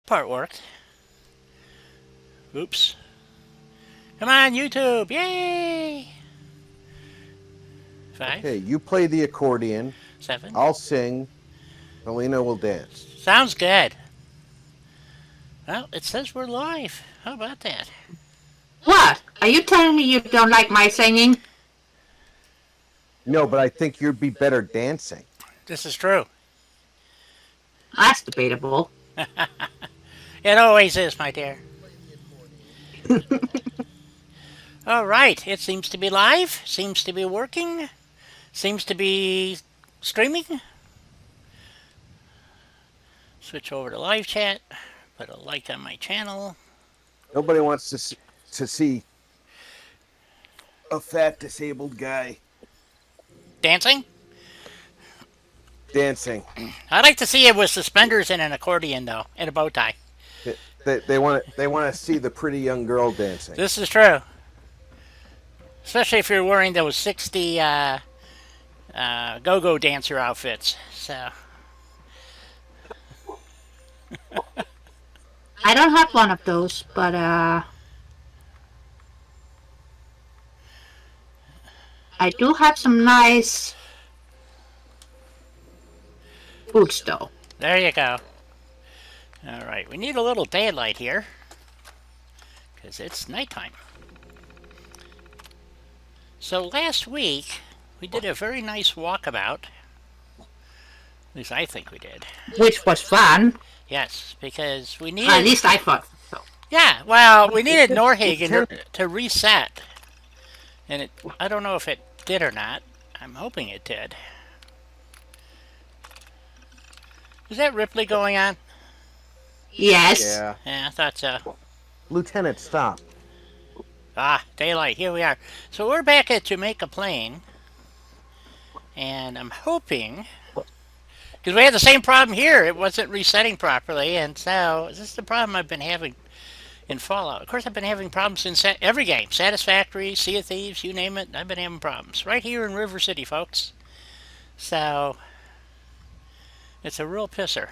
Part worked. Oops. Come on, YouTube! Yay! 5, Okay, you play the accordion. 7. I'll sing. Melina will dance. Sounds good. Well, it says we're live. How about that? What? Are you telling me you don't like my singing? No, but I think you'd be better dancing. This is true. That's debatable. It always is, my dear. All right, it seems to be live, seems to be working, seems to be streaming. Switch over to live chat, put a like on my channel. Nobody wants to see a fat disabled guy Dancing? dancing. I'd like to see it with suspenders and an accordion, though, and a bow tie. They want to see the pretty young girl dancing. This is true. Especially if you're wearing those 60 go-go dancer outfits. So I don't have one of those, but I do have some nice boots, though. there you go. All right, we need a little daylight here because it's nighttime. So last week we did a very nice walkabout. At least I think we did. Which was fun. Yes, because we needed. At least I thought so. Yeah, well, we needed Norhagen to reset, and I don't know if it did or not. I'm hoping it did. Is that Ripley going on? Yes. Yeah. Yeah, I thought so. Lieutenant, stop. Ah, daylight, here we are. So we're back at Jamaica Plain, and I'm hoping, because we had the same problem here, it wasn't resetting properly, and so this is the problem I've been having in Fallout. Of course, I've been having problems in every game. Satisfactory, Sea of Thieves, you name it, I've been having problems. Right here in River City, folks. So, it's a real pisser.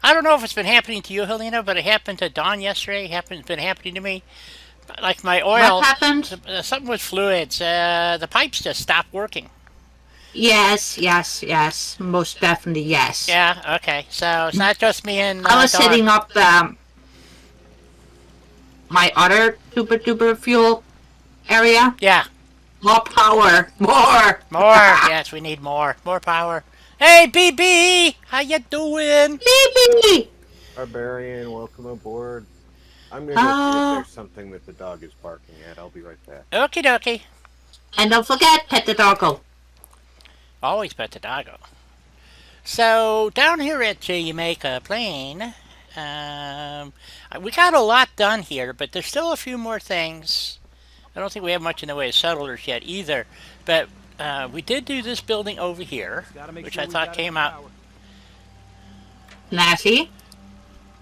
I don't know if it's been happening to you, Helena, but it happened to Dawn yesterday. It's been happening to me. Like my oil. What happened? Something with fluids. The pipes just stopped working. Yes. Most definitely, yes. Yeah, okay. So it's not just me and I was Dawn. setting up my other super duper fuel area. Yeah. More power. More. Yes, we need more. More power. Hey, BB! How you doing? Baby! Barbarian, welcome aboard. I'm going to see if there's something that the dog is barking at. I'll be right back. Okie dokie. And don't forget, pet the doggo. Always pet the doggo. So, down here at Jamaica Plain, we got a lot done here, but there's still a few more things. I don't think we have much in the way of settlers yet either, but we did do this building over here, which I thought came out. Lassie?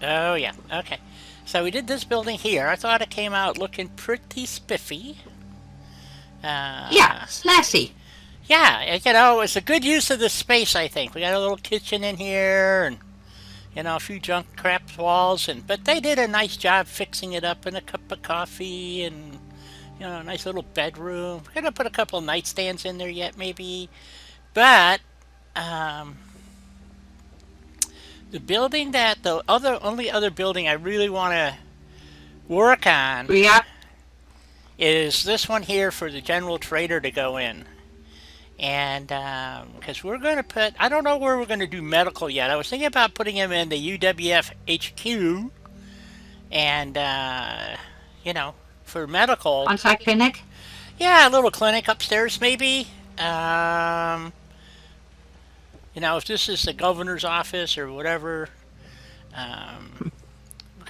Oh, yeah. Okay. So we did this building here. I thought it came out looking pretty spiffy. Yeah, Lassie. Yeah, you know, it's a good use of the space, I think. We got a little kitchen in here and, you know, a few junk crap walls. But they did a nice job fixing it up, and a cup of coffee and, you know, a nice little bedroom. We're going to put a couple of nightstands in there yet, maybe. But, the building that, the only other building I really want to work on is this one here for the general trader to go in. And, because we're going to put, I don't know where we're going to do medical yet. I was thinking about putting him in the UWF HQ. And, you know, for medical. On-site clinic? Yeah, a little clinic upstairs, maybe. You know, if this is the governor's office or whatever, kind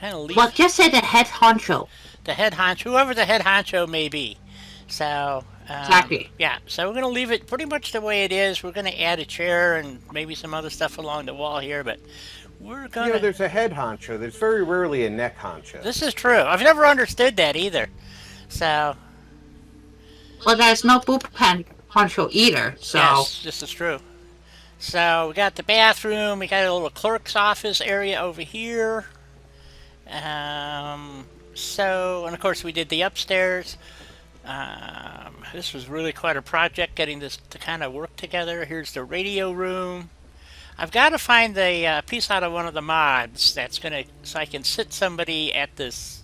of leave. Well, just say the head honcho. The head honcho, whoever the head honcho may be. So, Exactly. Yeah, so we're going to leave it pretty much the way it is. We're going to add a chair and maybe some other stuff along the wall here, but we're going to... You know, there's a head honcho. There's very rarely a neck honcho. This is true. I've never understood that either. So... Well, there's no boob pen honcho either, so... Yes, this is true. So we got the bathroom. We got a little clerk's office area over here. And of course we did the upstairs. This was really quite a project getting this to kind of work together. Here's the radio room. I've got to find the piece out of one of the mods that's gonna so I can sit somebody at this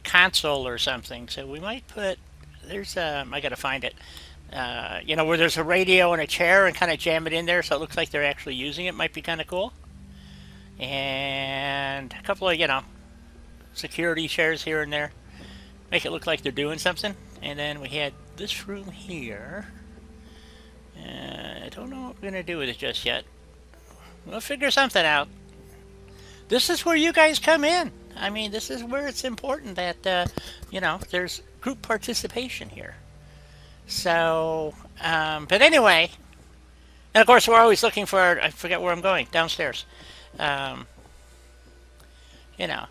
console or something. So we might put there's I gotta find it. Where there's a radio and a chair and kind of jam it in there so it looks like they're actually using it. Might be kind of cool. And a couple of security chairs here and there, make it look like they're doing something. And then we had this room here. I don't know what we're gonna do with it just yet. We'll figure something out. This is where you guys come in. I mean, this is where it's important that there's group participation here. So, but anyway, and of course we're always looking for. I forget where I'm going. Downstairs. A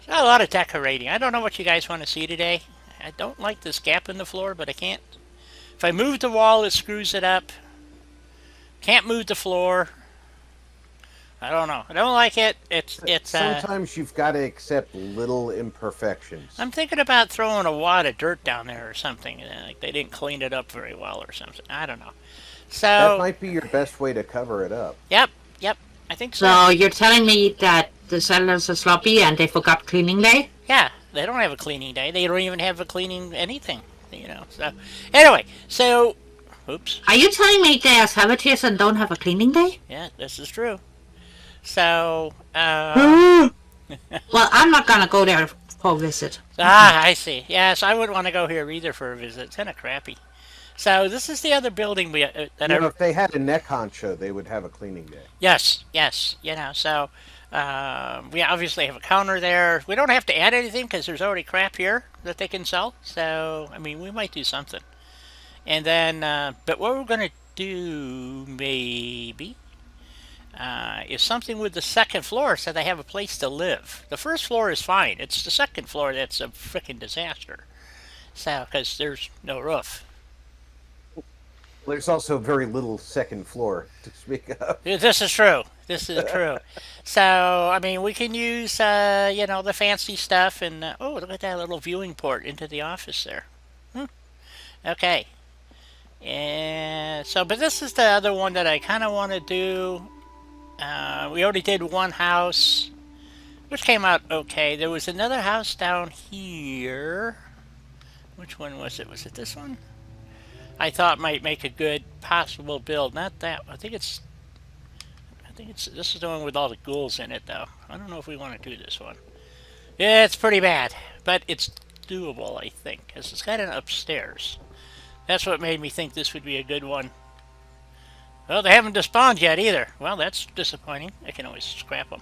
lot of decorating. I don't know what you guys want to see today. I don't like this gap in the floor, but I can't. If I move the wall, it screws it up. Can't move the floor. I don't know. I don't like it. It's. Sometimes you've got to accept little imperfections. I'm thinking about throwing a wad of dirt down there or something. Like they didn't clean it up very well or something. I don't know. So that might be your best way to cover it up. Yep. I think so. So you're telling me that the sellers are sloppy and they forgot cleaning day? Yeah, they don't have a cleaning day. They don't even have a cleaning anything. So anyway, oops. Are you telling me they are savages and don't have a cleaning day? Yeah, this is true. So, Well, I'm not gonna go there for a visit. I see. Yes, I wouldn't want to go here either for a visit. It's kind of crappy. So this is the other building If they had a neck honcho, they would have a cleaning day. Yes. So we obviously have a counter there. We don't have to add anything because there's already crap here that they can sell. So I mean, we might do something. And then, but what we're gonna do maybe. Is something with the second floor so they have a place to live. The first floor is fine. It's the second floor that's a freaking disaster. So, because there's no roof. There's also very little second floor to speak of. This is true. So, I mean, we can use, the fancy stuff and, look at that little viewing port into the office there. Okay. And so, but this is the other one that I kind of want to do. We already did one house, which came out okay. There was another house down here. Which one was it? Was it this one? I thought might make a good possible build. Not that. I think it's this is the one with all the ghouls in it, though. I don't know if we want to do this one. Yeah, it's pretty bad, but it's doable, I think, because it's got an upstairs. That's what made me think this would be a good one. Well, they haven't despawned yet either. Well, that's disappointing. I can always scrap them.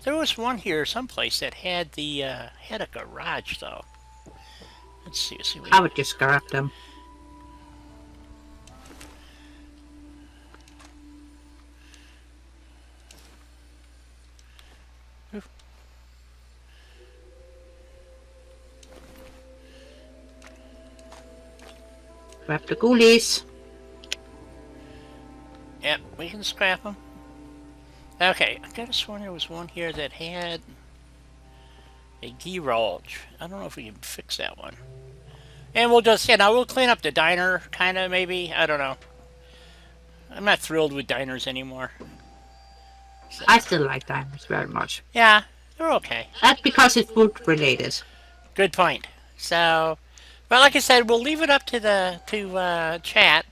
There was one here someplace that had had a garage though. Let's see. I would just scrap them. Scrap the ghoulies. Yep, we can scrap them. Okay, I could have sworn there was one here that had a garage. I don't know if we can fix that one. And we'll just, we'll clean up the diner, kind of, maybe. I don't know. I'm not thrilled with diners anymore. So, I still like diners very much. yeah, they're okay. That's because it's food related. Good point. So, but like I said, we'll leave it up to chat.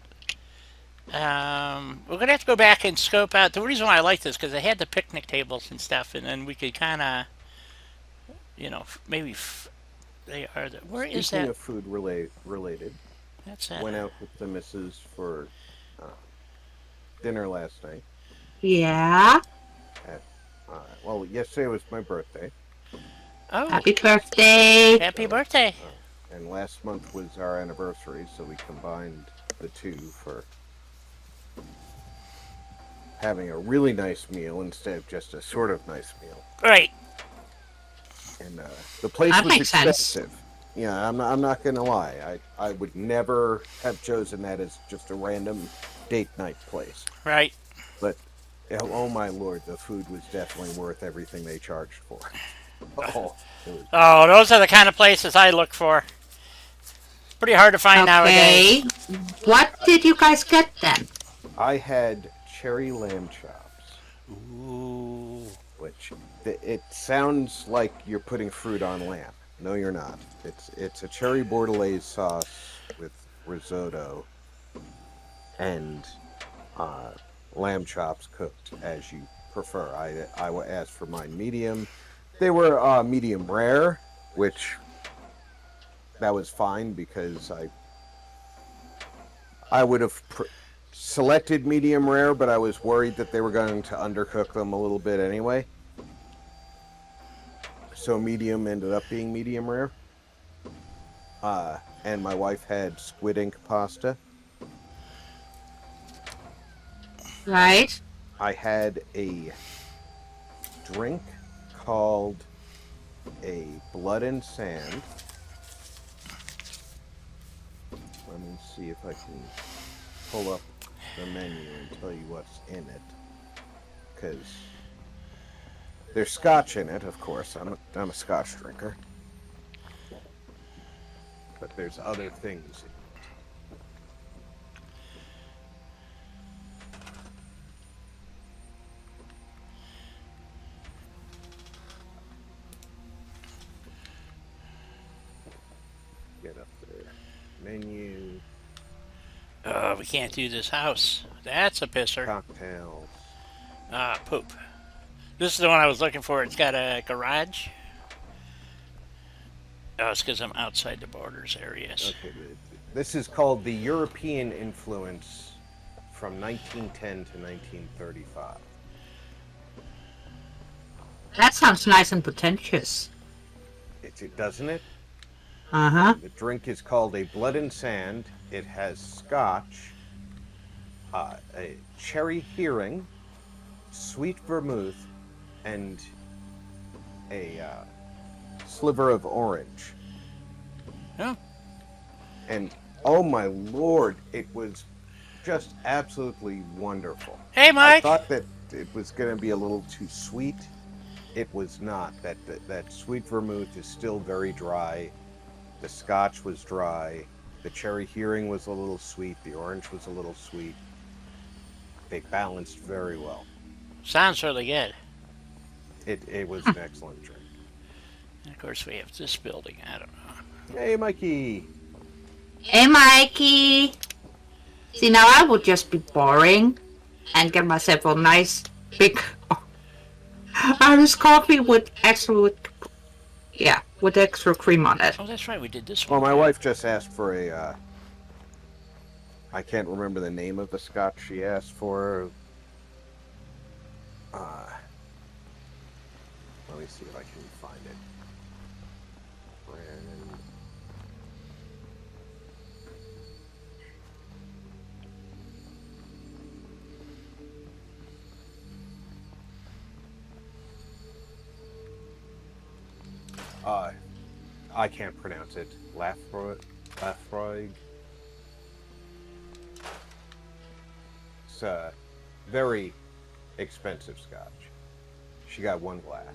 We're gonna have to go back and scope out. The reason why I like this because they had the picnic tables and stuff, and then we could kind of, maybe they are. Where is Speaking that? of food related, That's that. went out with the missus for dinner last night. Yeah. Well, yesterday was my birthday, Oh, Happy birthday. happy birthday! and last month was our anniversary, so we combined the two for having a really nice meal instead of just a sort of nice meal. Right. And the place That was makes sense. expensive. Yeah, I'm not gonna lie. I would never have chosen that as just a random date night place. Right. But Oh my lord, the food was definitely worth everything they charged for. Oh, it was Oh, those are the kind of places I look for. Pretty hard to find nowadays. Okay. What did you guys get then? I had cherry lamb chops, Ooh. which it sounds like you're putting fruit on lamb. No, you're not. It's a cherry bordelaise sauce with risotto and uh, lamb chops cooked as you prefer. I asked for mine medium. They were medium rare, which that was fine because I would have selected medium rare, but I was worried that they were going to undercook them a little bit anyway. So medium ended up being medium rare. And my wife had squid ink pasta. Right. I had a drink called a blood and sand. Let me see if I can pull up the menu and tell you what's in it. Because there's scotch in it, of course. I'm a scotch drinker. But there's other things. Get up there. Menu, We can't do this house. That's a pisser. cocktails. Ah, poop. This is the one I was looking for. It's got a garage. Oh, it's because I'm outside the borders areas. Okay, this is called the European Influence from 1910 to 1935. That sounds nice and pretentious. It doesn't it? Uh-huh. The drink is called a Blood and Sand. It has scotch, a cherry hearing, sweet vermouth, and a sliver of orange. Oh. And oh my lord, it was just absolutely wonderful. Hey, I Mike. thought that it was going to be a little too sweet. It was not. That sweet vermouth is still very dry. The scotch was dry. The cherry hearing was a little sweet. The orange was a little sweet. They balanced very well. Sounds really good. It was an excellent drink. And of course, we have this building. I don't know. Hey, Mikey. Hey, Mikey. See, now I would just be boring and get myself a nice big Irish coffee with extra cream on it. Oh, that's right. We did this Well, one. my wife just asked for a. I can't remember the name of the scotch she asked for. Let me see if I can find it. Brand. I can't pronounce it. Lafroig. It's a very expensive scotch. She got one glass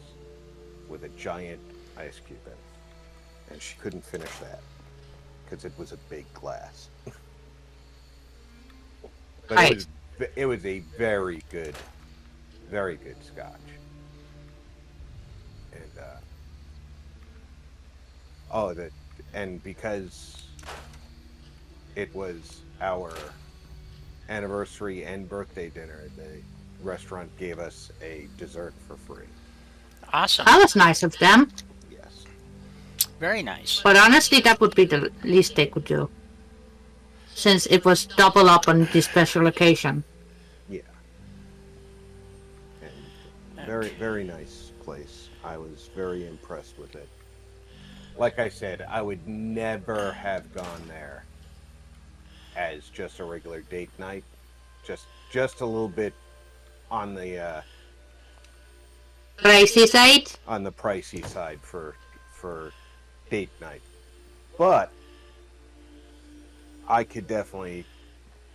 with a giant ice cube in it, and she couldn't finish that because it was a big glass. But Right. it was a very good scotch. And because it was our anniversary and birthday dinner, the restaurant gave us a dessert for free. Awesome. That was nice of them. Yes. Very nice. But honestly, that would be the least they could do. Since it was double up on this special occasion. Yeah. And very, very nice place. I was very impressed with it. Like I said, I would never have gone there as just a regular date night. Just a little bit on the Crazy side? on the pricey side for date night. But I could definitely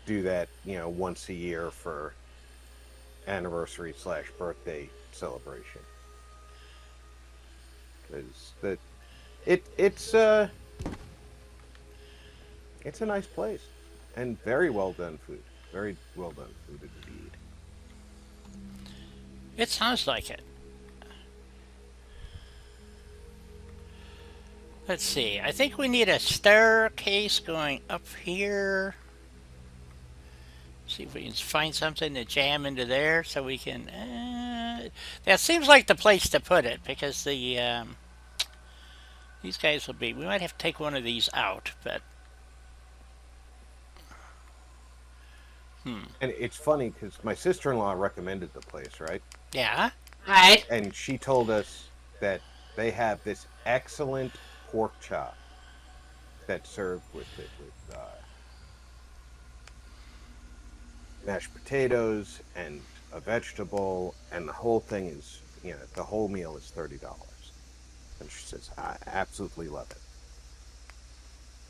do that, once a year for anniversary / birthday celebration. Because it's a nice place and very well done food. Very well done food indeed. It sounds like it. Let's see. I think we need a staircase going up here. See if we can find something to jam into there so we can... that seems like the place to put it because the... these guys will be... We might have to take one of these out, but... And it's funny because my sister-in-law recommended the place, right? Yeah? Right. And she told us that they have this excellent pork chop that's served with mashed potatoes and a vegetable, and the whole thing is, the whole meal is $30. And she says, I absolutely love it.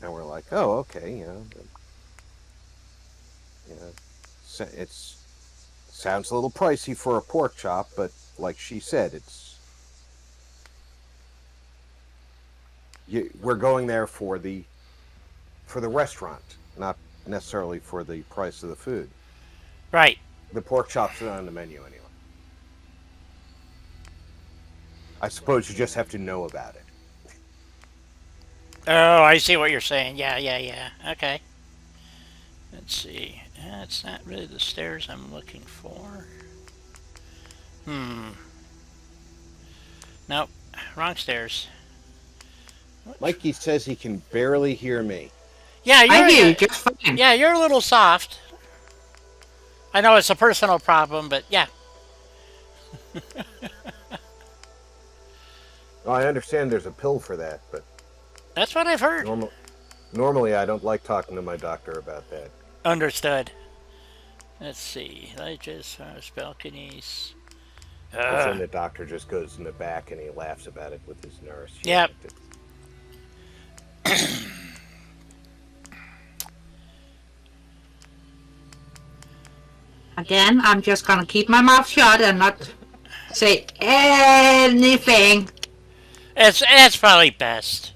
And we're like, oh, okay, it's sounds a little pricey for a pork chop, but like she said, we're going there for the restaurant, not necessarily for the price of the food. Right. The pork chops are on the menu anyway. I suppose you just have to know about it. Oh, I see what you're saying. Yeah. Okay. Let's see. It's not really the stairs I'm looking for. Nope. Wrong stairs. Mikey says he can barely hear me. Yeah, I hear you just fine. Yeah, you're a little soft. I know it's a personal problem, but yeah. Well, I understand there's a pill for that, but That's what I've heard. normally I don't like talking to my doctor about that. Understood. Let's see. Ledges, balconies. Because then the doctor just goes in the back and he laughs about it with his nurse. Yep. Again, I'm just gonna keep my mouth shut and not say anything. It's probably best.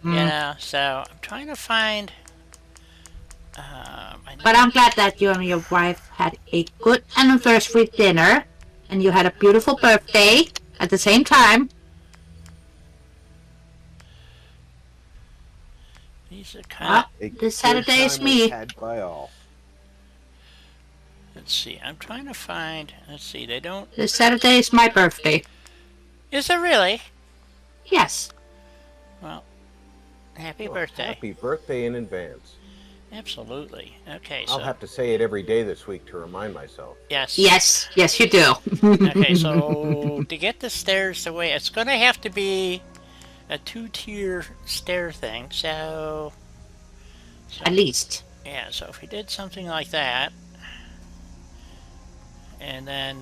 You know, so I'm trying to find... But I'm glad that you and your wife had a good anniversary dinner and you had a beautiful birthday at the same time. These are kind of... This Saturday is me. Had by all. Let's see. I'm trying to find... Let's see. They don't... This Saturday is my birthday. Is it really? Yes. Well, happy Well, birthday. Happy birthday in advance. Absolutely. Okay, I'll so... have to say it every day this week to remind myself. Yes. Yes, you do. Okay, so to get the stairs away, it's going to have to be a 2-tier stair thing, so... At least. Yeah, so if we did something like that, and then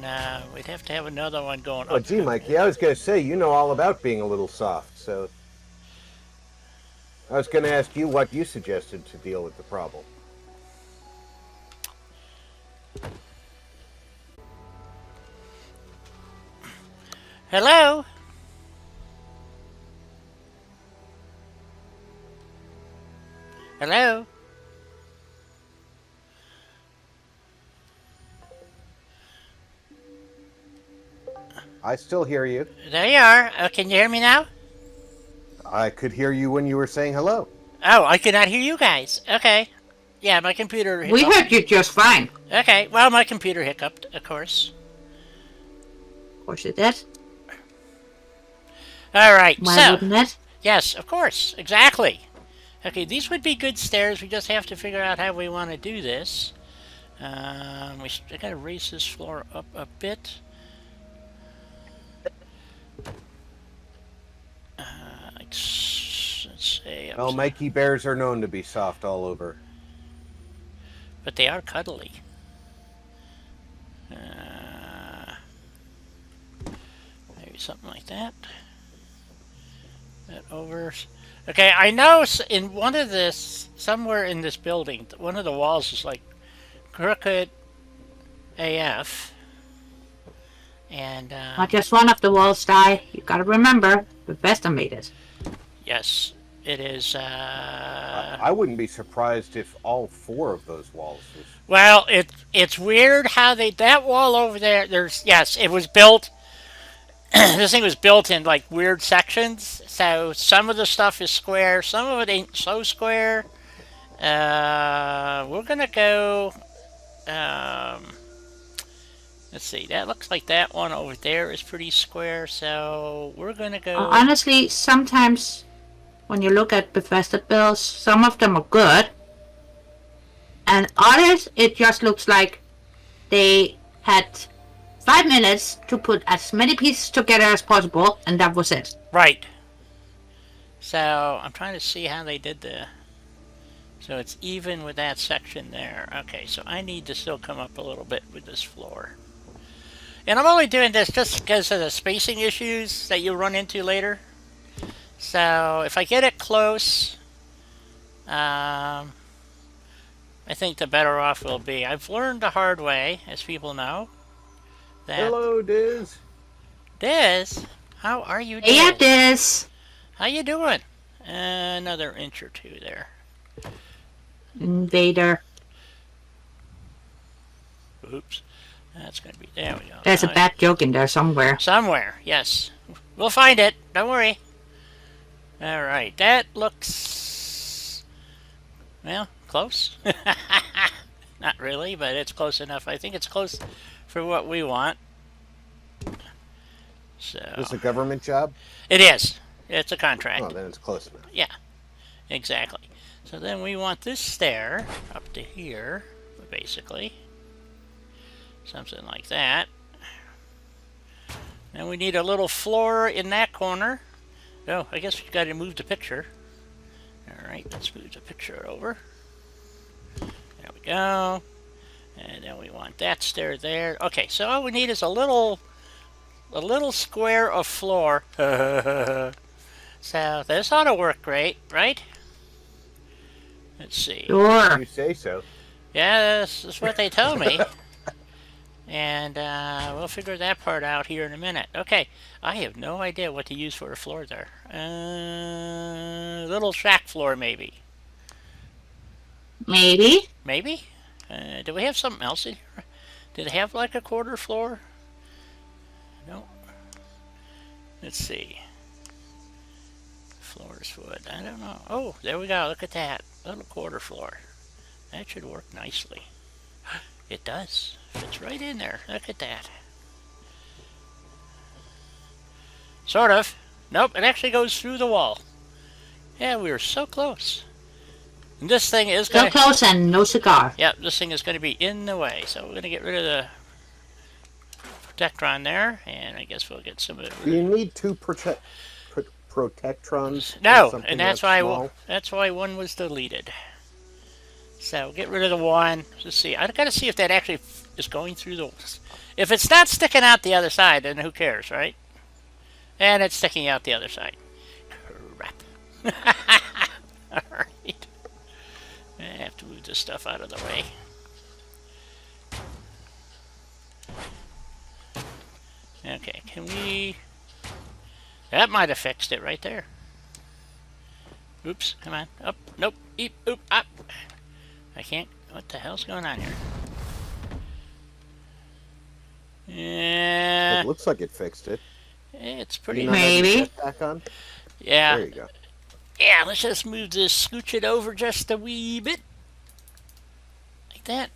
we'd have to have another one going Oh, up. gee, Mikey, I was going to say, you know all about being a little soft, so... I was going to ask you what you suggested to deal with the problem. Hello? Hello? I still hear you. There you are. Can you hear me now? I could hear you when you were saying hello. Oh, I could not hear you guys. Okay. Yeah, my computer hiccuped. We heard you just fine. Okay, well, my computer hiccuped, of course. Of course it did. All right, Why so... wouldn't it? Yes, of course, exactly. Okay, these would be good stairs. We just have to figure out how we want to do this. I got to raise this floor up a bit. Let's say... Well, Mikey bears are known to be soft all over. But they are cuddly. Maybe something like that. That over... Okay, I know in one of this, somewhere in this building, one of the walls is like crooked AF. And Not just one of the walls die. You gotta remember, Bethesda made it. yes, it is. I wouldn't be surprised if all 4 of those walls was. Well, it's weird how that wall over there. Yes, it was built. This thing was built in like weird sections. So some of the stuff is square, some of it ain't so square. We're gonna go. Um, let's see. That looks like that one over there is pretty square. So we're gonna go. Honestly, sometimes when you look at Bethesda builds, some of them are good, and others it just looks like they had 5 minutes to put as many pieces together as possible, and that was it. Right. So I'm trying to see how they did the. So it's even with that section there. Okay, so I need to still come up a little bit with this floor. And I'm only doing this just because of the spacing issues that you'll run into later. So if I get it close, I think the better off we'll be. I've learned the hard way, as people know. That Hello, Diz. Diz, how are you doing? Yeah, this How you doing? Another inch or two there. invader. Oops. That's going to be... There we go. There's a bad joke in there somewhere. Somewhere, yes. We'll find it. Don't worry. All right. That looks... Well, close. Not really, but it's close enough. I think it's close for what we want. So... Is this a government job? It is. It's a contract. Oh, then it's close enough. Yeah, exactly. So then we want this stair up to here, basically. Something like that. And we need a little floor in that corner. Oh, I guess we got to move the picture. Alright, let's move the picture over. There we go. And then we want that stair there. Okay, so all we need is a little square of floor. So this ought to work great, right? Let's see. Sure. You say so. Yeah, this is what they tell me. And we'll figure that part out here in a minute. Okay, I have no idea what to use for a floor there. Little shack floor, maybe. Maybe. Maybe? Do we have something else in here? Do they have like a quarter floor? No. Let's see. Floors wood. I don't know. Oh, there we go. Look at that. Little quarter floor. That should work nicely. It does. Fits right in there. Look at that. Sort of. Nope, it actually goes through the wall. Yeah, we were so close. And this thing is So going to... close and no cigar. Yep, this thing is going to be in the way. So we're going to get rid of the protectron there. And I guess we'll get some of it. Do you need 2 protectrons? No, Something and that's small? why one was deleted. So get rid of the one. Let's see. I gotta see if that actually is going through the. If it's not sticking out the other side, then who cares, right? And it's sticking out the other side. Crap. All right. I have to move this stuff out of the way. Okay, can we? That might have fixed it right there. Oops, come on. Up, nope, eep, oop, up. I can't, what the hell's going on here? Yeah. It looks like it fixed it. It's You pretty not have your Maybe. set back on? Yeah. There you go. Yeah, let's just move this, scooch it over just a wee bit. Like that.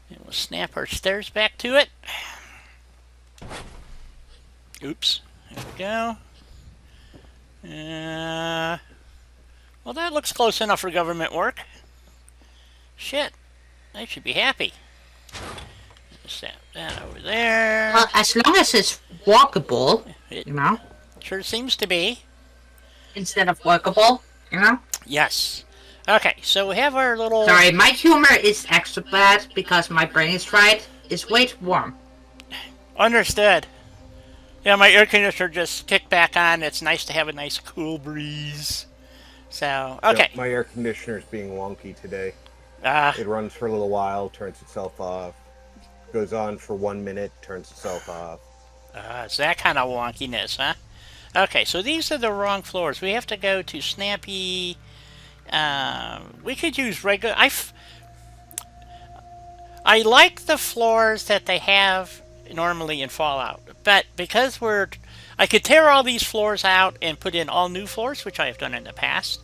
And we'll snap our stairs back to it. Oops. There we go. Well, that looks close enough for government work. Shit. They should be happy. Snap that over there. Well, as long as it's walkable, It you know, sure seems to be. instead of workable, you know. Yes. Okay, so we have our little... Sorry, my humor is extra bad because my brain is fried. It's way too warm. Understood. Yeah, my air conditioner just kicked back on. It's nice to have a nice cool breeze. So, okay. Yep, my air conditioner is being wonky today. Uh, It runs for a little while, turns itself off. Goes on for 1 minute, turns itself off. It's that kind of wonkiness, huh? Okay, so these are the wrong floors. We have to go to Snappy. We could use regular. I like the floors that they have normally in Fallout, but because I could tear all these floors out and put in all new floors, which I have done in the past.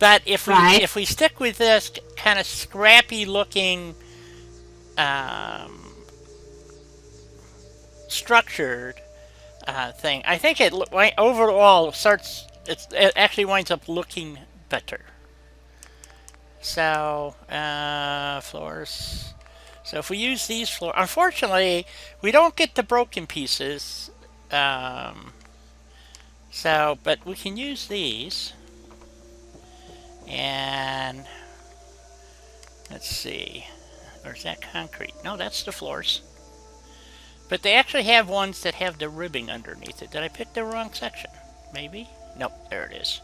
But Right. if we stick with this kind of scrappy looking, um, structured thing, I think overall starts. It actually winds up looking better. So floors. So if we use these floors, unfortunately, we don't get the broken pieces. But we can use these. And let's see. Or is that concrete? No, that's the floors. But they actually have ones that have the ribbing underneath it. Did I pick the wrong section? Maybe? Nope, there it is.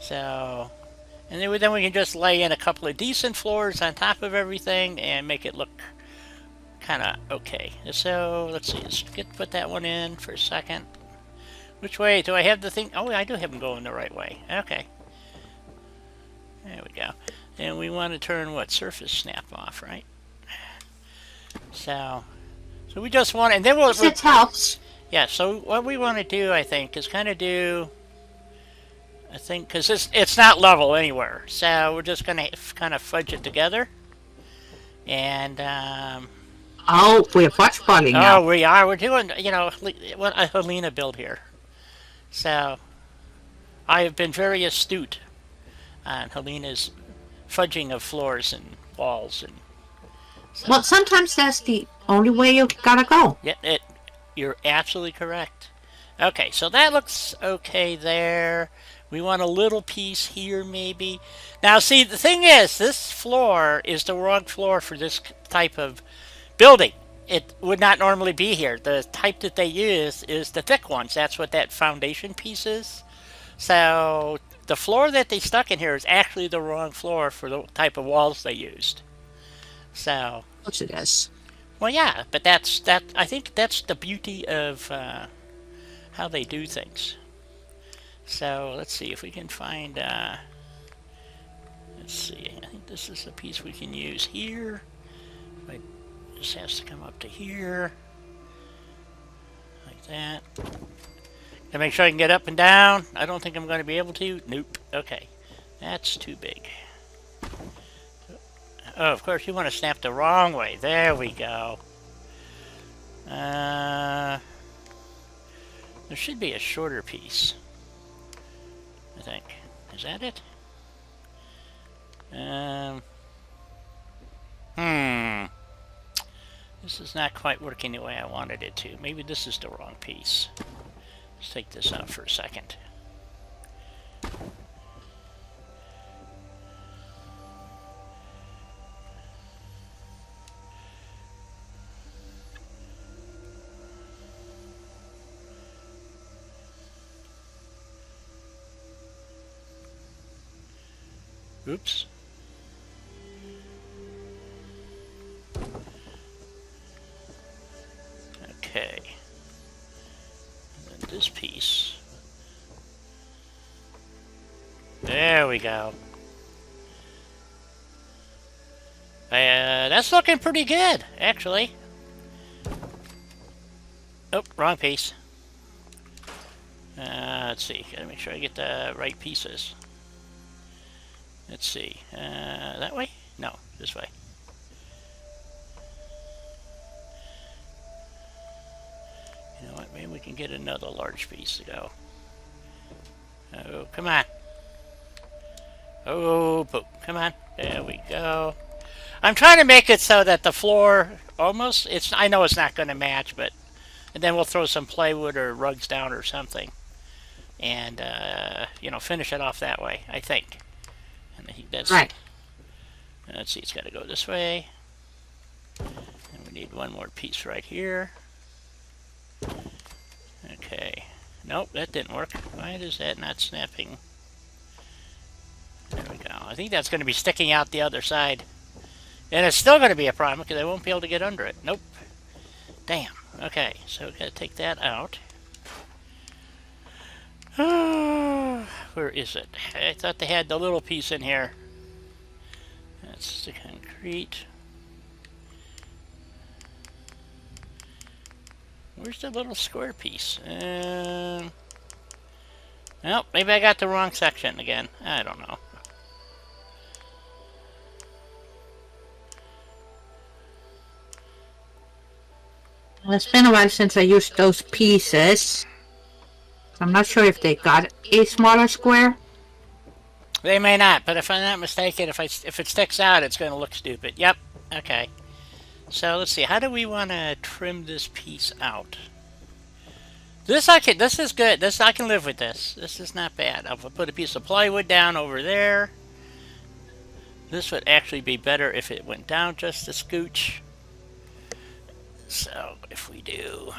So, and then we can just lay in a couple of decent floors on top of everything and make it look kind of okay. So, let's see. Let's put that one in for a second. Which way? Do I have the thing? Oh, I do have them going the right way. Okay. There we go. And we want to turn what? Surface snap off, right? So we just want, and then It helps. yeah. So what we want to do, I think, is kind of do, I think, because it's not level anywhere, so we're just gonna kind of fudge it together, and Oh, we're fudge-balling now. oh, we are. We're doing, what a Helena build here. So I have been very astute on Helena's fudging of floors and walls and. So. Well, sometimes that's the only way you gotta go. Yeah, you're absolutely correct. Okay, so that looks okay there. We want a little piece here, maybe. Now, see, the thing is, this floor is the wrong floor for this type of building. It would not normally be here. The type that they use is the thick ones. That's what that foundation piece is. So the floor that they stuck in here is actually the wrong floor for the type of walls they used. So, Which it is. well, yeah, but I think that's the beauty of how they do things. So let's see if we can find. Let's see. I think this is the piece we can use here. It just has to come up to here, like that. To make sure I can get up and down. I don't think I'm going to be able to. Nope. Okay, that's too big. Oh, of course, you want to snap the wrong way. There we go. There should be a shorter piece. I think. Is that it? This is not quite working the way I wanted it to. Maybe this is the wrong piece. Let's take this out for a second. Oops. Okay. And then this piece. There we go. That's looking pretty good, actually. Oh, wrong piece. Let's see. Gotta make sure I get the right pieces. Let's see. That way? No, this way. You know what? Maybe we can get another large piece to go. Oh, come on. Oh, poop. Come on. There we go. I'm trying to make it so that the floor almost, I know it's not going to match, but, and then we'll throw some plywood or rugs down or something. And, finish it off that way, I think. And I think that's right. Let's see, it's got to go this way. And we need one more piece right here. Okay. Nope, that didn't work. Why is that not snapping? There we go. I think that's going to be sticking out the other side. And it's still going to be a problem because I won't be able to get under it. Nope. Damn. Okay, so we gotta take that out. Where is it? I thought they had the little piece in here. That's the concrete. Where's the little square piece? Well, maybe I got the wrong section again. I don't know. Well, it's been a while since I used those pieces. I'm not sure if they got a smaller square. They may not, but if I'm not mistaken, if it sticks out, it's going to look stupid. Yep. Okay. So let's see. How do we want to trim this piece out? This is good. This I can live with this. This is not bad. I'll put a piece of plywood down over there. This would actually be better if it went down just a scooch. So if we do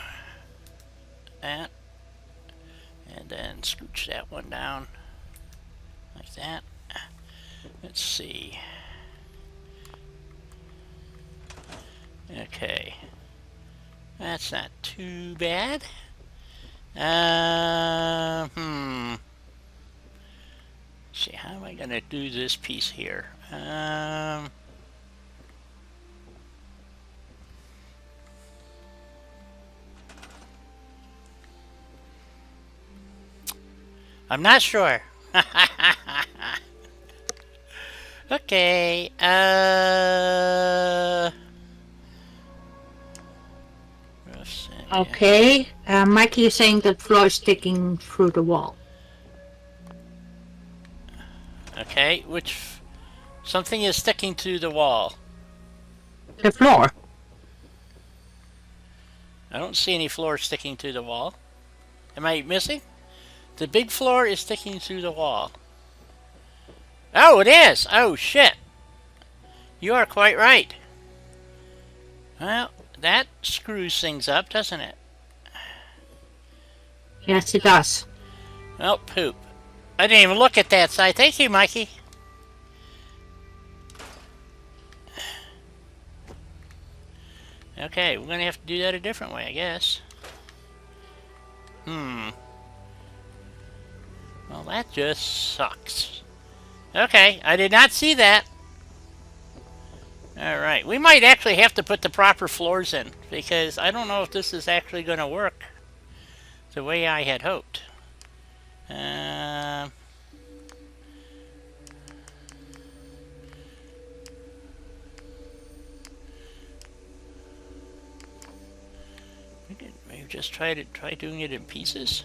that, and then scooch that one down like that. Let's see. Okay. That's not too bad. See, how am I gonna do this piece here? I'm not sure. Okay. Okay. Mikey is saying the floor is sticking through the wall. Okay, something is sticking to the wall. The floor. I don't see any floor sticking to the wall. Am I missing? The big floor is sticking to the wall. Oh, it is! Oh, shit! You are quite right. Well, that screws things up, doesn't it? Yes, it does. Well, poop. I didn't even look at that side. Thank you, Mikey. Okay, we're gonna have to do that a different way, I guess. Well, that just sucks. Okay, I did not see that. Alright, we might actually have to put the proper floors in, because I don't know if this is actually going to work the way I had hoped. We could maybe just try doing it in pieces.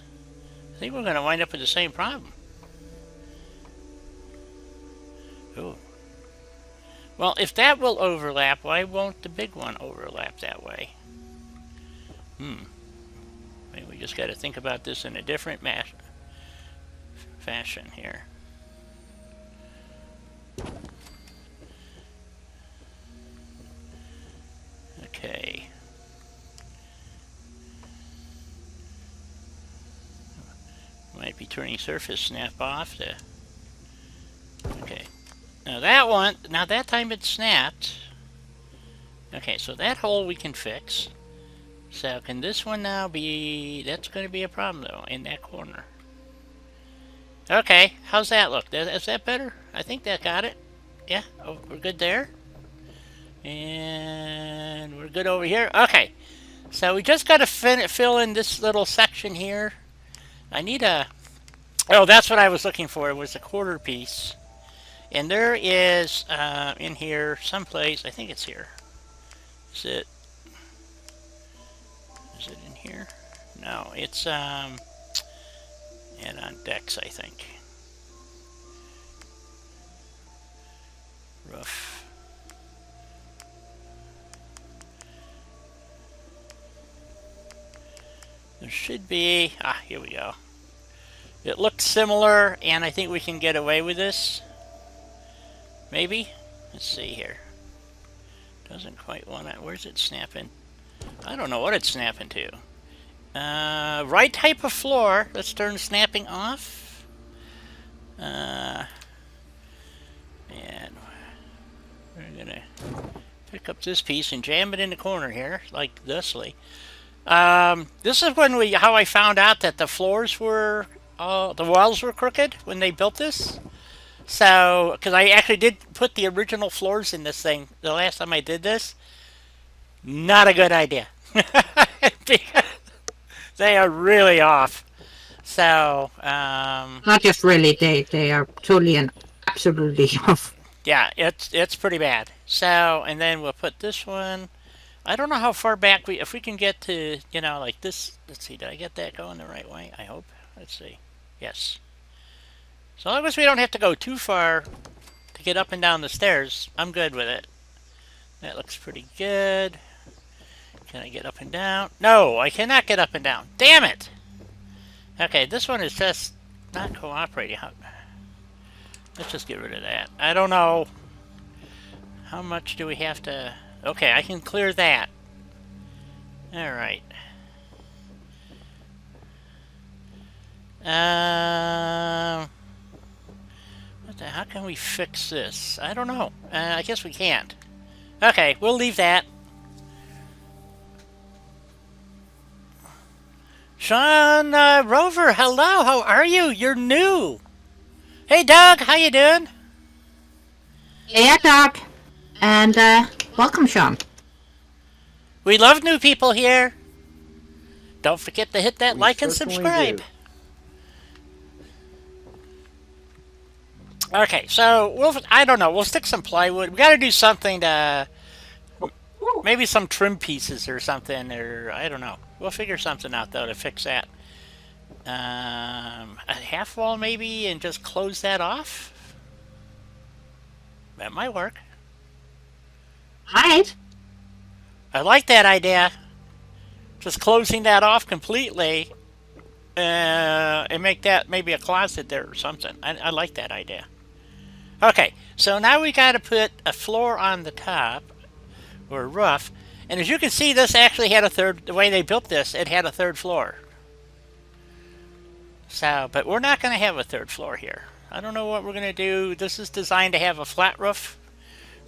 I think we're going to wind up with the same problem. Oh. Well, if that will overlap, why won't the big one overlap that way? Maybe we just got to think about this in a different fashion here. Okay. Might be turning surface snap off to... Okay. Now that time it snapped. Okay, so that hole we can fix. So can this one now be... That's going to be a problem though, in that corner. Okay, how's that look? Is that better? I think that got it. Yeah, oh, we're good there. And we're good over here. Okay, so we just got to fill in this little section here. I need a... Oh, that's what I was looking for, was a quarter piece. And there is, in here, someplace, I think it's here. Is it in here? No, it's, and on decks, I think. Roof. There should be, here we go. It looks similar, and I think we can get away with this. Maybe? Let's see here. Doesn't quite want to... Where's it snapping? I don't know what it's snapping to. Right type of floor. Let's turn snapping off. And we're going to pick up this piece and jam it in the corner here, like thusly. This is how I found out that the floors were, the walls were crooked when they built this. So, because I actually did put the original floors in this thing the last time I did this, not a good idea. Because they are really off. So, Not just really, they are totally and absolutely off. yeah, it's pretty bad. So, and then we'll put this one. I don't know how far back if we can get to, like this. Let's see, did I get that going the right way? I hope. Let's see. Yes. So long as we don't have to go too far to get up and down the stairs, I'm good with it. That looks pretty good. Can I get up and down? No, I cannot get up and down. Damn it! Okay, this one is just not cooperating. Let's just get rid of that. I don't know. How much do we have to... Okay, I can clear that. Alright. How can we fix this? I don't know. I guess we can't. Okay, we'll leave that. Sean Rover, hello. How are you? You're new. Hey, Doug. How you doing? Yeah, Doc. And welcome, Sean. We love new people here. Don't forget to hit that We like and certainly subscribe. do. Okay, so I don't know. We'll stick some plywood. We got to do something to maybe some trim pieces or something, or I don't know. We'll figure something out though to fix that. A half wall maybe, and just close that off. That might work. Right. I like that idea. Just closing that off completely, and make that maybe a closet there or something. I like that idea. Okay, so now we got to put a floor on the top, or a roof. And as you can see, this actually had a third, the way they built this, it had a third floor. So, but we're not going to have a third floor here. I don't know what we're going to do. This is designed to have a flat roof,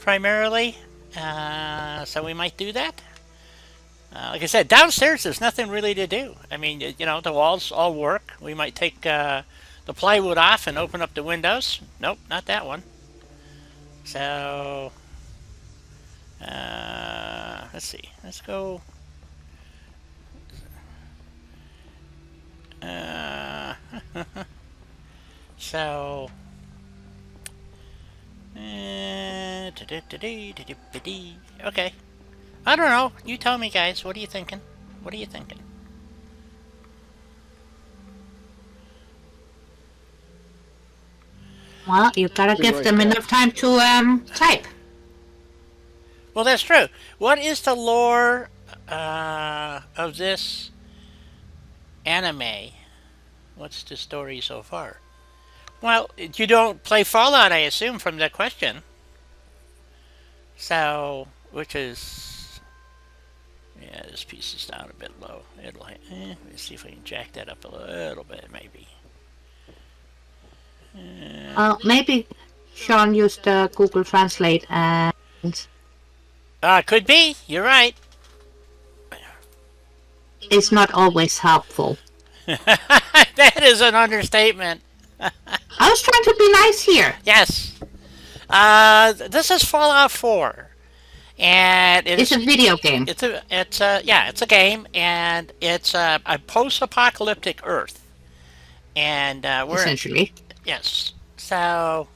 primarily. So we might do that. Like I said, downstairs there's nothing really to do. I mean, the walls all work. We might take the plywood off and open up the windows. Nope, not that one. So, let's see. Let's go. So, okay. I don't know. You tell me, guys. What are you thinking? What are you thinking? Well, you gotta Be give right them back. enough time to type. Well, that's true. What is the lore of this anime? What's the story so far? Well, you don't play Fallout, I assume, from the question. So, which is... Yeah, this piece is down a bit low. Let's see if I can jack that up a little bit, maybe. Well, maybe Sean used Google Translate and Could be. You're right. it's not always helpful. That is an understatement. I was trying to be nice here. Yes. This is Fallout 4, and It's a video game, it's a game, and it's a post-apocalyptic Earth, and we're essentially. yes. So,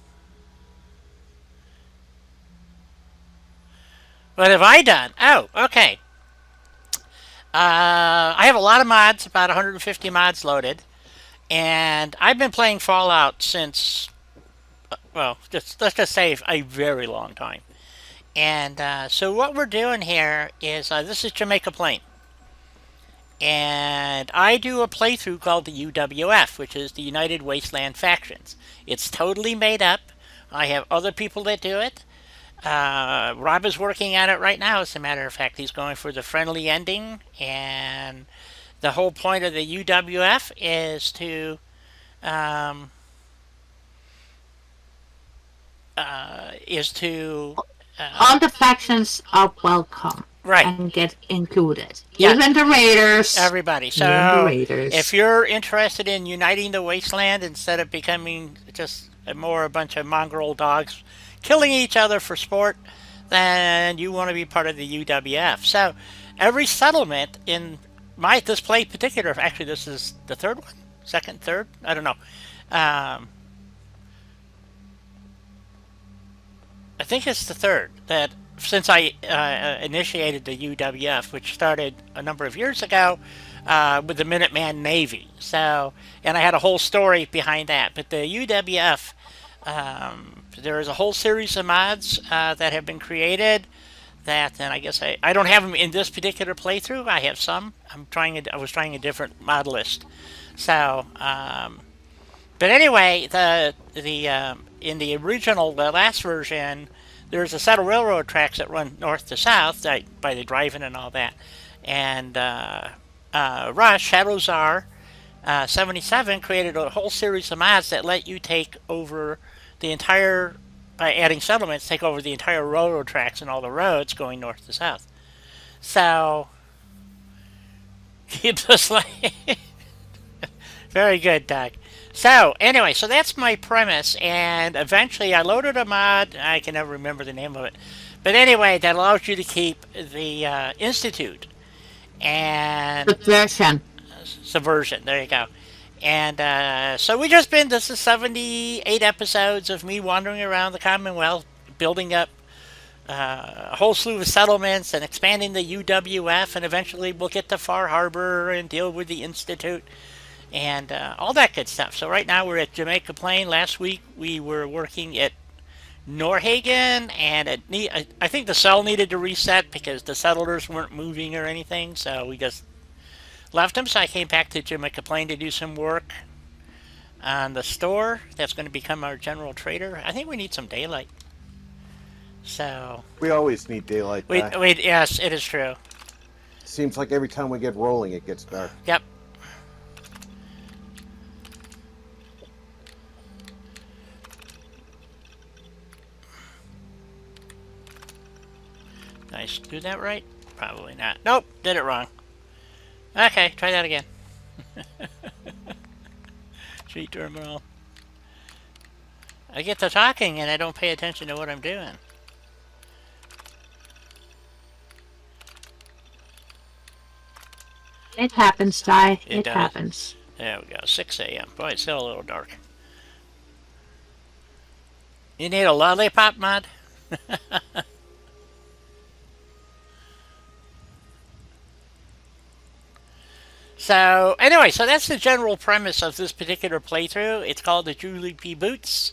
what have I done? Oh, okay. I have a lot of mods, about 150 mods loaded, and I've been playing Fallout since, well, let's just say a very long time. And so what we're doing here is, this is Jamaica Plain. And I do a playthrough called the UWF, which is the United Wasteland Factions. It's totally made up. I have other people that do it. Rob is working at it right now, as a matter of fact. He's going for the friendly ending, and the whole point of the UWF is to All the factions are welcome. Right. and get included. Yeah. Even the raiders. Everybody. Even the So raiders. if you're interested in uniting the wasteland instead of becoming just a bunch of mongrel dogs killing each other for sport, then you want to be part of the UWF. So every settlement in this play particular, actually this is the third one, second, third, I don't know. Um, I think it's the third that since I initiated the UWF, which started a number of years ago with the Minuteman Navy. So, and I had a whole story behind that. But the UWF, there is a whole series of mods that have been created. And I guess I don't have them in this particular playthrough. I have some. I was trying a different mod list. So, but anyway, in the original, the last version, there's a set of railroad tracks that run north to south by the driving and all that. And Rush Shadowzar 77 created a whole series of mods that let you take over the entire, by adding settlements, take over the entire railroad tracks and all the roads going north to south. So keeps us like very good, Doug. So anyway, so that's my premise, and eventually I loaded a mod. I can never remember the name of it, but anyway, that allows you to keep the institute and Subversion. subversion. There you go. And so this is 78 episodes of me wandering around the Commonwealth, building up a whole slew of settlements and expanding the UWF, and eventually we'll get to Far Harbor and deal with the Institute and all that good stuff. So right now we're at Jamaica Plain. Last week we were working at Norhagen, and I think the cell needed to reset because the settlers weren't moving or anything, so we just left them. So I came back to Jamaica Plain to do some work on the store. That's going to become our general trader. I think we need some daylight. So We always need daylight back. yes, it is true. Seems like every time we get rolling, it gets dark. Yep. Nice. Do that right? Probably not. Nope, did it wrong. Okay, try that again. Street terminal. I get to talking and I don't pay attention to what I'm doing. It happens, Ty. It It does. happens. There we go. 6 a.m. Boy, it's still a little dark. You need a lollipop mod? So, anyway, so that's the general premise of this particular playthrough. It's called the Julie P. Boots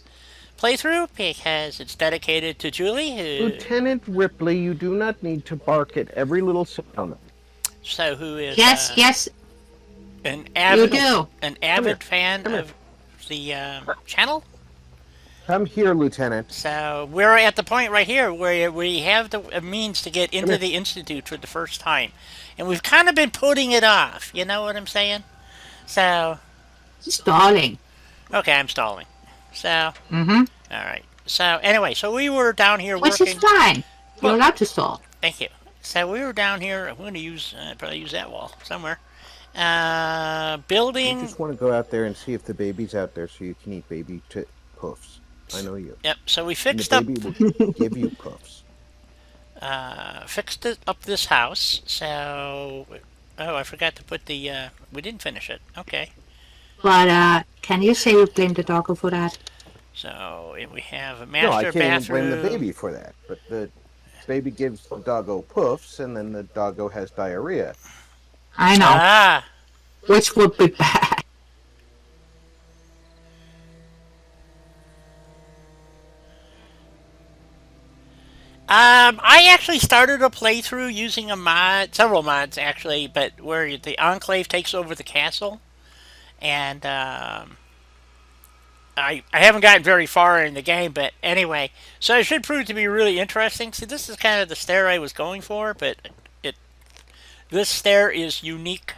playthrough because it's dedicated to Julie, who Lieutenant Ripley, you do not need to bark at every little sound. who is Yes, an you avid do. fan Come here. of the channel. Come here, Lieutenant. So we're at the point right here where we have the means to get into here. the Institute for the first time. And we've kind of been putting it off. You know what I'm saying? So, Stalling. okay, I'm stalling. So, Mm-hmm. all right. So, anyway, so we were down here Which working. is fine. You're Well- allowed to stall. Thank you. So we were down here. I'm going to use probably use that wall somewhere. You Building. just want to go out there and see if the baby's out there so you can eat baby puffs. I know you. Yep. So we And fixed the up. baby will give you puffs. Fixed up this house. So, oh, I forgot to put the. We didn't finish it. Okay. But can you say you blame the doggo for that? So we have a No, I master can't even bathroom. blame the baby for that. But the baby gives the doggo puffs, and then the doggo has diarrhea. I know. Ah, Which would be bad. I actually started a playthrough using a mod, several mods actually, but where the Enclave takes over the castle, and I haven't gotten very far in the game, but anyway, so it should prove to be really interesting. See, this is kind of the stair I was going for, but this stair is unique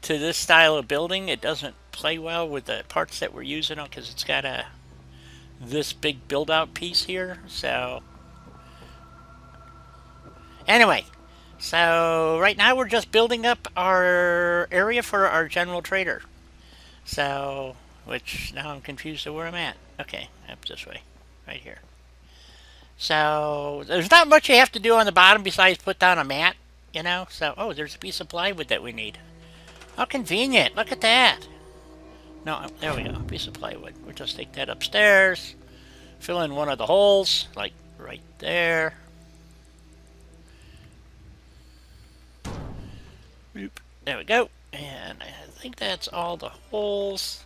to this style of building. It doesn't play well with the parts that we're using because it's got this big build-out piece here, so. Anyway, so right now we're just building up our area for our general trader. So, which now I'm confused of where I'm at. Okay, up this way, right here. So there's not much you have to do on the bottom besides put down a mat, you know. So, oh, there's a piece of plywood that we need. How convenient! Look at that. No, there we go. A piece of plywood. We'll just take that upstairs. Fill in one of the holes, like right there. Oop, there we go. And I think that's all the holes.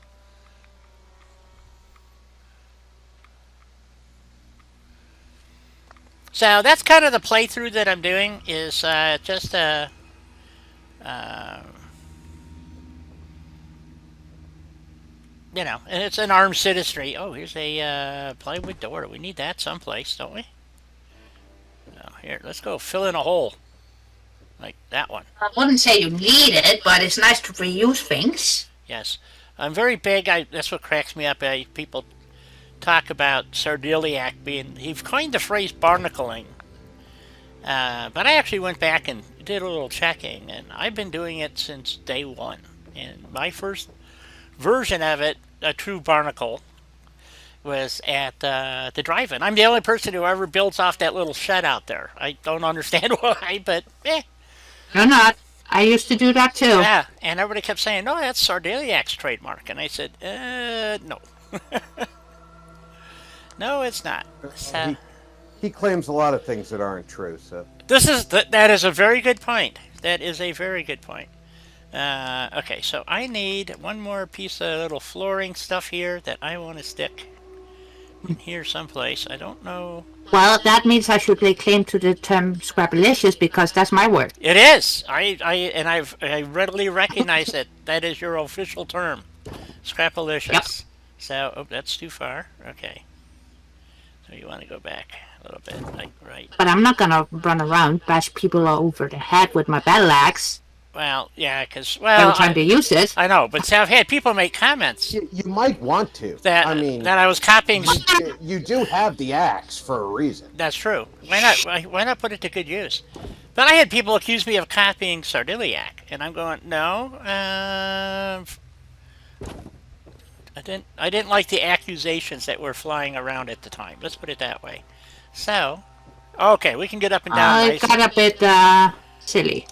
So that's kind of the playthrough that I'm doing, is just you know, and it's an armed citizenry. Oh, here's a plywood door. We need that someplace, don't we? Oh, here, let's go fill in a hole. Like that one. I wouldn't say you need it, but it's nice to reuse things. Yes. I'm very big. That's what cracks me up. People talk about sardeliac being... He's coined the phrase barnacling. But I actually went back and did a little checking, and I've been doing it since day one. And my first version of it, a true barnacle, was at the drive-in. I'm the only person who ever builds off that little shed out there. I don't understand why, but You're not. I used to do that too. Yeah, and everybody kept saying, no, that's Sardeliac's trademark. And I said, no. No, it's not. So, He claims a lot of things that aren't true, so... That is a very good point. That is a very good point. Okay, so I need one more piece of little flooring stuff here that I want to stick in here someplace. I don't know. Well, that means I should lay claim to the term scrapalicious because that's my word. It is. I readily recognize that that is your official term, scrapalicious. Yep. So, oh, that's too far. Okay. So you want to go back a little bit, like right. But I'm not gonna run around bash people over the head with my battle axe Well, yeah, because every time they use it. I know, but I've had people make comments You might want to. that I mean, that I was copying. you do have the axe for a reason. That's true. Why not? Why not put it to good use? But I had people accuse me of copying Sardeliac, and I'm going, no. I didn't like the accusations that were flying around at the time. Let's put it that way. So, okay, we can get up and down. I Nice. got a bit silly.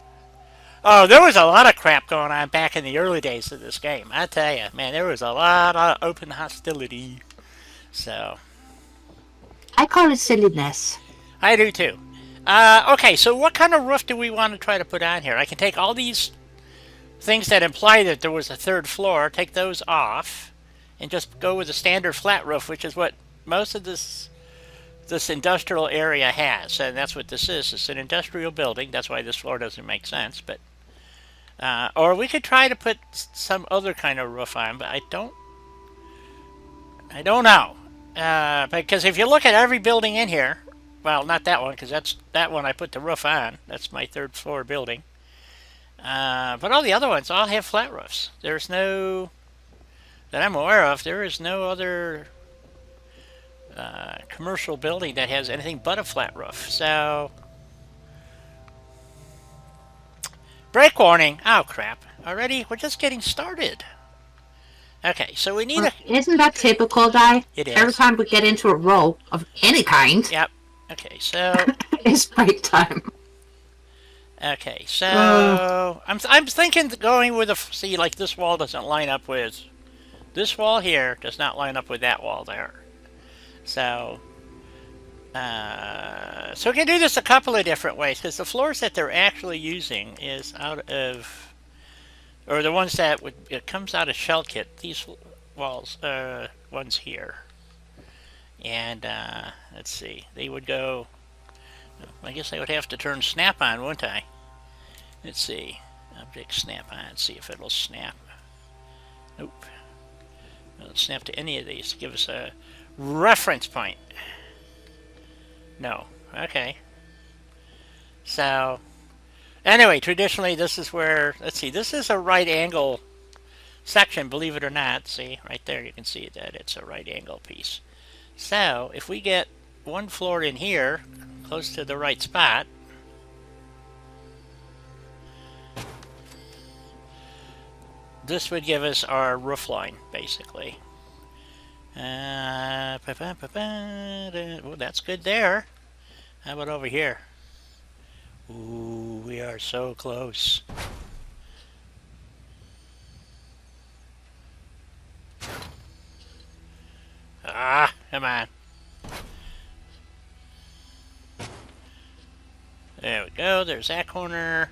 Oh, there was a lot of crap going on back in the early days of this game. I tell you, man, there was a lot of open hostility. So, I call it silliness. I do too. Okay, so what kind of roof do we want to try to put on here? I can take all these things that imply that there was a third floor, take those off, and just go with a standard flat roof, which is what most of this industrial area has. And that's what this is. It's an industrial building. That's why this floor doesn't make sense. But or we could try to put some other kind of roof on, but I don't know. Because if you look at every building in here, well, not that one, because that one I put the roof on. That's my third floor building. But all the other ones all have flat roofs. There's no, that I'm aware of, there is no other commercial building that has anything but a flat roof. So, break warning. Oh, crap. Already? We're just getting started. Okay, so we need Isn't that typical, Di? It is. Every time we get into a row of any kind, Yep. Okay, so... it's break time. Okay, so... I'm thinking going with see, like, this wall doesn't line up with... This wall here does not line up with that wall there. So... so we can do this a couple of different ways, because the floors that they're actually using is out of... Or the ones that it comes out of shell kit. These walls, ones here. And, let's see. They would go... I guess I would have to turn snap on, wouldn't I? Let's see. Object snap on. See if it'll snap. Nope. It'll snap to any of these to give us a reference point. No. Okay. So, anyway, traditionally this is where, let's see, this is a right angle section, believe it or not. See, right there you can see that it's a right angle piece. So, if we get one floor in here, close to the right spot, this would give us our roof line, basically. Well, that's good there. How about over here? Ooh, we are so close. Ah, come on. There we go. There's that corner.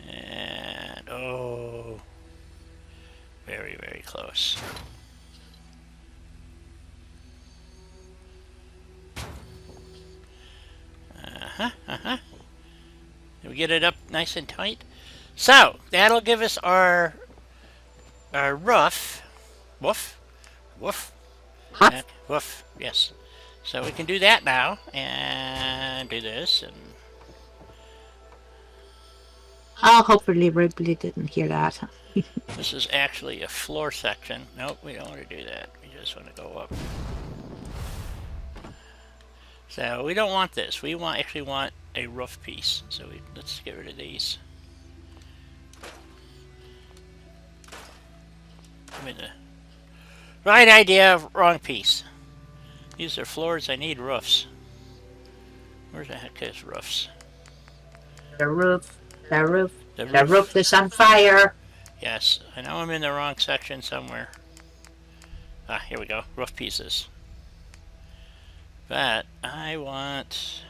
And, oh, very, very close. Did we get it up nice and tight? So, that'll give us our roof. Woof. Woof. Huh? Woof. Yes. So we can do that now. And do this. And Oh, hopefully Ripley didn't hear that. this is actually a floor section. Nope, we don't want to do that. We just want to go up. So we don't want this. We actually want a roof piece. So let's get rid of these. I mean, the right idea, wrong piece. These are floors. I need roofs. Where the heck is roofs? The roof. The roof. The The roof is on fire. Yes, I know I'm in the wrong section somewhere. Ah, here we go. Roof pieces. But I want,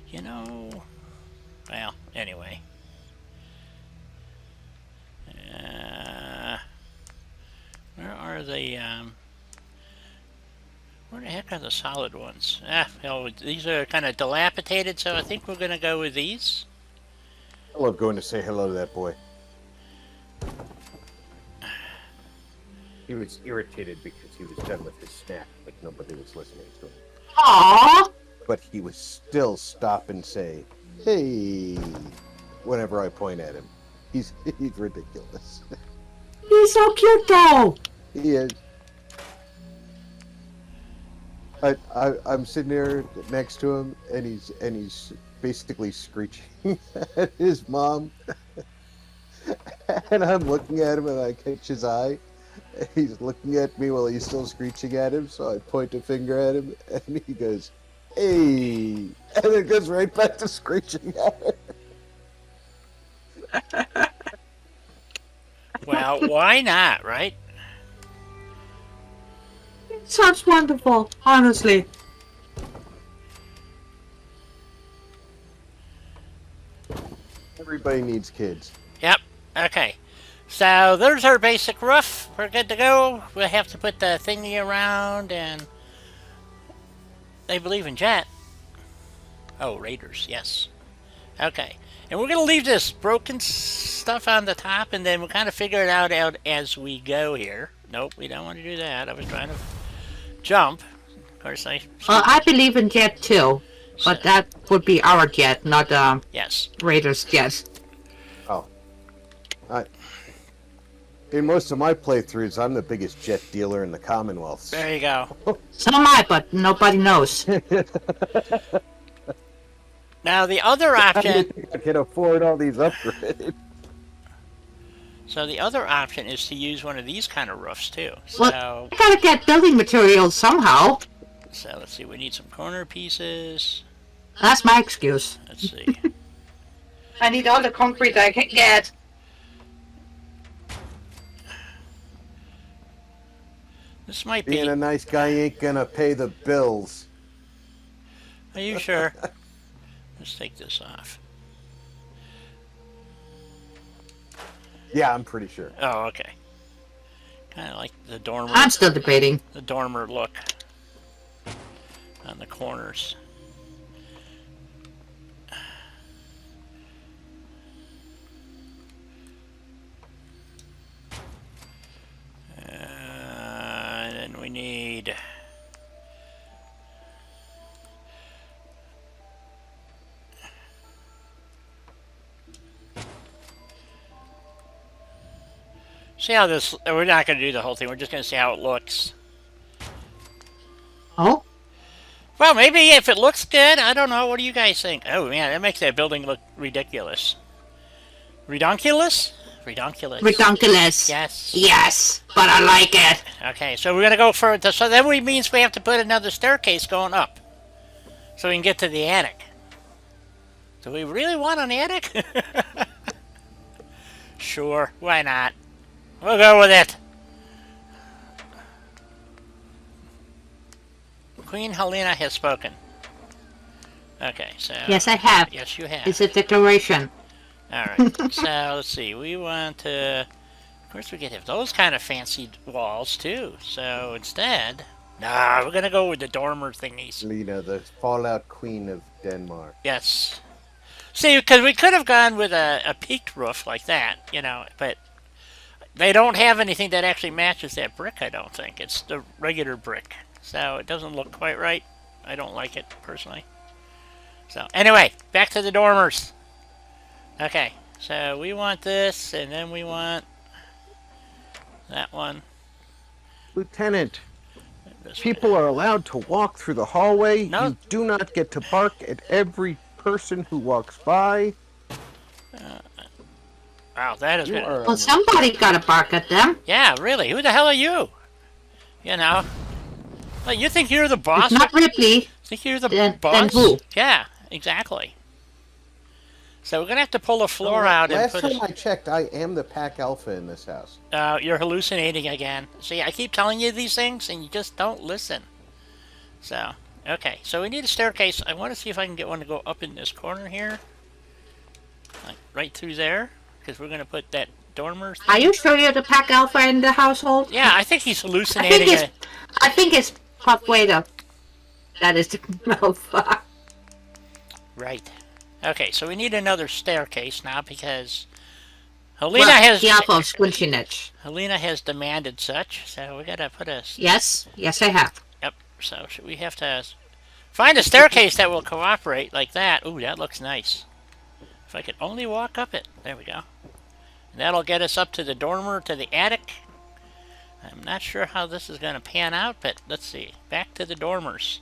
you know, well, anyway. Where are the, where the heck are the solid ones? Ah, well, these are kind of dilapidated, so I think we're going to go with these. I love going to say hello to that boy. He was irritated because he was done with his snack, like nobody was listening to him. Aww. But he would still stop and say, "Hey," whenever I point at him. He's ridiculous. He's so cute though. He is. I'm sitting there next to him, and he's basically screeching at his mom, and I'm looking at him, and I catch his eye. He's looking at me while he's still screeching at him, so I point a finger at him, and he goes, "Hey," and it goes right back to screeching at him. Well, why not, right? It sounds wonderful, honestly. Everybody needs kids. Yep. Okay. So there's our basic roof. We're good to go. We'll have to put the thingy around, and they believe in Jet. Oh, Raiders, yes. Okay. And we're going to leave this broken stuff on the top, and then we'll kind of figure it out as we go here. Nope, we don't want to do that. I was trying to jump. Of course, I believe in Jet too, but that would be our Jet, not yes. Raiders Jet. Oh. In most of my playthroughs, I'm the biggest jet dealer in the Commonwealth. There you go. So am I, but nobody knows. Now, the other option... I can afford all these upgrades. So the other option is to use one of these kind of roofs, too. Well, I gotta get building materials somehow. So, let's see. We need some corner pieces. That's my excuse. Let's see. I need all the concrete I can get. This might be... Being a nice guy ain't gonna pay the bills. Are you sure? Let's take this off. Yeah, I'm pretty sure. Oh, okay. Kind of like the dormer. I'm still debating. The dormer look on the corners. And then we need... See how this... We're not going to do the whole thing. We're just going to see how it looks. Oh? Well, maybe if it looks good. I don't know. What do you guys think? Oh, man, that makes that building look ridiculous. Redonkulous? Redonkulous. Redonkulous. Yes. Yes, but I like it. Okay, so we're gonna go for the. So then means we have to put another staircase going up, so we can get to the attic. Do we really want an attic? Sure, why not? We'll go with it. Queen Helena has spoken. Okay, so... Yes, I have. Yes, you have. It's a declaration. Alright, so let's see. We want to... Of course, we could have those kind of fancy walls, too. So instead... Nah, we're going to go with the dormer thingies. Lena, the Fallout Queen of Denmark. Yes. See, because we could have gone with a peaked roof like that, you know, but they don't have anything that actually matches that brick, I don't think. It's the regular brick. So it doesn't look quite right. I don't like it, personally. So, anyway, back to the dormers. Okay, so we want this, and then we want that one. Lieutenant, This people are allowed to walk through the hallway. No. You do not get to bark at every person who walks by. Wow, that is You good. are Well, somebody gotta bark at them. Yeah, really, who the hell are you? You know? Like, you think you're the boss? It's not Ripley. Think you're the Then boss? who? Yeah, exactly. So we're gonna have to pull a floor out and Last put time I checked, I am the pack alpha in this house. you're hallucinating again. See, I keep telling you these things and you just don't listen. So, okay, so we need a staircase. I want to see if I can get one to go up in this corner here. Like, right through there. Because we're gonna put that dormer thing. Are you sure you're the pack alpha in the household? Yeah, I think he's hallucinating. I think it's halfway to. That is the alpha. Right. Okay, so we need another staircase now because Helena has the alpha of squinchiness. Helena has demanded such, so we gotta put a... Yes, yes I have. Yep, so should we have to find a staircase that will cooperate like that. Ooh, that looks nice. If I could only walk up it. There we go. And that'll get us up to the dormer, to the attic. I'm not sure how this is gonna pan out, but let's see. Back to the dormers.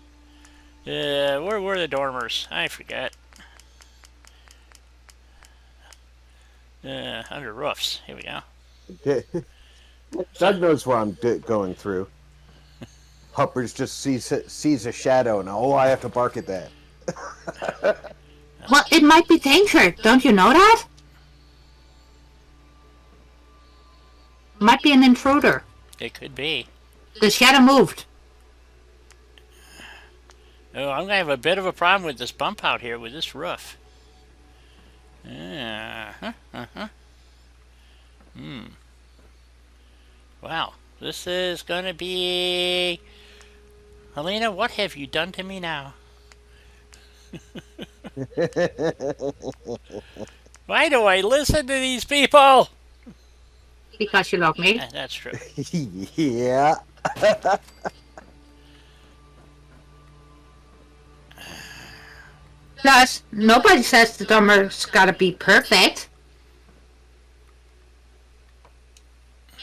Where were the dormers? I forgot. Under roofs. Here we go. Doug knows what I'm going through. Huppers just sees a shadow and I have to bark at that. Well, it might be danger. Don't you know that? Might be an intruder. It could be. The shadow moved. Oh, I'm gonna have a bit of a problem with this bump out here with this roof. Wow, this is gonna be... Helena, what have you done to me now? Why do I listen to these people? Because you love me. That's true. Yeah. Plus, nobody says the dormer's gotta be perfect.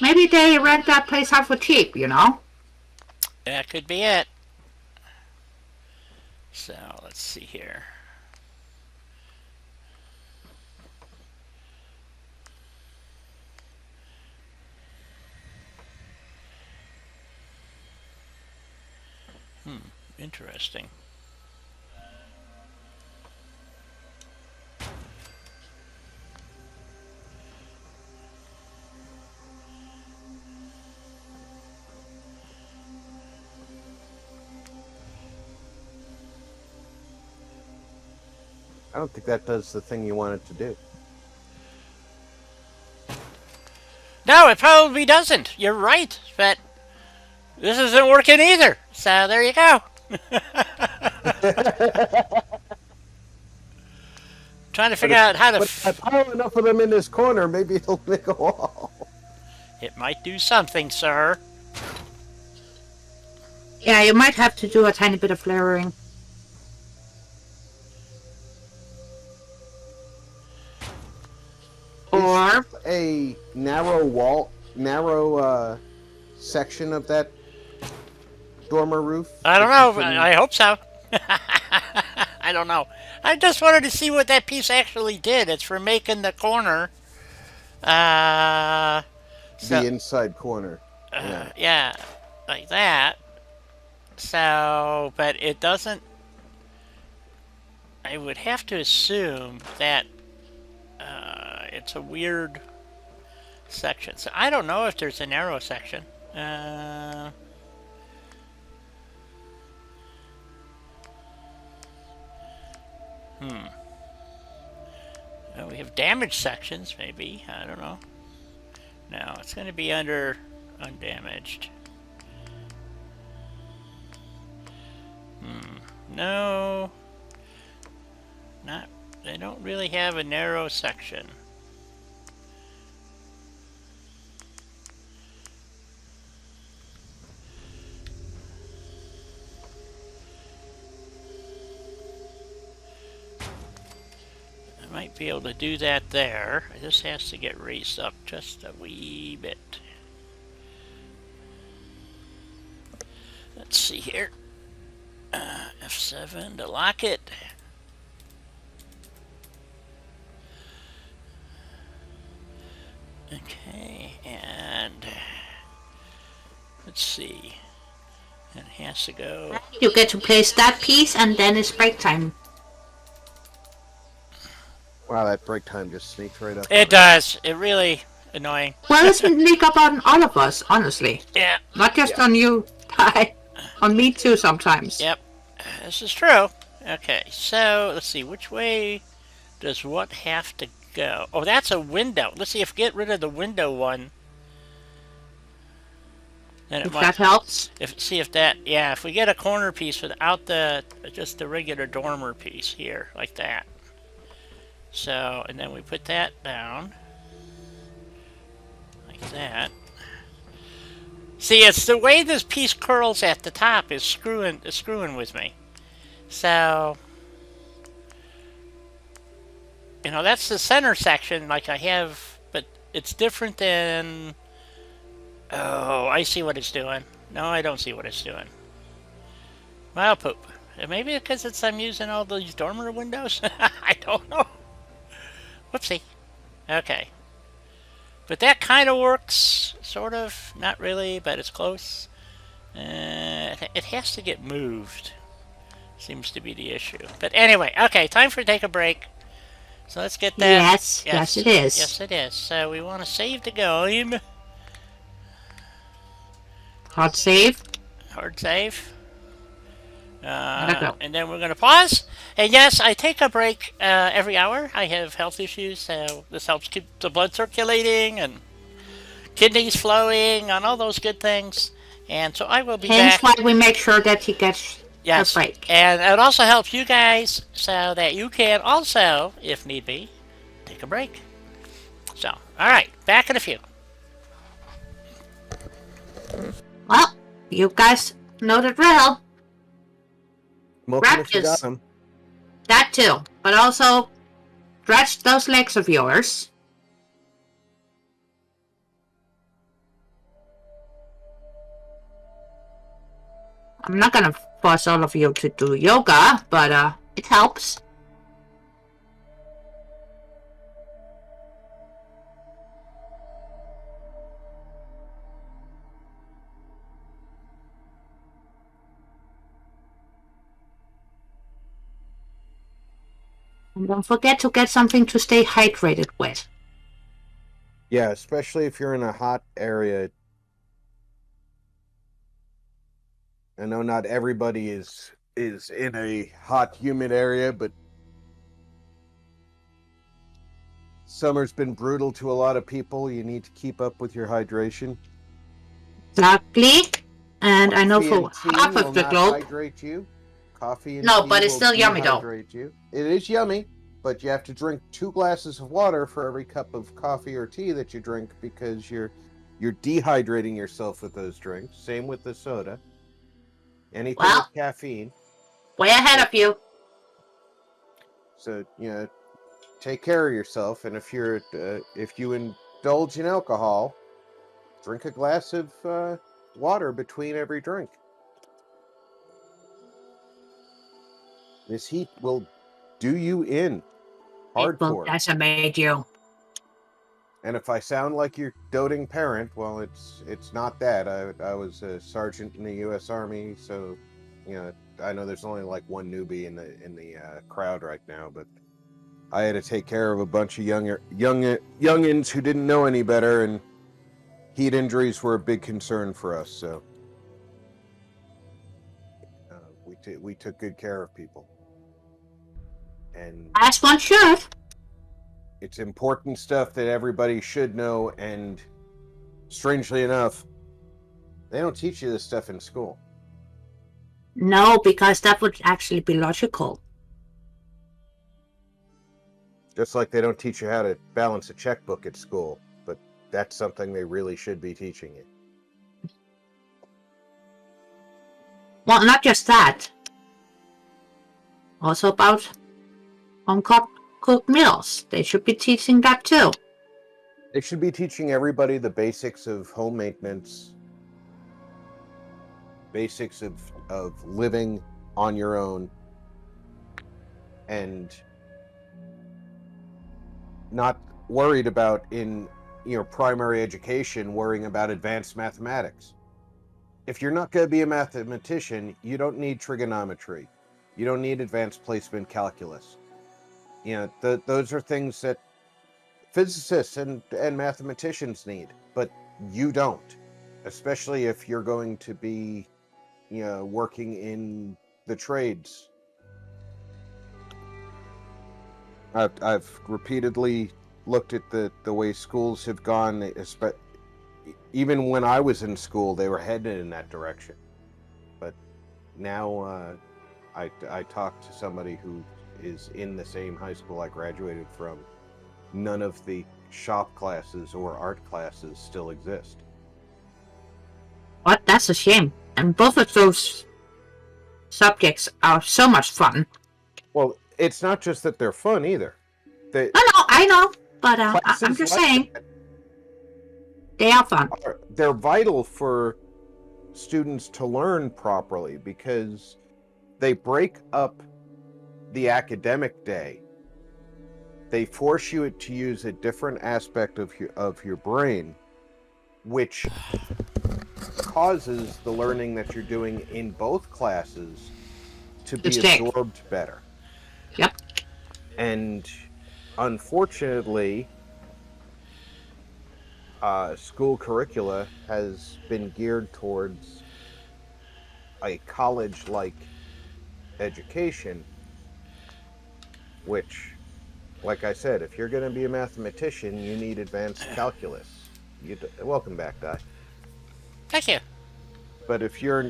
Maybe they rent that place out for cheap, you know? That could be it. So, let's see here. Interesting. I don't think that does the thing you want it to do. No, it probably doesn't. You're right, but this isn't working either. So there you go. Trying to figure out how to... But if I pile enough of them in this corner, maybe it'll make a wall. It might do something, sir. Yeah, you might have to do a tiny bit of layering. Or A narrow section of that dormer roof. I don't know. I hope so. I don't know. I just wanted to see what that piece actually did. It's for making the corner Uh, so The inside corner. yeah, like that. So, but it doesn't. I would have to assume that it's a weird section. So I don't know if there's a narrow section. We have damaged sections, maybe. I don't know. No, it's going to be under undamaged. No, not. They don't really have a narrow section. I might be able to do that there. This has to get raised up just a wee bit. Let's see here. F7 to lock it. Okay, and let's see. It has to go. You get to place that piece, and then it's break time. Wow, that break time just sneaks right up. It does. It really annoying. Well, it's sneak up on all of us, honestly. Yeah. Not just on you, Ty. On me too sometimes. Yep. This is true. Okay, so let's see. Which way does what have to go? Oh, that's a window. Let's see if we get rid of the window one. Then it If might. that helps. See if that. Yeah, if we get a corner piece without just the regular dormer piece here, like that. So, and then we put that down. Like that. See, it's the way this piece curls at the top is screwing with me. So, you know, that's the center section like I have, but it's different than... Oh, I see what it's doing. No, I don't see what it's doing. Well, poop. Maybe because I'm using all these dormer windows? I don't know. Whoopsie. Okay. But that kind of works, sort of. Not really, but it's close. It has to get moved. Seems to be the issue. But anyway, okay, time for take a break. So let's get that. Yes, it is. Yes, it is. So we want to save the game. Hard save. Hard save. Go. And then we're going to pause. And yes, I take a break every hour. I have health issues, so this helps keep the blood circulating and kidneys flowing and all those good things. And so I will be Hence back. why we make sure that he gets a break. And it also helps you guys so that you can also, if need be, take a break. So, all right, back in a few. Well, you guys know the drill. Smoke 'em if you Practice. got 'em. That too. But also, stretch those legs of yours. I'm not gonna force all of you to do yoga, but it helps. And don't forget to get something to stay hydrated with. Yeah, especially if you're in a hot area. I know not everybody is in a hot, humid area, but summer's been brutal to a lot of people. You need to keep up with your hydration. Exactly. And I know Coffee for and tea half will of the not globe. hydrate you. Coffee and No, tea but it's will still yummy, though. dehydrate you. It is yummy, but you have to drink 2 glasses of water for every cup of coffee or tea that you drink because you're dehydrating yourself with those drinks. Same with the soda. Anything Well, with caffeine. way ahead of you. So, take care of yourself. And if you indulge in alcohol, drink a glass of water between every drink. This heat will do you in. It will Hardcore. decimate you. And if I sound like your doting parent, well, it's not that. I was a sergeant in the U.S. Army, so I know there's only like one newbie in the crowd right now, but I had to take care of a bunch of youngins who didn't know any better, and heat injuries were a big concern for us. So we took good care of people, and As one should. it's important stuff that everybody should know. And strangely enough, they don't teach you this stuff in school. No, because that would actually be logical. Just like they don't teach you how to balance a checkbook at school, but that's something they really should be teaching you. Well, not just that. Also about home-cooked meals. They should be teaching that too. They should be teaching everybody the basics of home maintenance, basics of living on your own, and not worried about in your primary education worrying about advanced mathematics. If you're not going to be a mathematician, you don't need trigonometry. You don't need advanced placement calculus. Those are things that physicists and mathematicians need, but you don't, especially if you're going to be working in the trades. I've repeatedly looked at the way schools have gone. Even when I was in school, they were headed in that direction. But now I talked to somebody who is in the same high school I graduated from. None of the shop classes or art classes still exist. What? That's a shame. And both of those subjects are so much fun. Well, it's not just that they're fun either. I know, but I'm Classes just like saying that they are fun. they're vital for students to learn properly, because they break up the academic day. They force you to use a different aspect of your brain, which causes the learning that you're doing in both classes to be absorbed better. Yep. And unfortunately, school curricula has been geared towards a college-like education, which, like I said, if you're going to be a mathematician, you need advanced calculus. Welcome back, Di. Thank you. But if you're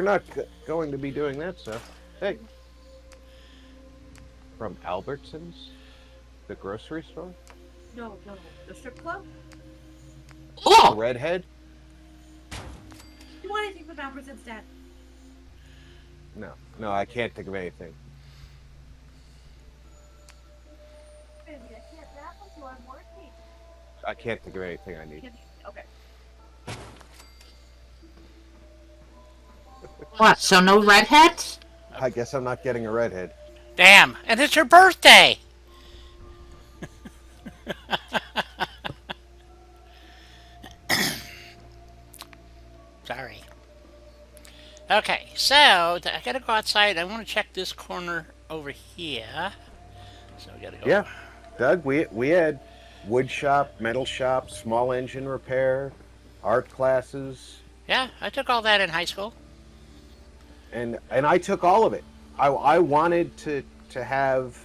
not going to be doing that stuff, hey, from Albertsons, the grocery store, No, the strip club? Oh! redhead. You want anything from Albertsons, Dad? No, I can't think of anything. Baby, I can't nap until I'm working. I can't think of anything I need. Okay. What? So no redheads? I guess I'm not getting a redhead. Damn, and it's her birthday. Sorry. Okay, so I gotta go outside. I want to check this corner over here. So we gotta go. Yeah, Doug, we had wood shop, metal shop, small engine repair, art classes, Yeah, I took all that in high school. and I took all of it. I wanted to have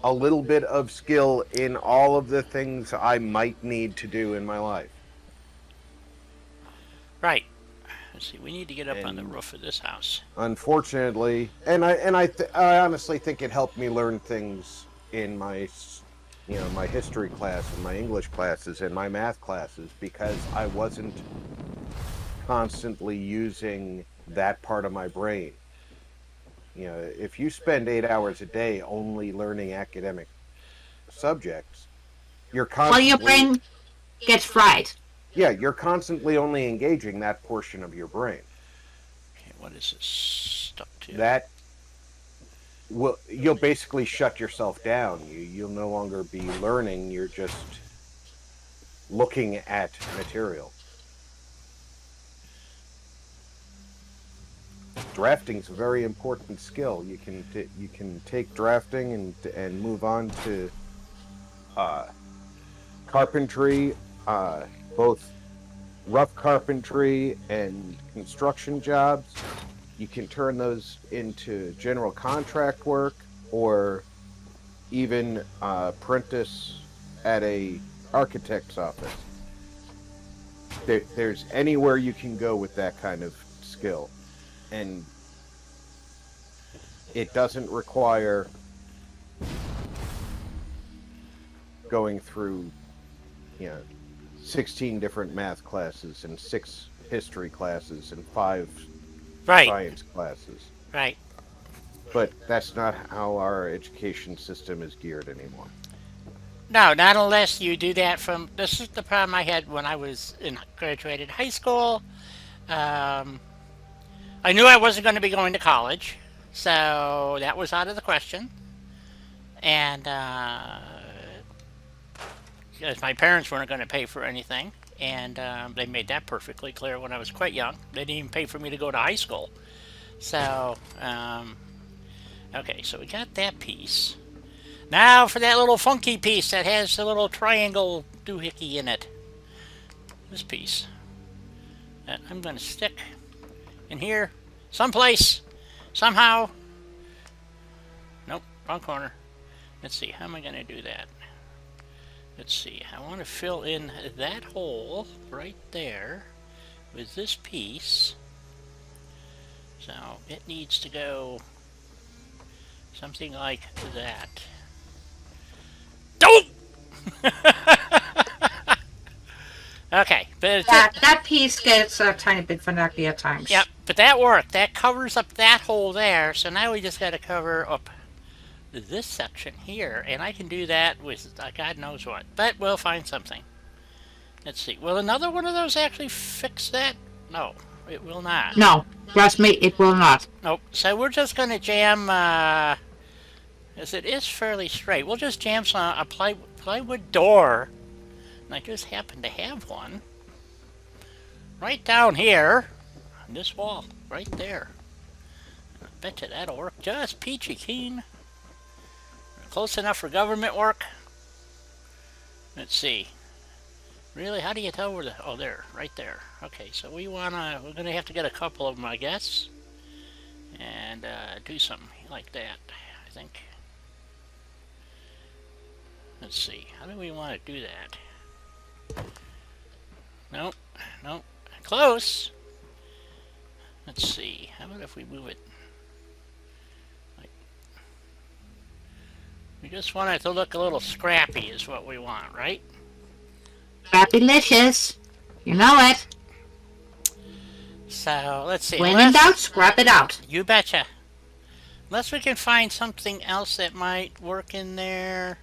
a little bit of skill in all of the things I might need to do in my life. Right. Let's see. We need to get up on the And- roof of this house. Unfortunately, I honestly think it helped me learn things in my my history class and my English classes and my math classes, because I wasn't constantly using that part of my brain. If you spend 8 hours a day only learning academic subjects, you're Well, constantly your brain gets fried. you're constantly only engaging that portion of your brain. Okay, what is this stuck to? you'll basically shut yourself down. You'll no longer be learning. You're just looking at material. Drafting's a very important skill. You can take drafting and move on to carpentry, both rough carpentry and construction jobs. You can turn those into general contract work, or even apprentice at a architect's office. There's anywhere you can go with that kind of skill, and it doesn't require going through, 16 different math classes and 6 history classes and 5 Right. science classes. Right. But that's not how our education system is geared anymore. No, not unless you do that from. This is the problem I had when I was graduated high school. I knew I wasn't going to be going to college, so that was out of the question. And because my parents weren't going to pay for anything, and they made that perfectly clear when I was quite young. They didn't even pay for me to go to high school. So, okay, so we got that piece. Now for that little funky piece that has a little triangle doohickey in it. This piece. That I'm going to stick in here someplace, somehow. Nope, wrong corner. Let's see, how am I going to do that? Let's see, I want to fill in that hole right there with this piece. So it needs to go something like that. Don't! Okay, but That piece gets a tiny bit finicky at times. yep, but that worked. That covers up that hole there. So now we just got to cover up this section here, and I can do that with God knows what. But we'll find something. Let's see. Will another one of those actually fix that? No, it will not. No, trust me, it will not. Nope. So we're just going to jam, as it is fairly straight, we'll just jam a plywood door. And I just happen to have one right down here on this wall, right there. I bet you that'll work just peachy keen. Close enough for government work. Let's see. Really, how do you tell where the... Oh, there, right there. Okay, so we're gonna have to get a couple of them, I guess. And do something like that, I think. Let's see, how do we want to do that? Nope, nope, close. Let's see, how about if we move it? Like, we just want it to look a little scrappy is what we want, right? Scrappy-licious. You know it. So, let's see. When in doubt, scrap it out. You betcha. Unless we can find something else that might work in there.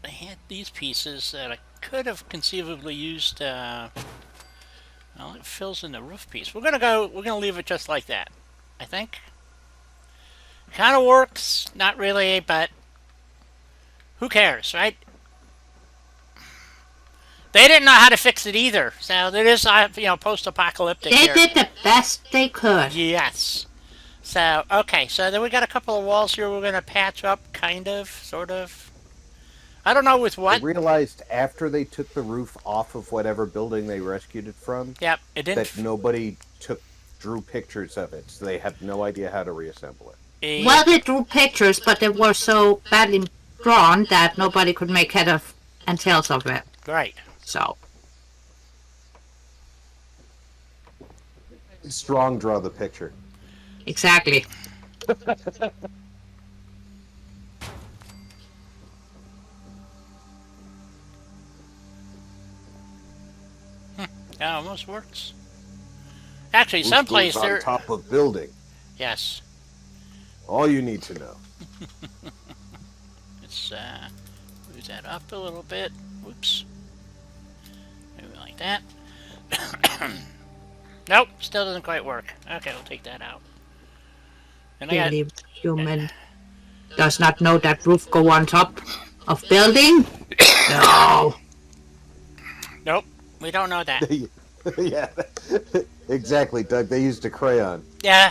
I had these pieces that I could have conceivably used. Well, it fills in the roof piece. We're gonna leave it just like that, I think. Kind of works, not really, but who cares, right? They didn't know how to fix it either, so it is, post-apocalyptic They here. did the best they could. Yes. So, okay, so then we got a couple of walls here we're going to patch up, kind of, sort of. I don't know with I what. realized after they took the roof off of whatever building they rescued it from, Yep, it didn't. that nobody drew pictures of it, so they have no idea how to reassemble it. Well, they drew pictures, but they were so badly drawn that nobody could make head of and tails of it. Right. So, Strong draw the picture. exactly. That almost works. Actually, Roof someplace goes there. on top of building. Yes. All you need to know. Let's move that up a little bit. Whoops. Maybe like that. Nope, still doesn't quite work. Okay, we'll take that out. And I got Clearly, human does not know that roof go on top of building. No. nope. We don't know that. Yeah, exactly, Doug. They used a crayon. Yeah,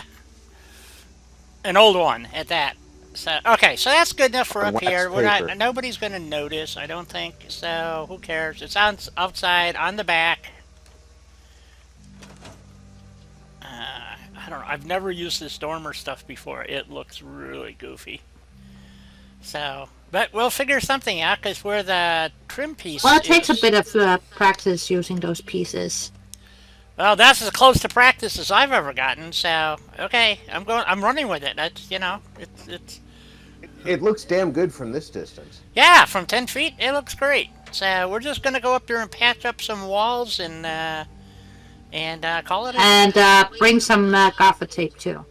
an old one at that. So okay, so that's good enough for On up wax here. We're paper. not. Nobody's gonna notice, I don't think. So who cares? It's on outside on the back. I don't know. I've never used this dormer stuff before. It looks really goofy. So, but we'll figure something out because where the trim piece Well, it takes a is- bit of practice using those pieces. Well, that's as close to practice as I've ever gotten. So, okay, I'm running with it. That's it's. It looks damn good from this distance. Yeah, from 10 feet, it looks great. So we're just gonna go up there and patch up some walls and call it. And bring some gaffer tape too.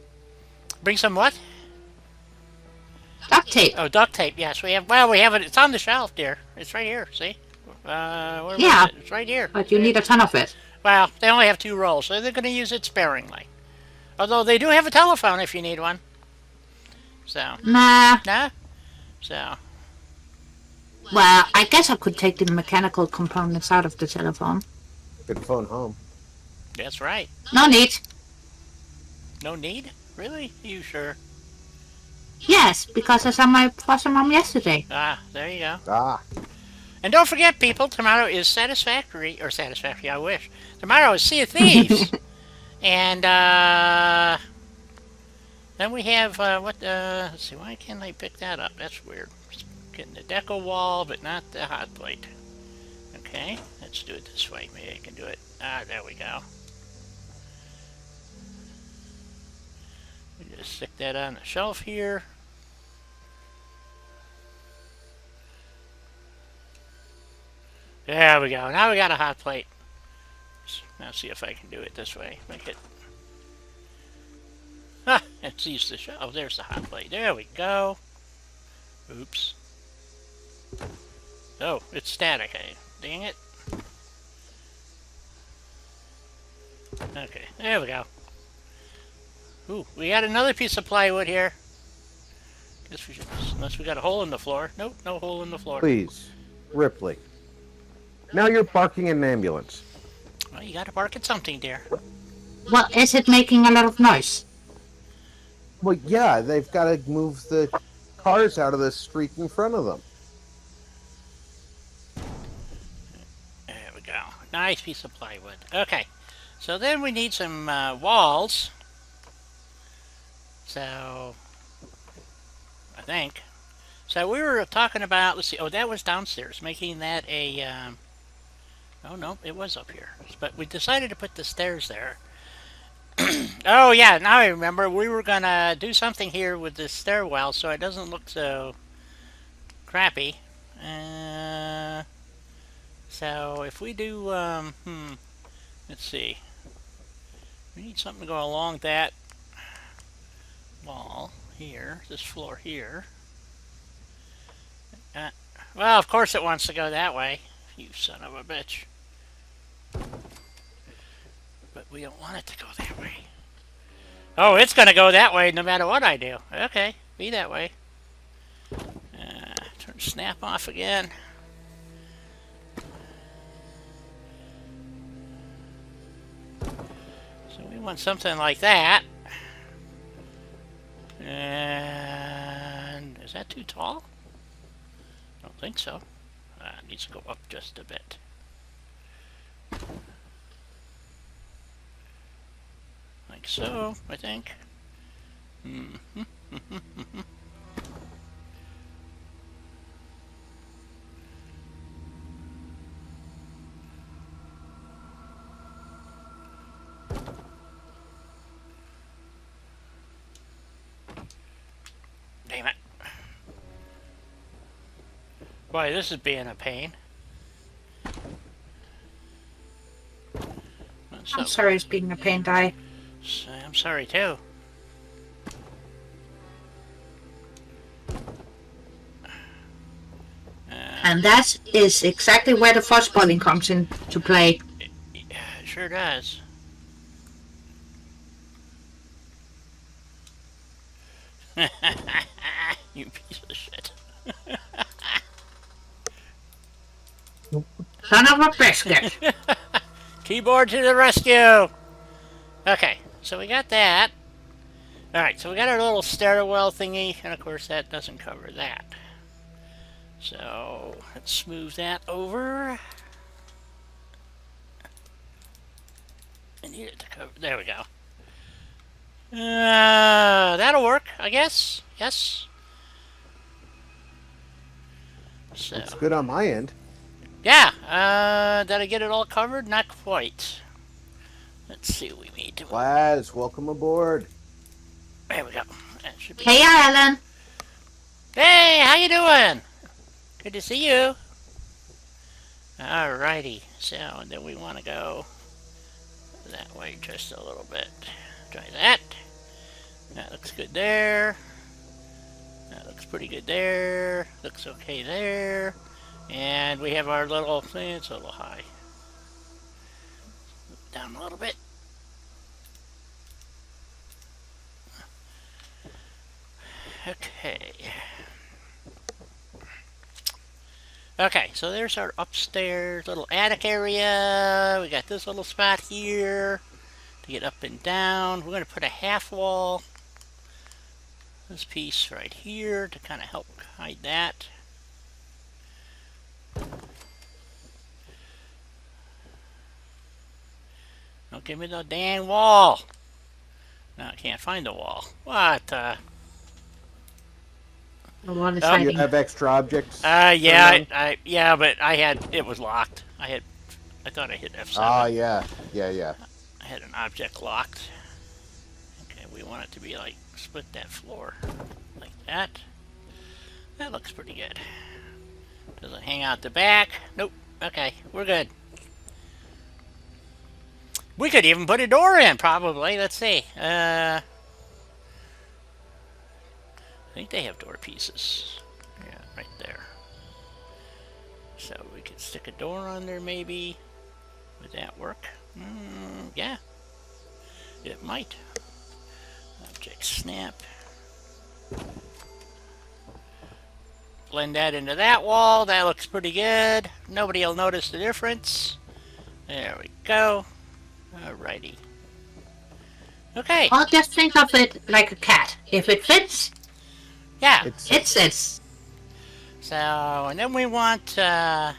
Bring some what? Duct tape. Oh, duct tape. Yes, we have. Well, we have it. It's on the shelf, dear. It's right here. See? Where was Yeah. it? It's right here. But you need a ton of it. Well, they only have 2 rolls, so they're going to use it sparingly. Although they do have a telephone if you need one. So, Nah. nah. So, Well, I guess I could take the mechanical components out of the telephone. Good phone home. that's right. No need. No need? Really? You sure? Yes, because I saw my foster mom yesterday. Ah, there you go. Ah, And don't forget, people, tomorrow is Satisfactory, I wish. Tomorrow is Sea of Thieves. And, then we have, let's see, why can't I pick that up? That's weird. Getting the deco wall, but not the hot plate. Okay, let's do it this way. Maybe I can do it. Ah, there we go. We just stick that on the shelf here. There we go. Now we got a hot plate. Now see if I can do it this way. Make it. Ah, it's used to show. Oh, there's the hot plate. There we go. Oops. Oh, it's static. Dang it. Okay, there we go. Ooh, we got another piece of plywood here. Guess we should, unless we got a hole in the floor. Nope, no hole in the floor. please, Ripley. Now you're barking an ambulance. Well, you gotta bark at something, dear. Well, is it making a lot of noise? Well, yeah, they've got to move the cars out of the street in front of them. There we go. Nice piece of plywood. Okay, so then we need some walls. So, I think. So we were talking about, let's see, oh, that was downstairs, making that a, oh, no, it was up here. But we decided to put the stairs there. Oh, yeah, now I remember. We were going to do something here with the stairwell so it doesn't look so crappy. So if we do, let's see. We need something to go along that wall here, this floor here. Well, of course it wants to go that way. You son of a bitch. But we don't want it to go that way. Oh, it's going to go that way no matter what I do. Okay, be that way. Turn snap off again. So we want something like that. And is that too tall? I don't think so. It needs to go up just a bit. Like so, I think. Damn it. Boy, this is being a pain. I'm sorry it's being a pain, Di. I'm sorry too. And that is exactly where the fuzzballing comes into play. Yeah, it sure does. You piece of shit. Son of a biscuit. Keyboard to the rescue! Okay, so we got that. Alright, so we got our little stairwell thingy, and of course that doesn't cover that. So, let's smooth that over. I need it to cover. There we go. That'll work, I guess. Yes. So, Looks good on my end. yeah. Did I get it all covered? Not quite. Let's see what we need to. Laz, welcome aboard. There we go. That should be. Hey, Alan. Hey, how you doing? Good to see you. Alrighty. So then we want to go that way just a little bit. Try that. That looks good there. That looks pretty good there. Looks okay there. And we have our little thing. It's a little high. Down a little bit. Okay. Okay, so there's our upstairs little attic area. We got this little spot here to get up and down. We're going to put a half wall. This piece right here to kind of help hide that. Don't give me the dang wall. No, I can't find the wall. What? The one is Oh, You hiding. have extra objects? Yeah, yeah, but it was locked. I thought I hit F7. Ah, yeah. Yeah. I had an object locked. Okay, we want it to be like, split that floor. Like that. That looks pretty good. Does it hang out the back? Nope. Okay, we're good. We could even put a door in, probably. Let's see. I think they have door pieces. Yeah, right there. So we could stick a door on there, maybe. Would that work? Yeah. It might. Object snap. Blend that into that wall. That looks pretty good. Nobody will notice the difference. There we go. Alrighty. Okay. Well, just think of it like a cat. If it fits, Yeah. it sits. So, and then we want, no.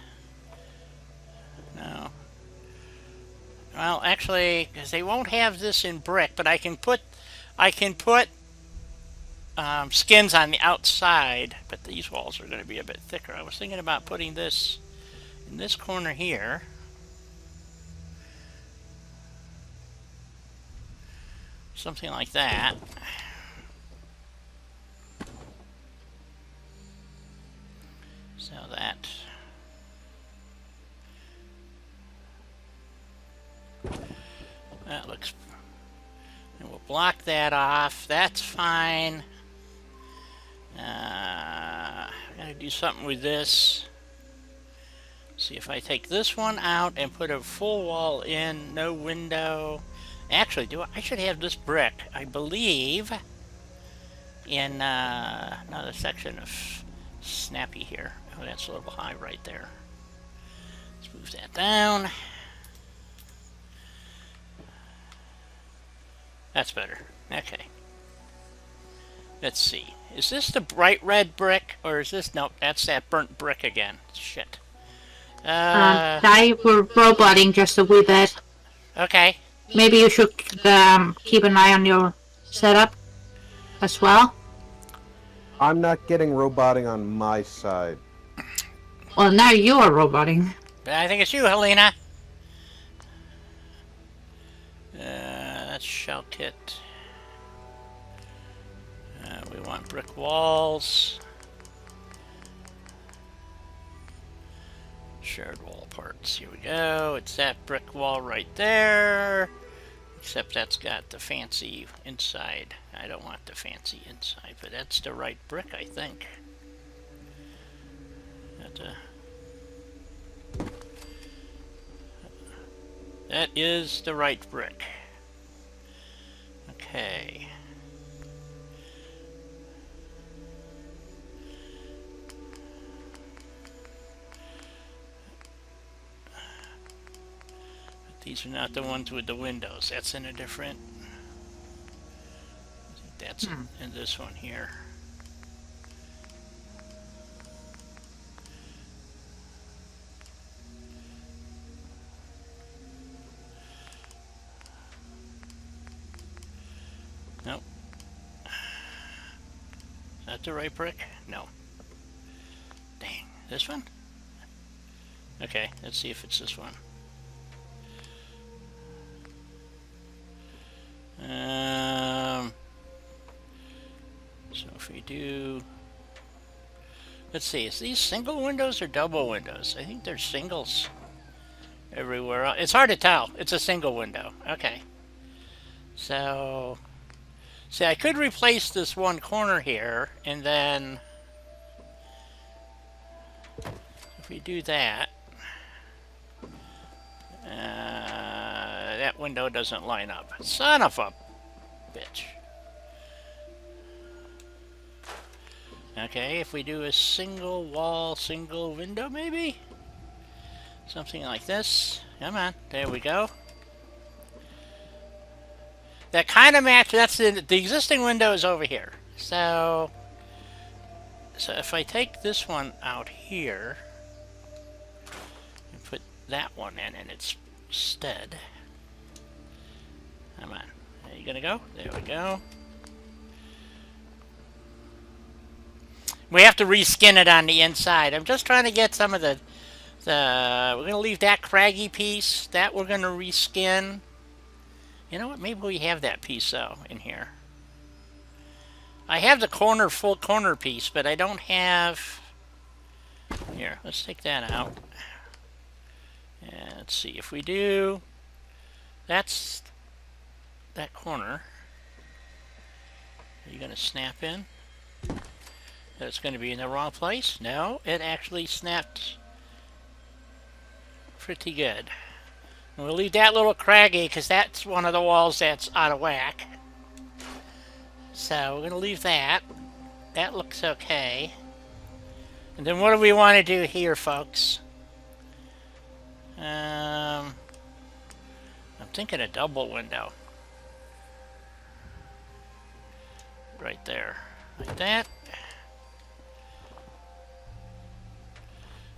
Well, actually, because they won't have this in brick, but I can put skins on the outside, but these walls are going to be a bit thicker. I was thinking about putting this in this corner here. Something like that. So that looks, and we'll block that off. That's fine. I gotta do something with this. See if I take this one out and put a full wall in, no window. Actually, I should have this brick, I believe, in another section of Snappy here. Oh, that's a little high right there. Let's move that down. That's better. Okay. Let's see. Is this the bright red brick, or is this... Nope, that's that burnt brick again. Shit. I were roboting just a wee bit. Okay. Maybe you should keep an eye on your setup as well. I'm not getting roboting on my side. Well, now you are roboting. But I think it's you, Helena. That's shell kit. We want brick walls. Shared wall parts. Here we go. It's that brick wall right there. Except that's got the fancy inside. I don't want the fancy inside, but that's the right brick, I think. That is the right brick. Okay. These are not the ones with the windows. That's in a different... I think that's in this one here. Nope. Is that the right brick? No. Dang. This one? Okay, let's see if it's this one. So if we do... Let's see, is these single windows or double windows? I think they're singles everywhere. It's hard to tell. It's a single window. Okay. So... See, I could replace this one corner here, and then... If we do that... that window doesn't line up. Son of a bitch. Okay, if we do a single wall, single window, maybe? Something like this. Come on, there we go. That kind of matches, that's the existing window is over here. So if I take this one out here, and put that one in its stead. Come on, are you gonna go? There we go. We have to reskin it on the inside. I'm just trying to get some of the we're going to leave that craggy piece. That we're going to reskin. You know what? Maybe we have that piece, though, in here. I have the full corner piece, but I don't have... Here, let's take that out. And let's see if we do... That's that corner. Are you going to snap in? It's going to be in the wrong place. No, it actually snapped pretty good. And we'll leave that little craggy because that's one of the walls that's out of whack. So we're going to leave that. That looks okay. And then what do we want to do here, folks? I'm thinking a double window. Right there. Like that.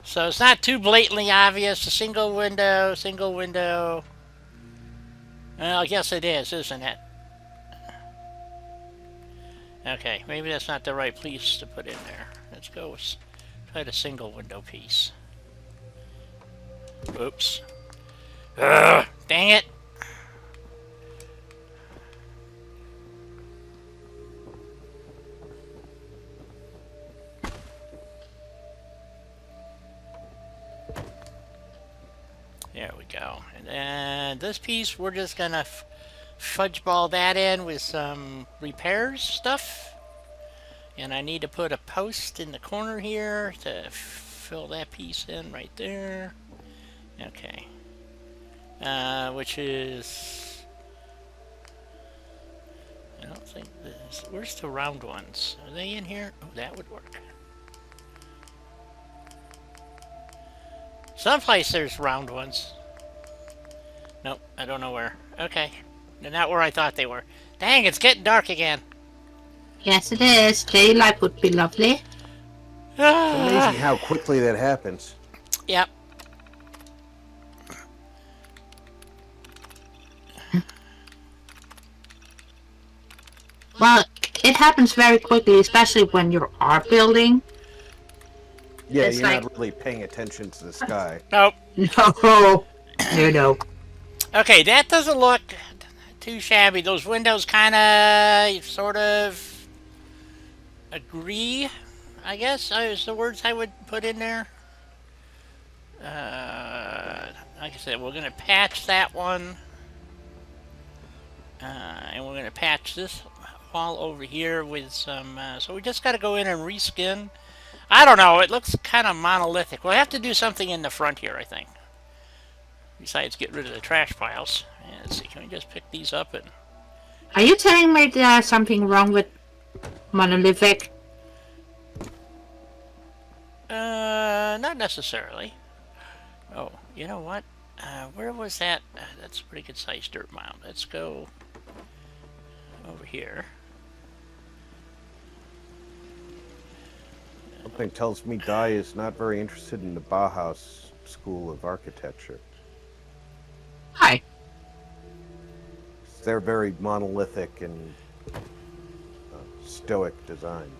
So it's not too blatantly obvious. A single window, single window. Well, I guess it is, isn't it? Okay, maybe that's not the right piece to put in there. Let's go with, try the single window piece. Oops. Ugh, dang it. There we go. And then this piece, we're just gonna fudge ball that in with some repairs stuff. And I need to put a post in the corner here to fill that piece in right there. Okay. Which is... I don't think this... Where's the round ones? Are they in here? Oh, that would work. Someplace there's round ones. Nope, I don't know where. Okay. They're not where I thought they were. Dang, it's getting dark again. Yes, it is. Daylight would be lovely. It's amazing how quickly that happens. Yep. Well, it happens very quickly, especially when you are building. Yeah, It's you're like- not really paying attention to the sky. Nope. No. No. Okay, that doesn't look too shabby. Those windows kind of, sort of agree, I guess, is the words I would put in there. Like I said, we're going to patch that one. And we're going to patch this wall over here with some... so we just got to go in and reskin. I don't know, it looks kind of monolithic. We'll have to do something in the front here, I think. Besides get rid of the trash piles. Yeah, let's see, can we just pick these up and... Are you telling me there's something wrong with monolithic? Not necessarily. Oh, you know what? Where was that? That's a pretty good sized dirt mound. Let's go over here. Something tells me Dai is not very interested in the Bauhaus school of architecture. Hi. They're very monolithic and stoic designs.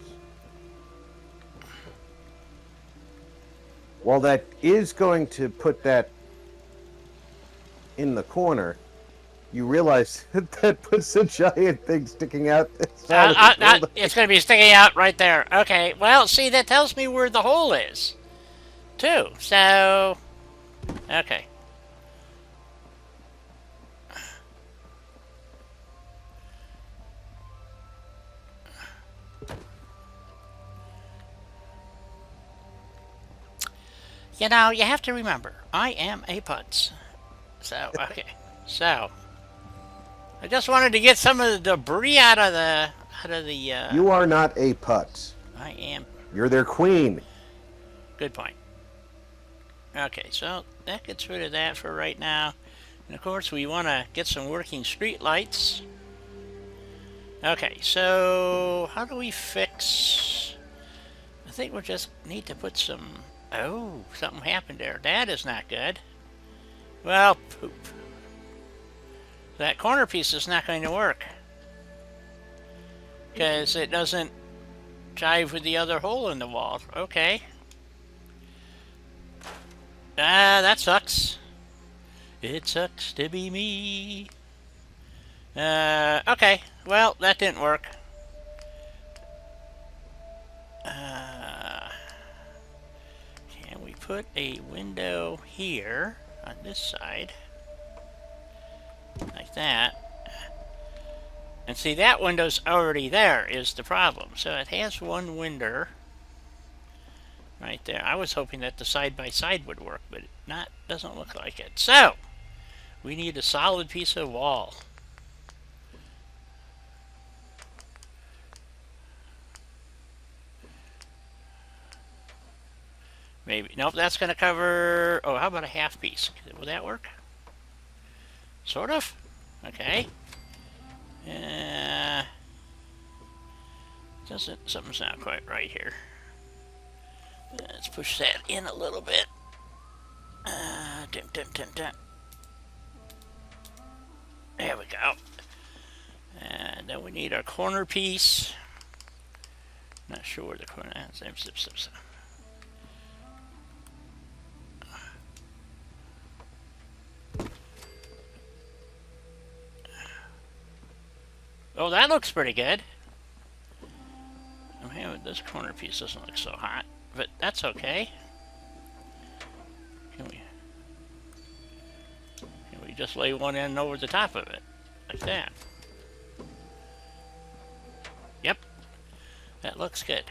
While that is going to put that in the corner, you realize that that puts a giant thing sticking out the side of the building. It's going to be sticking out right there. Okay, well, see, that tells me where the hole is, too. So, okay. You know, you have to remember, I am a putz. So, okay. So, I just wanted to get some of the debris out of the You are not a putz. I am. You're their queen. Good point. Okay, so that gets rid of that for right now. And of course, we want to get some working street lights. Okay, so how do we fix... I think we just need to put some... Oh, something happened there. That is not good. Well, poop. That corner piece is not going to work. Because it doesn't jive with the other hole in the wall. Okay. That sucks. It sucks to be me. Okay. Well, that didn't work. Can we put a window here on this side? Like that. And see, that window's already there is the problem. So it has one window right there. I was hoping that the side-by-side would work, but doesn't look like it. So, we need a solid piece of wall. Maybe. Nope, that's going to cover... Oh, how about a half piece? Will that work? Sort of? Okay. Something's not quite right here. Let's push that in a little bit. There we go. And then we need our corner piece. Not sure where the corner is. Oh, that looks pretty good. This corner piece doesn't look so hot, but that's okay. Can we just lay one end over the top of it, like that? Yep, that looks good.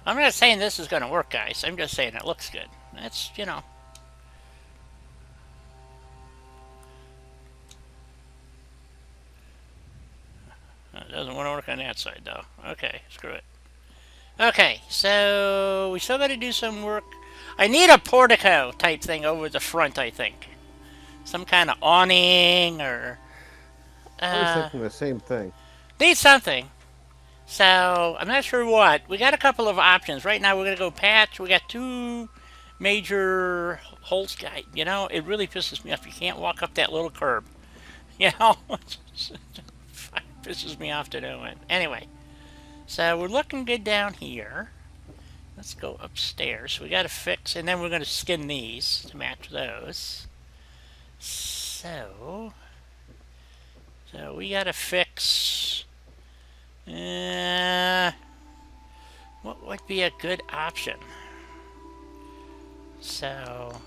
I'm not saying this is going to work, guys. I'm just saying it looks good. That's, you know. It doesn't want to work on that side, though. Okay, screw it. Okay, so we still got to do some work. I need a portico type thing over the front, I think. Some kind of awning or... I was thinking the same thing. Need something. So, I'm not sure what. We got a couple of options. Right now, we're going to go patch. We got two major holes. You know, it really pisses me off. You can't walk up that little curb. You know? Pisses me off to do it. Anyway, so we're looking good down here. Let's go upstairs. We got to fix, and then we're going to skin these to match those. So we got to fix. What would be a good option? So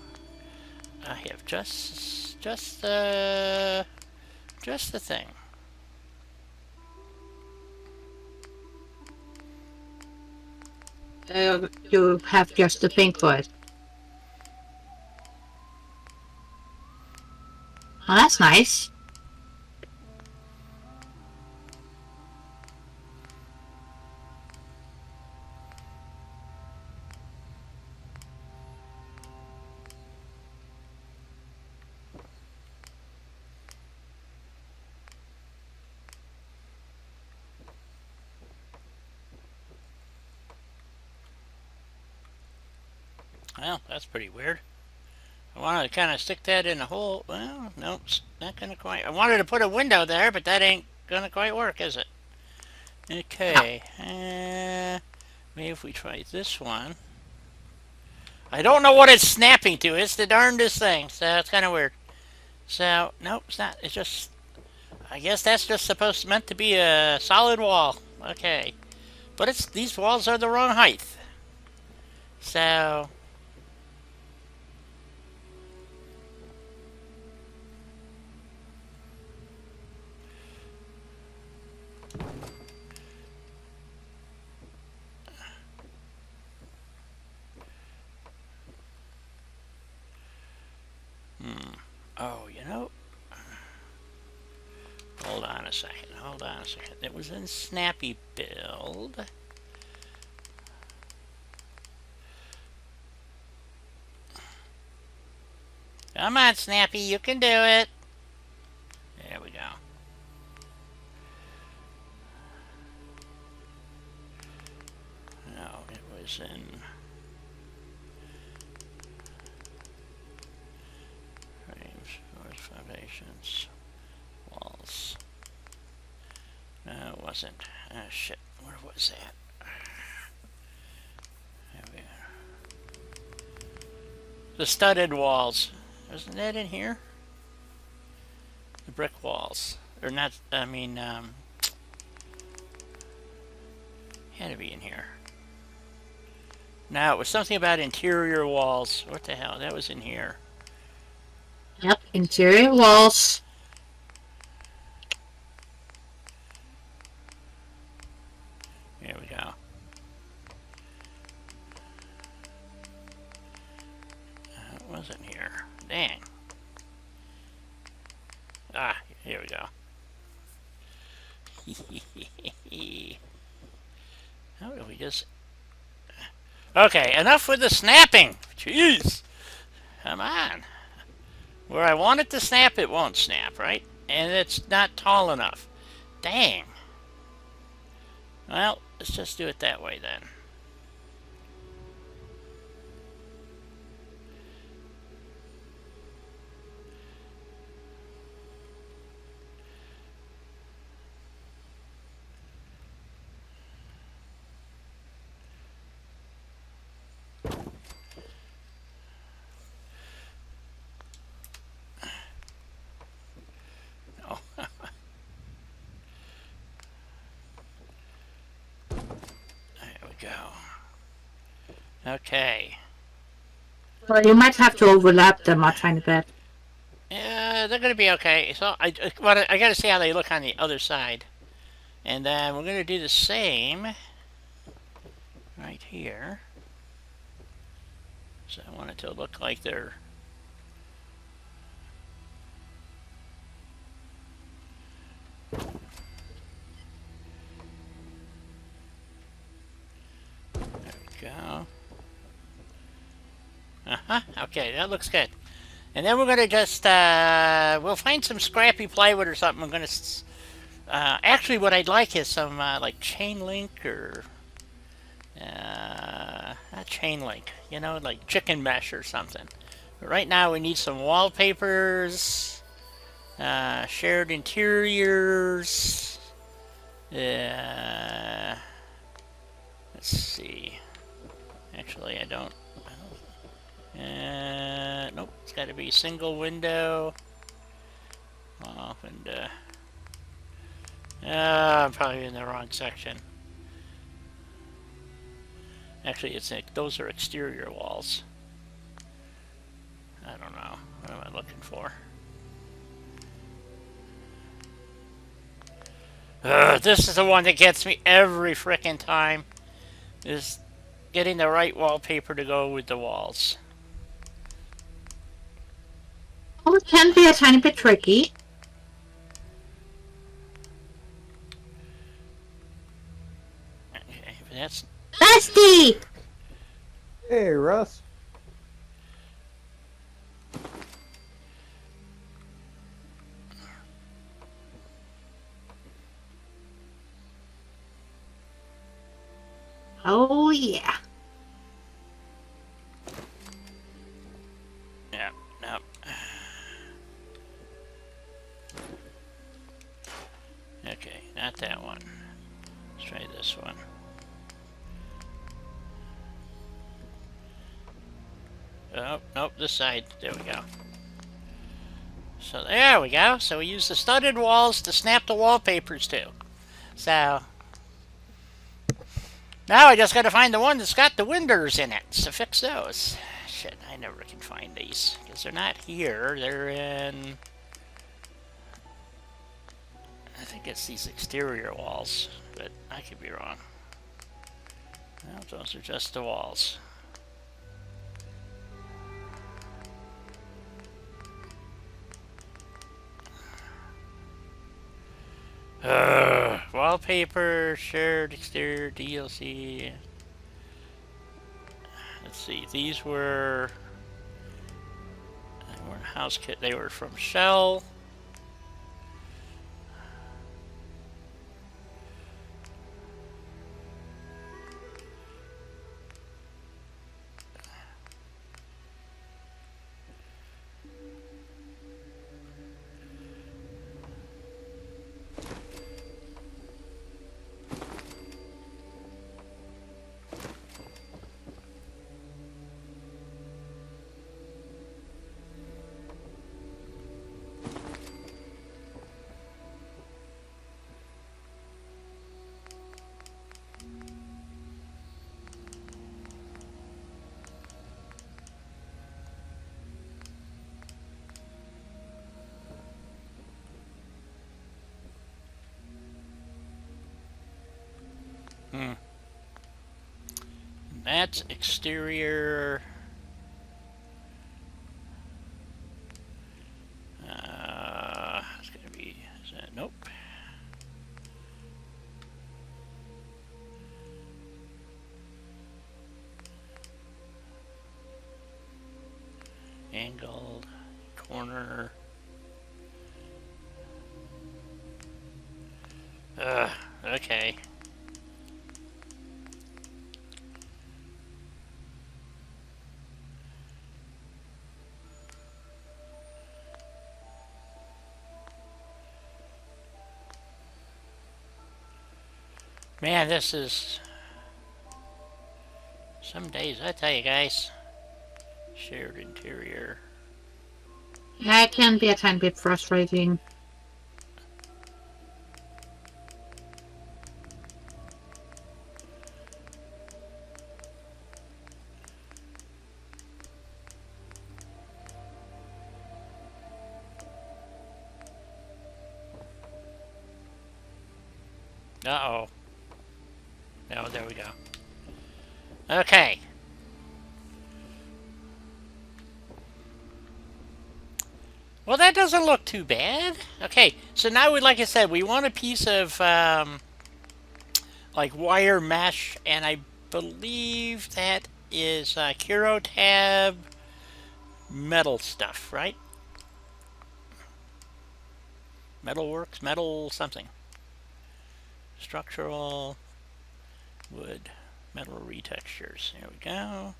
I have just the thing. You have just the thing for it. Oh, that's nice. Well, that's pretty weird. I wanted to kind of stick that in a hole. Well, nope, it's not going to quite. I wanted to put a window there, but that ain't going to quite work, is it? Okay. Maybe if we try this one. I don't know what it's snapping to. It's the darndest thing, so it's kind of weird. So, nope, it's not. It's just, I guess that's just meant to be a solid wall. Okay. But these walls are the wrong height. So, oh, you know, hold on a second. Hold on a second. It was in Snappy Build. Come on, Snappy, you can do it. There we go. No, it was in frames, doors, foundations, walls. No, it wasn't. Oh, shit. Where was that? There we are. The studded walls. Isn't that in here? The brick walls. Or not, I mean, had to be in here. No, it was something about interior walls. What the hell? That was in here. Yep, interior walls. There we go. It wasn't here. Dang. Ah, here we go. How do we just... Okay, enough with the snapping. Jeez. Come on. Where I want it to snap, it won't snap, right? And it's not tall enough. Dang. Well, let's just do it that way then. Oh. There we go. Okay. Well, you might have to overlap them a tiny bit. Yeah, they're gonna be okay. So I gotta see how they look on the other side, and then we're gonna do the same right here. So I want it to look like they're... There we go. Okay, that looks good. And then we're gonna just we'll find some scrappy plywood or something. I'm gonna actually what I'd like is some like chain link or not chain link, you know, like chicken mesh or something. But right now we need some wallpapers, shared interiors. Let's see. Actually, I don't. Nope. It's got to be single window. Off window. I'm probably in the wrong section. Actually, those are exterior walls. I don't know. What am I looking for? This is the one that gets me every frickin' time. Is getting the right wallpaper to go with the walls. Well, it can be a tiny bit tricky. Okay, but that's... Dusty! Hey, Russ. Oh, yeah. not that one. Let's try this one. Oh, nope, this side. There we go. So there we go. So we use the studded walls to snap the wallpapers to. So now I just got to find the one that's got the windows in it to fix those. Shit, I never can find these because they're not here. They're in... I think it's these exterior walls, but I could be wrong. No, those are just the walls. Wallpaper, shared exterior, DLC. Let's see, these were... They weren't house kit, they were from Shell. That's exterior. It's gonna be. Is that nope? Angled corner. Okay. Man, this is some days, I tell you guys. Shared interior. Yeah, it can be a tiny bit frustrating. Uh-oh. Oh, there we go. Okay. Well, that doesn't look too bad. Okay, so now, like I said, we want a piece of, like, wire mesh, and I believe that is Kiro tab metal stuff, right? Metalworks, metal something. Structural wood, metal retextures. There we go.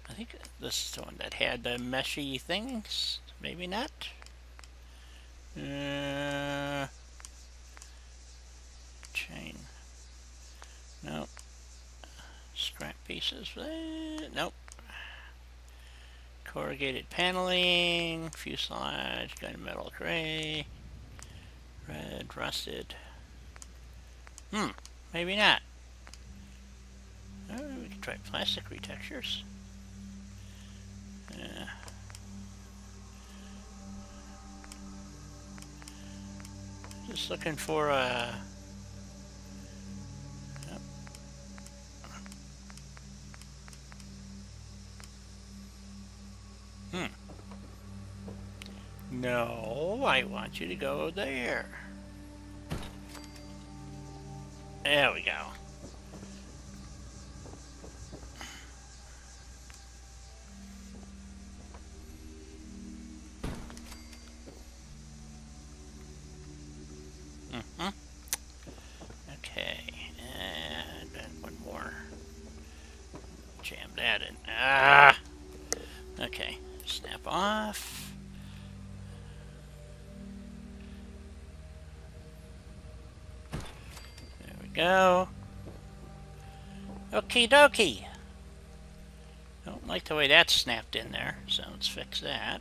I think this is the one that had the meshy things. Maybe not. Chain. Nope. Scrap pieces. Nope. Corrugated paneling. Fuselage. Gunmetal gray. Red. Rusted. Maybe not. Oh, we can try plastic retextures. Just looking for a... No, I want you to go there. There we go. Okay, and then one more. Jam that in. Okay, snap off. go. Okie dokie. Don't like the way that's snapped in there, so let's fix that.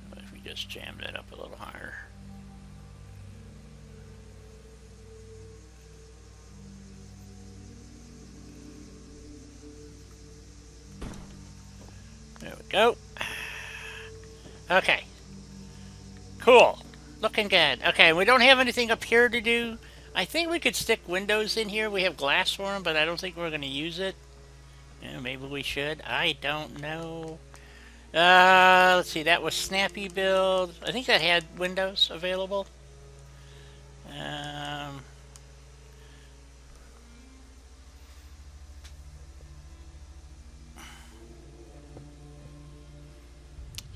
What if we just jam that up a little higher? There we go. Okay. Cool. Looking good. Okay, we don't have anything up here to do. I think we could stick windows in here. We have glass for them, but I don't think we're going to use it. Yeah, maybe we should. I don't know. Let's see. That was Snappy Build. I think that had windows available.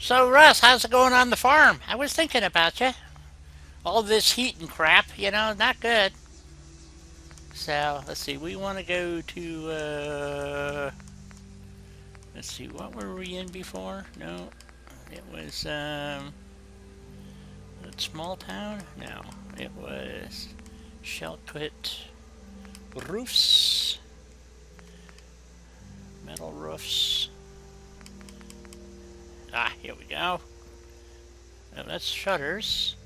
So, Russ, how's it going on the farm? I was thinking about you. All this heat and crap, you know, not good. So, let's see. We want to go to, let's see. What were we in before? No. It was, small town? No. It was Shelquit roofs. Metal roofs. Ah, here we go. Oh, that's shutters.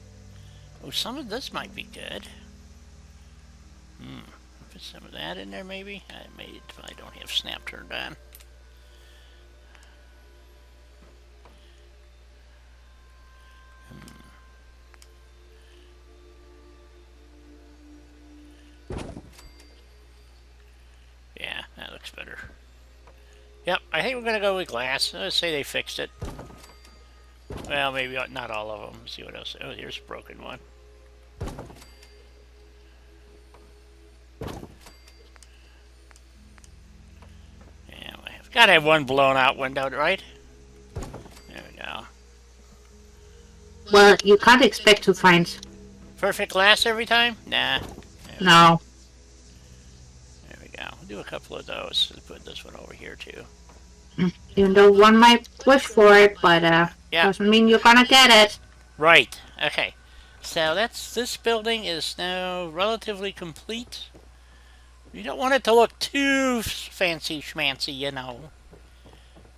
Oh, some of this might be good. Put some of that in there, maybe. I don't have snap turned on. Yeah, that looks better. Yep, I think we're gonna go with glass. Let's say they fixed it. Well, maybe not all of them. Let's see what else. Oh, here's a broken one. Yeah, I've got to have one blown out window, right? There we go. Well, you can't expect to find. Perfect glass every time? Nah. No. There we go. We'll do a couple of those. Let's put this one over here, too. Even though one might wish for it, but Yeah. doesn't mean you're gonna get it. Right. Okay. So this building is now relatively complete. You don't want it to look too fancy schmancy, you know.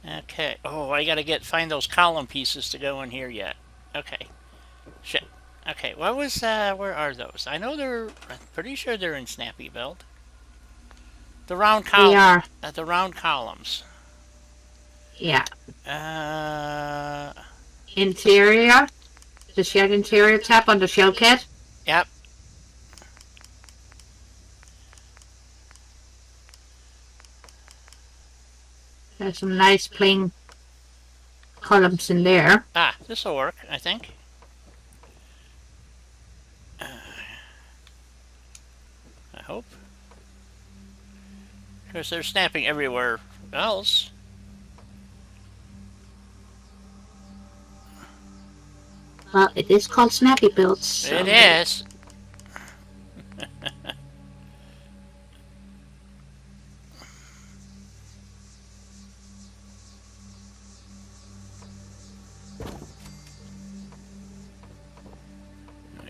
Okay. Oh, I gotta find those column pieces to go in here yet. Okay. Shit. Okay. What was where are those? I know I'm pretty sure they're in Snappy Build. The round columns. They are. The round columns. Yeah. Interior. The shared interior tab on the shell kit. Yep. There's some nice plain columns in there. Ah, this will work, I think. I hope. Because they're snapping everywhere else. Well, it is called Snappy Builds. So. It is.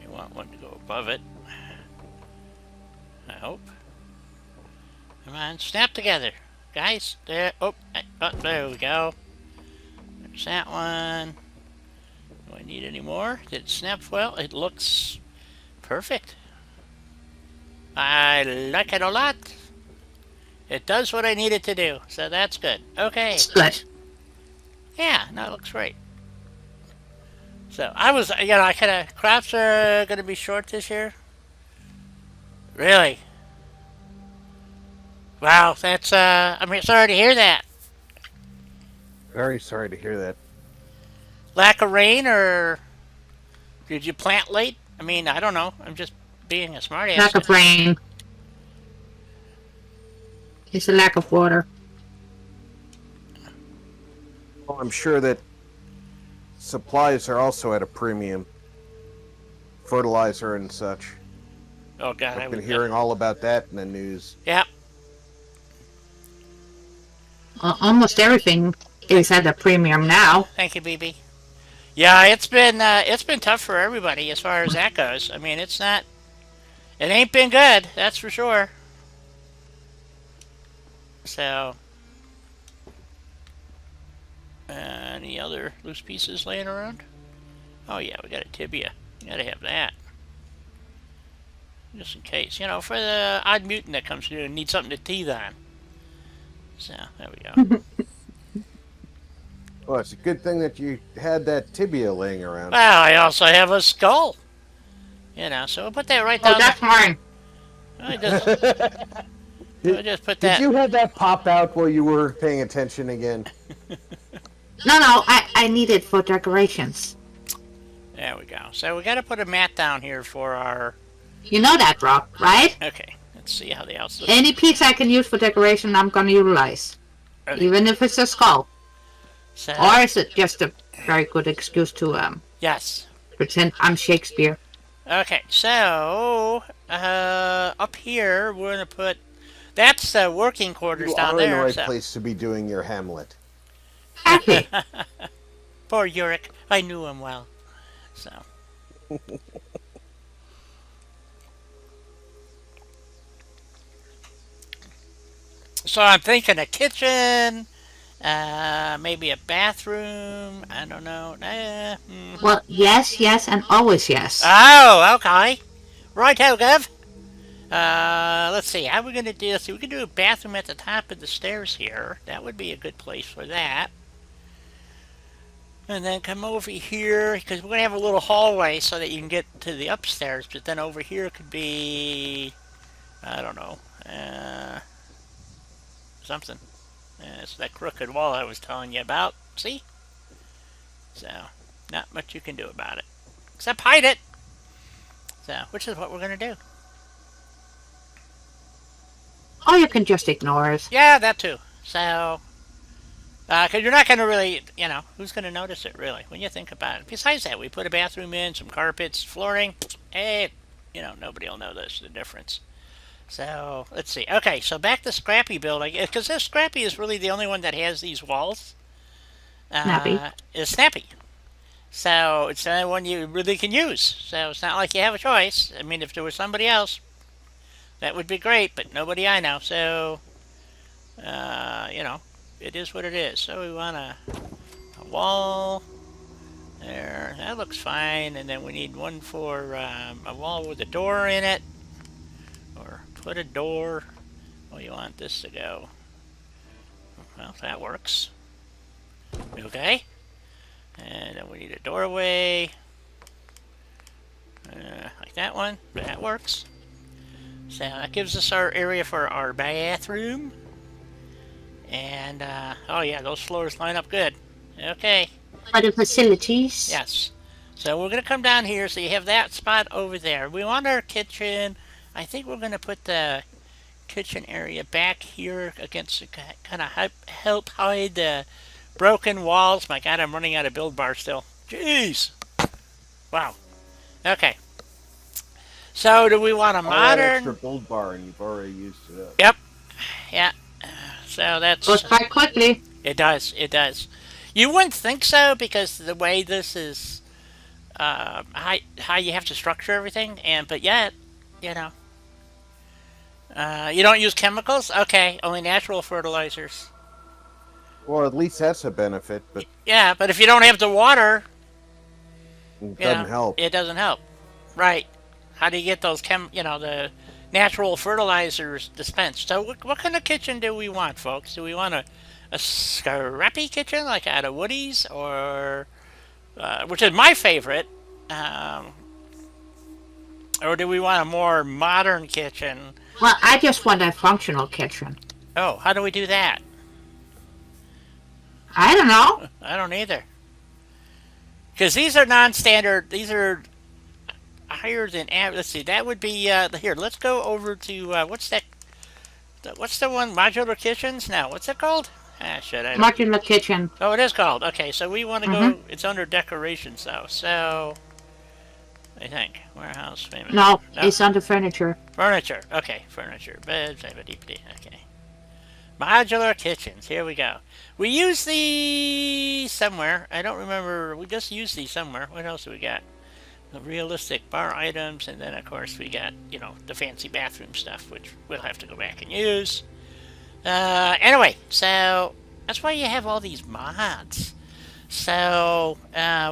You want one to go above it. I hope. Come on, snap together, guys. There. Oh, there we go. There's that one. Do I need any more? Did it snap well? It looks perfect. I like it a lot. It does what I need it to do, so that's good. Okay. It's good. Yeah, no, it looks great. So, I kind of, crops are going to be short this year. Really? Wow, that's, I'm sorry to hear that. Very sorry to hear that. Lack of rain, or did you plant late? I mean, I don't know. I'm just being a smartass. Lack of rain. It's a lack of water. Well, I'm sure that supplies are also at a premium. Fertilizer and such. Oh, God. I've been hearing all about that in the news. Yep. Almost everything is at a premium now. Thank you, BB. Yeah, it's been tough for everybody as far as that goes. I mean, it ain't been good, that's for sure. So, any other loose pieces laying around? Oh yeah, we got a tibia. We gotta have that. Just in case. You know, for the odd mutant that comes through and needs something to teeth on. So, there we go. Well, it's a good thing that you had that tibia laying around. Well, I also have a skull. You know, so we'll put that right Oh, down that's mine. there. We'll just put Did that. you have that pop out while you were paying attention again? No, I need it for decorations. There we go. So we got to put a mat down here for our. You know that, Rob, right? Okay, let's see how the outside. Any piece I can use for decoration, I'm gonna utilize. Okay. Even if it's a skull. So, Or is it just a very good excuse to yes. pretend I'm Shakespeare? Okay, so up here we're gonna put. That's the working quarters You down are in the there. right So. place to be doing your Hamlet. Happy. Poor Yurick. I knew him well. So. So I'm thinking a kitchen, maybe a bathroom. I don't know. Well, yes, and always yes. Oh, okay. Righto, Gov. Let's see. How are we going to do this? We can do a bathroom at the top of the stairs here. That would be a good place for that. And then come over here, because we're going to have a little hallway so that you can get to the upstairs. But then over here could be, I don't know, something. It's that crooked wall I was telling you about. See? So, not much you can do about it. Except hide it. So, which is what we're going to do. Or you can just ignore it. Yeah, that too. So, because you're not going to really, you know, who's going to notice it really when you think about it? Besides that, we put a bathroom in, some carpets, flooring. Hey, you know, nobody will notice the difference. So, let's see. Okay, so back to Scrappy building. Because this Scrappy is really the only one that has these walls. Snappy. Is Snappy. So, it's the only one you really can use. So, it's not like you have a choice. I mean, if there was somebody else, that would be great, but nobody I know. So, you know, it is what it is. So, we want a wall there. That looks fine. And then we need one for a wall with a door in it. Or put a door. Oh, you want this to go. Well, that works. Okay. And then we need a doorway. Like that one. That works. So that gives us our area for our bathroom. And, oh yeah, those floors line up good. Okay. For the facilities. Yes. So we're going to come down here, so you have that spot over there. We want our kitchen. I think we're going to put the kitchen area back here against the kind of help hide the broken walls. My God, I'm running out of build bar still. Jeez. Wow. Okay. So do we want a All that extra modern? build bar, and you've already used it up. Yep. Yeah. So that's. Goes quite quickly. It does. It does. You wouldn't think so because the way this is, how you have to structure everything, but yet, you know, you don't use chemicals. Okay, only natural fertilizers. Well, at least that's a benefit, but Yeah, but if you don't have the water, it doesn't help. It doesn't help. Right. How do you get those the natural fertilizers dispensed? So what kind of kitchen do we want, folks? Do we want a scrappy kitchen like out of Woody's, or which is my favorite, or do we want a more modern kitchen? Well, I just want a functional kitchen. Oh, how do we do that? I don't know. I don't either. Because these are non-standard. These are higher than average. Let's see. That would be here. Let's go over to what's that? What's the one? Modular kitchens? Now, what's it called? Ah, shit. I don't. Modular kitchen. Oh, it is called. Okay, so we want to go. It's under decorations though. So I think warehouse famous. No, it's under furniture. Furniture. Okay, furniture. Beds. Okay. Modular kitchens. Here we go. We use these somewhere. I don't remember. We just used these somewhere. What else do we got? The realistic bar items, and then of course we got, you know, the fancy bathroom stuff, which we'll have to go back and use. Anyway, so that's why you have all these mods. So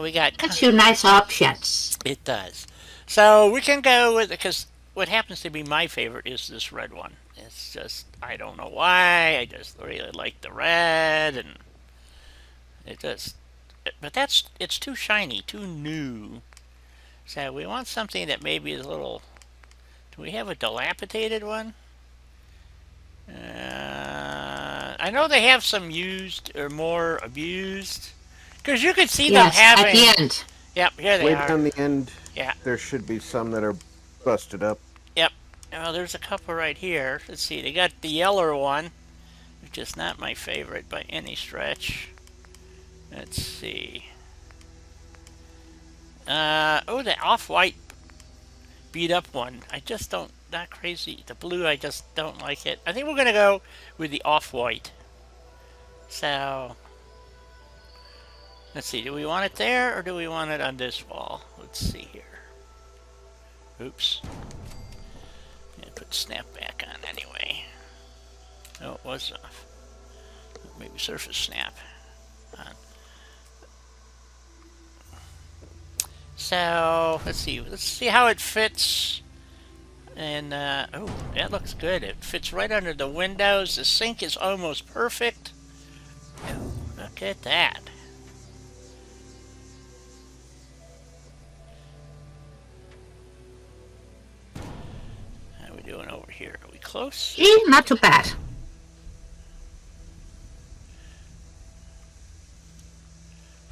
we got. That's you nice options. It does. So we can go with, because what happens to be my favorite is this red one. It's just, I don't know why. I just really like the red, and it just. But it's too shiny, too new. So we want something that maybe is a little. Do we have a dilapidated one? I know they have some used or more abused, because you could see them Yes, having. at the end. Yep, here they Way are. down the end, Yeah. there should be some that are busted up. Yep. Now there's a couple right here. Let's see. They got the yellow one, which is not my favorite by any stretch. Let's see. Oh, the off-white beat up one. I just don't. Not crazy. The blue, I just don't like it. I think we're gonna go with the off-white. So let's see. Do we want it there or do we want it on this wall? Let's see here. Oops. Put snap back on anyway. Oh, it was off. Maybe surface snap on. So let's see. Let's see how it fits. And oh, that looks good. It fits right under the windows. The sink is almost perfect. Oh, look at that. How are we doing over here? Are we close? Not too bad.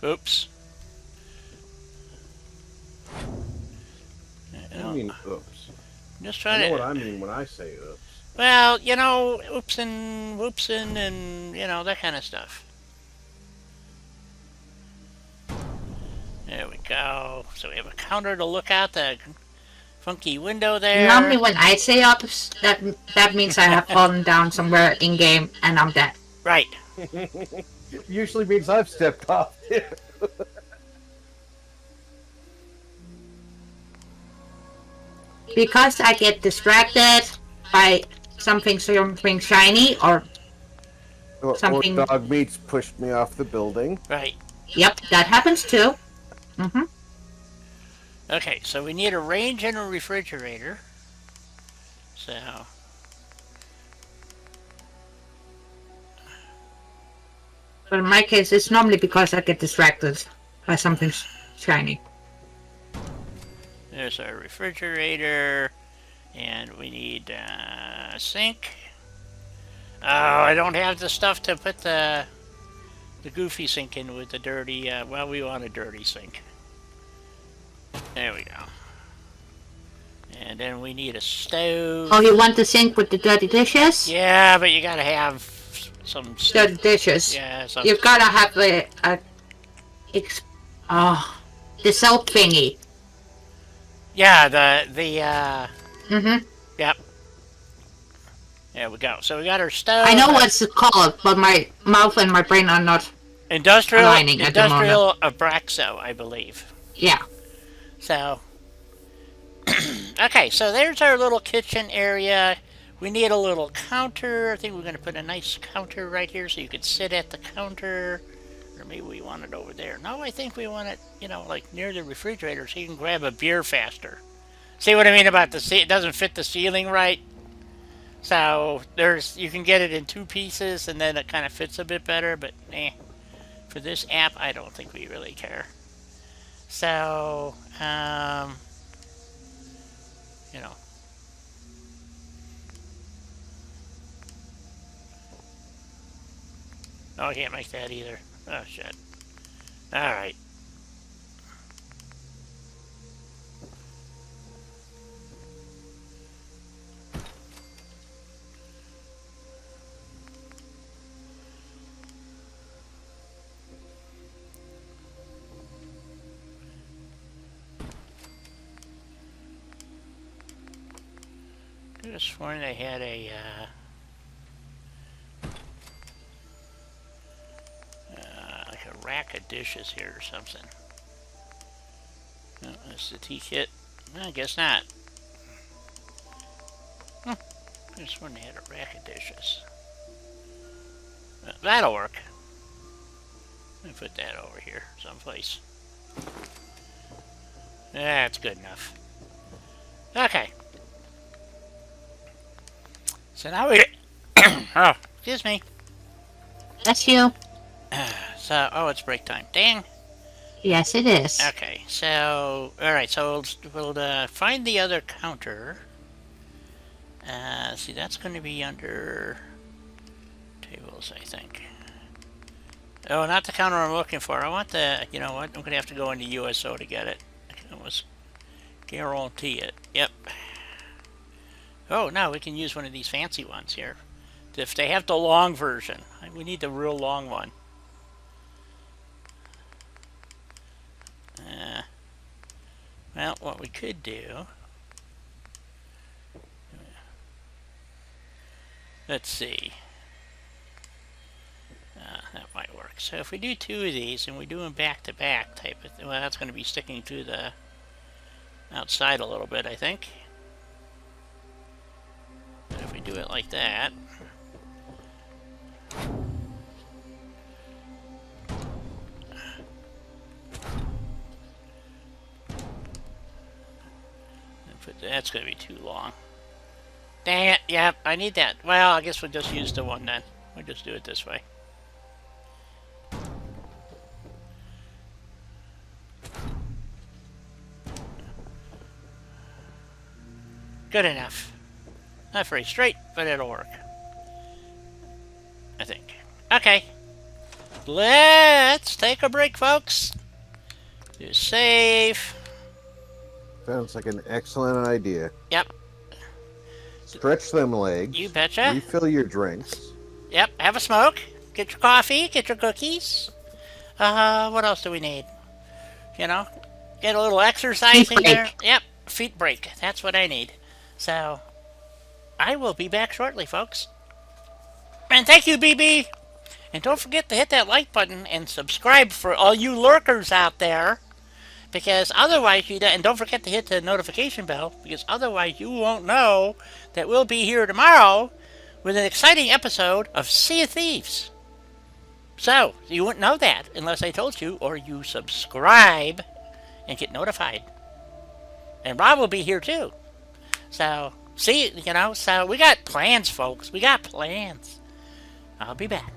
Oops. I mean, oops. Just I trying know to. what I mean when I say oops. Well, you know, oopsin, whoopsin, and, you know, that kind of stuff. There we go. So we have a counter to look out the funky window there. Normally when I say ups, that means I have fallen down somewhere in-game and I'm dead. Right. Usually means I've stepped off. Because I get distracted by something shiny or something. Or dog meats pushed me off the building. Right. Yep, that happens too. Mm-hmm. Okay, so we need a range and a refrigerator. So. But in my case, it's normally because I get distracted by something shiny. There's our refrigerator. And we need a sink. Oh, I don't have the stuff to put the goofy sink in with the dirty, well, we want a dirty sink. There we go. And then we need a stove. Oh, you want the sink with the dirty dishes? Yeah, but you gotta have some... Dirty dishes. Yeah, some... You've gotta have the soap thingy. Yeah, Mm-hmm. Yep. There we go. So we got our stove. I know what's it called, but my mouth and my brain are not aligning at the moment. Industrial Abraxo, I believe. Yeah. So, okay, so there's our little kitchen area. We need a little counter. I think we're going to put a nice counter right here so you could sit at the counter. Or maybe we want it over there. No, I think we want it, you know, like near the refrigerator so you can grab a beer faster. See what I mean about it doesn't fit the ceiling right? So, you can get it in two pieces and then it kind of fits a bit better, but for this app, I don't think we really care. So, you know. Oh, I can't make that either. Oh, shit. Alright. I could have sworn they had a, rack of dishes here or something. Oh, that's the tea kit. I guess not. I just wanted to had a rack of dishes. That'll work. Let me put that over here someplace. That's good enough. Okay. So now we... oh, excuse me. That's you. So, oh, it's break time. Dang. Yes, it is. Okay, so... Alright, so we'll find the other counter. See, that's going to be under... tables, I think. Oh, not the counter I'm looking for. I want the... You know what? I'm going to have to go into USO to get it. I can almost guarantee it. Yep. Oh, no, we can use one of these fancy ones here. If they have the long version. We need the real long one. Well, what we could do... Let's see. That might work. So if we do two of these and we do them back to back type of thing, well, that's going to be sticking to the outside a little bit, I think. But if we do it like that, that's going to be too long. Dang it, yeah, I need that. Well, I guess we'll just use the one then. We'll just do it this way. Good enough. Not very straight, but it'll work. I think. Okay. Let's take a break, folks. Do save. Sounds like an excellent idea. Yep. Stretch them legs. You betcha. Refill your drinks. Yep, have a smoke. Get your coffee, get your cookies. What else do we need? You know, get a little exercise in there. Yep, feet break. That's what I need. So, I will be back shortly, folks. And thank you, BB. And don't forget to hit that like button and subscribe for all you lurkers out there. Because otherwise, and don't forget to hit the notification bell, because otherwise you won't know that we'll be here tomorrow with an exciting episode of Sea of Thieves. So, you wouldn't know that unless I told you, or you subscribe and get notified. And Rob will be here too. So, see, you know, so we got plans, folks. We got plans. I'll be back.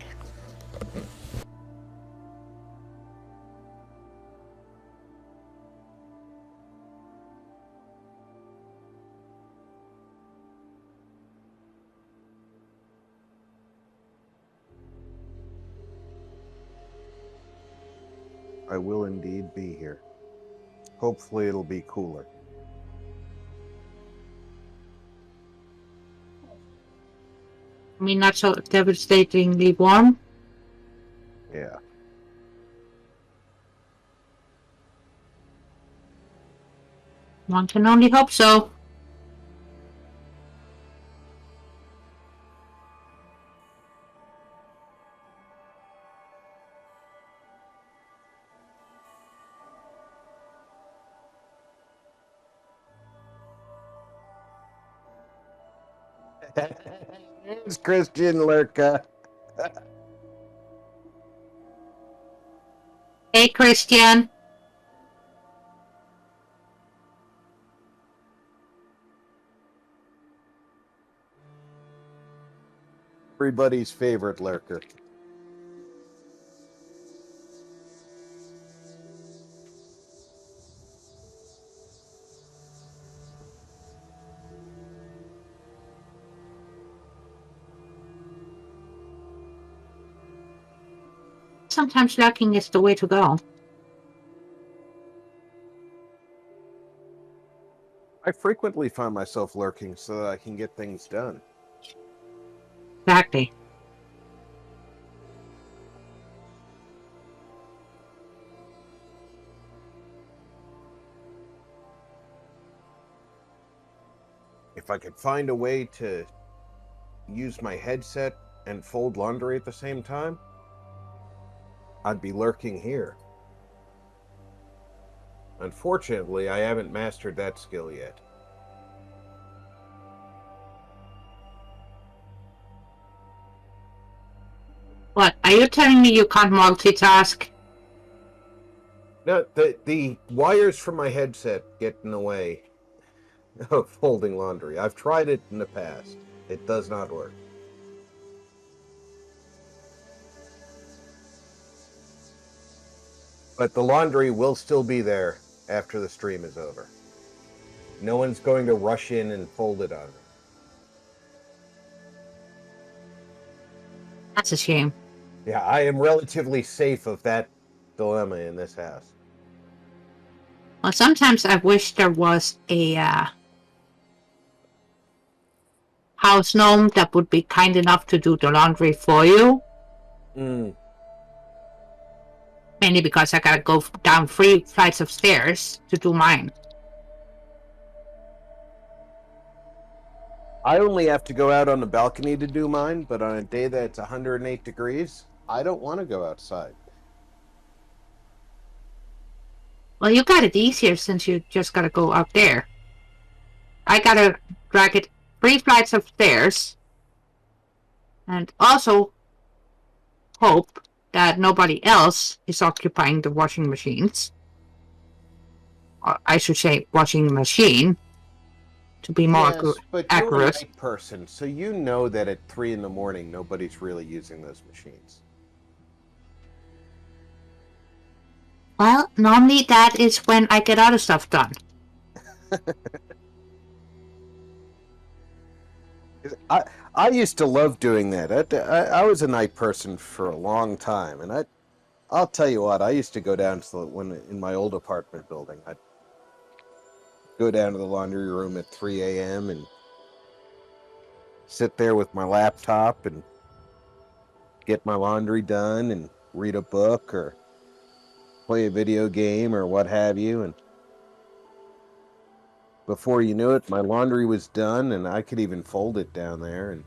I will indeed be here. Hopefully it'll be cooler. I mean, not so devastatingly warm. Yeah. One can only hope so. It's Christian Lurka. Hey, Christian. Everybody's favorite lurker. Sometimes lurking is the way to go. I frequently find myself lurking so that I can get things done. Exactly. If I could find a way to use my headset and fold laundry at the same time, I'd be lurking here. Unfortunately, I haven't mastered that skill yet. What? Are you telling me you can't multitask? No, the wires from my headset get in the way of folding laundry. I've tried it in the past. It does not work. But the laundry will still be there after the stream is over. No one's going to rush in and fold it on me. That's a shame. Yeah, I am relatively safe of that dilemma in this house. Well, sometimes I wish there was a house gnome that would be kind enough to do the laundry for you. Mm. Mainly because I gotta go down 3 flights of stairs to do mine. I only have to go out on the balcony to do mine, but on a day that's 108 degrees, I don't want to go outside. Well, you got it easier since you just gotta go up there. I gotta drag it 3 flights of stairs. And also hope that nobody else is occupying the washing machines. Or I should say washing machine, to be more Yes, but accurate. you're a night person, so you know that at 3 in the morning, nobody's really using those machines. Well, normally that is when I get other stuff done. I used to love doing that. I was a night person for a long time, and I'll tell you what, I used to go down to in my old apartment building. I'd go down to the laundry room at 3 a.m. and sit there with my laptop and get my laundry done and read a book or play a video game or what have you. And before you knew it, my laundry was done, and I could even fold it down there and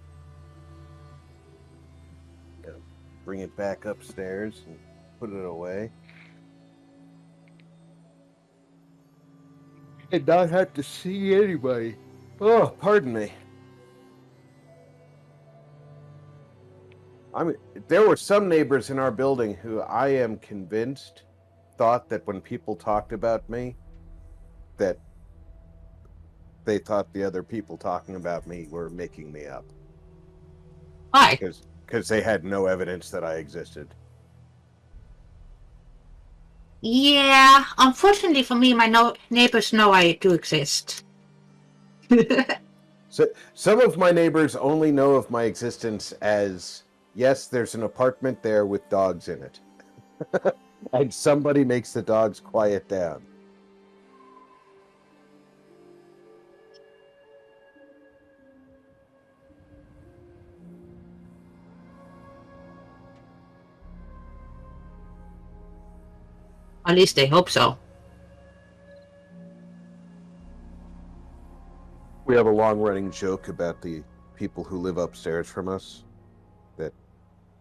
bring it back upstairs and put it away. And not have to see anybody. Oh, pardon me. I mean, there were some neighbors in our building who I am convinced thought that when people talked about me, that they thought the other people talking about me were making me up. Why? Because they had no evidence that I existed. Yeah, unfortunately for me, my neighbors know I do exist. So some of my neighbors only know of my existence as, yes, there's an apartment there with dogs in it. And somebody makes the dogs quiet down. At least they hope so. We have a long-running joke about the people who live upstairs from us, that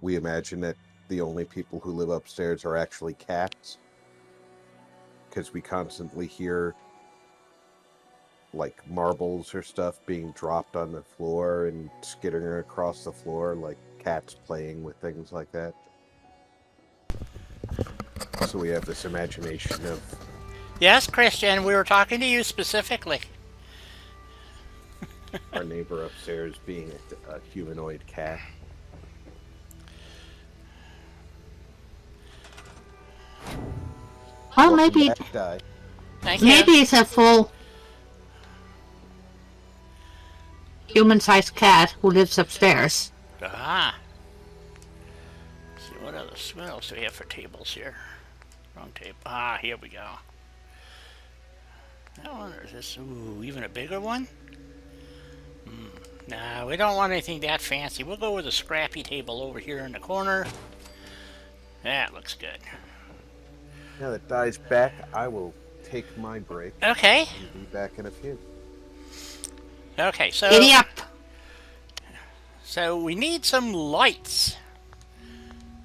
we imagine that the only people who live upstairs are actually cats, because we constantly hear like marbles or stuff being dropped on the floor and skittering across the floor, like cats playing with things like that. So we have this imagination of... Yes, Christian, we were talking to you specifically. our neighbor upstairs being a humanoid cat. Well, Welcome maybe back, Di. Thank you. maybe it's a full human-sized cat who lives upstairs. Ah. Let's see, what else do we have for tables here? Wrong table. Ah, here we go. That one, or is this, ooh, even a bigger one? Nah, we don't want anything that fancy. We'll go with a scrappy table over here in the corner. That looks good. Now that Di's back, I will take my break. Okay. And be back in a few. Okay, so... Giddy up! So we need some lights.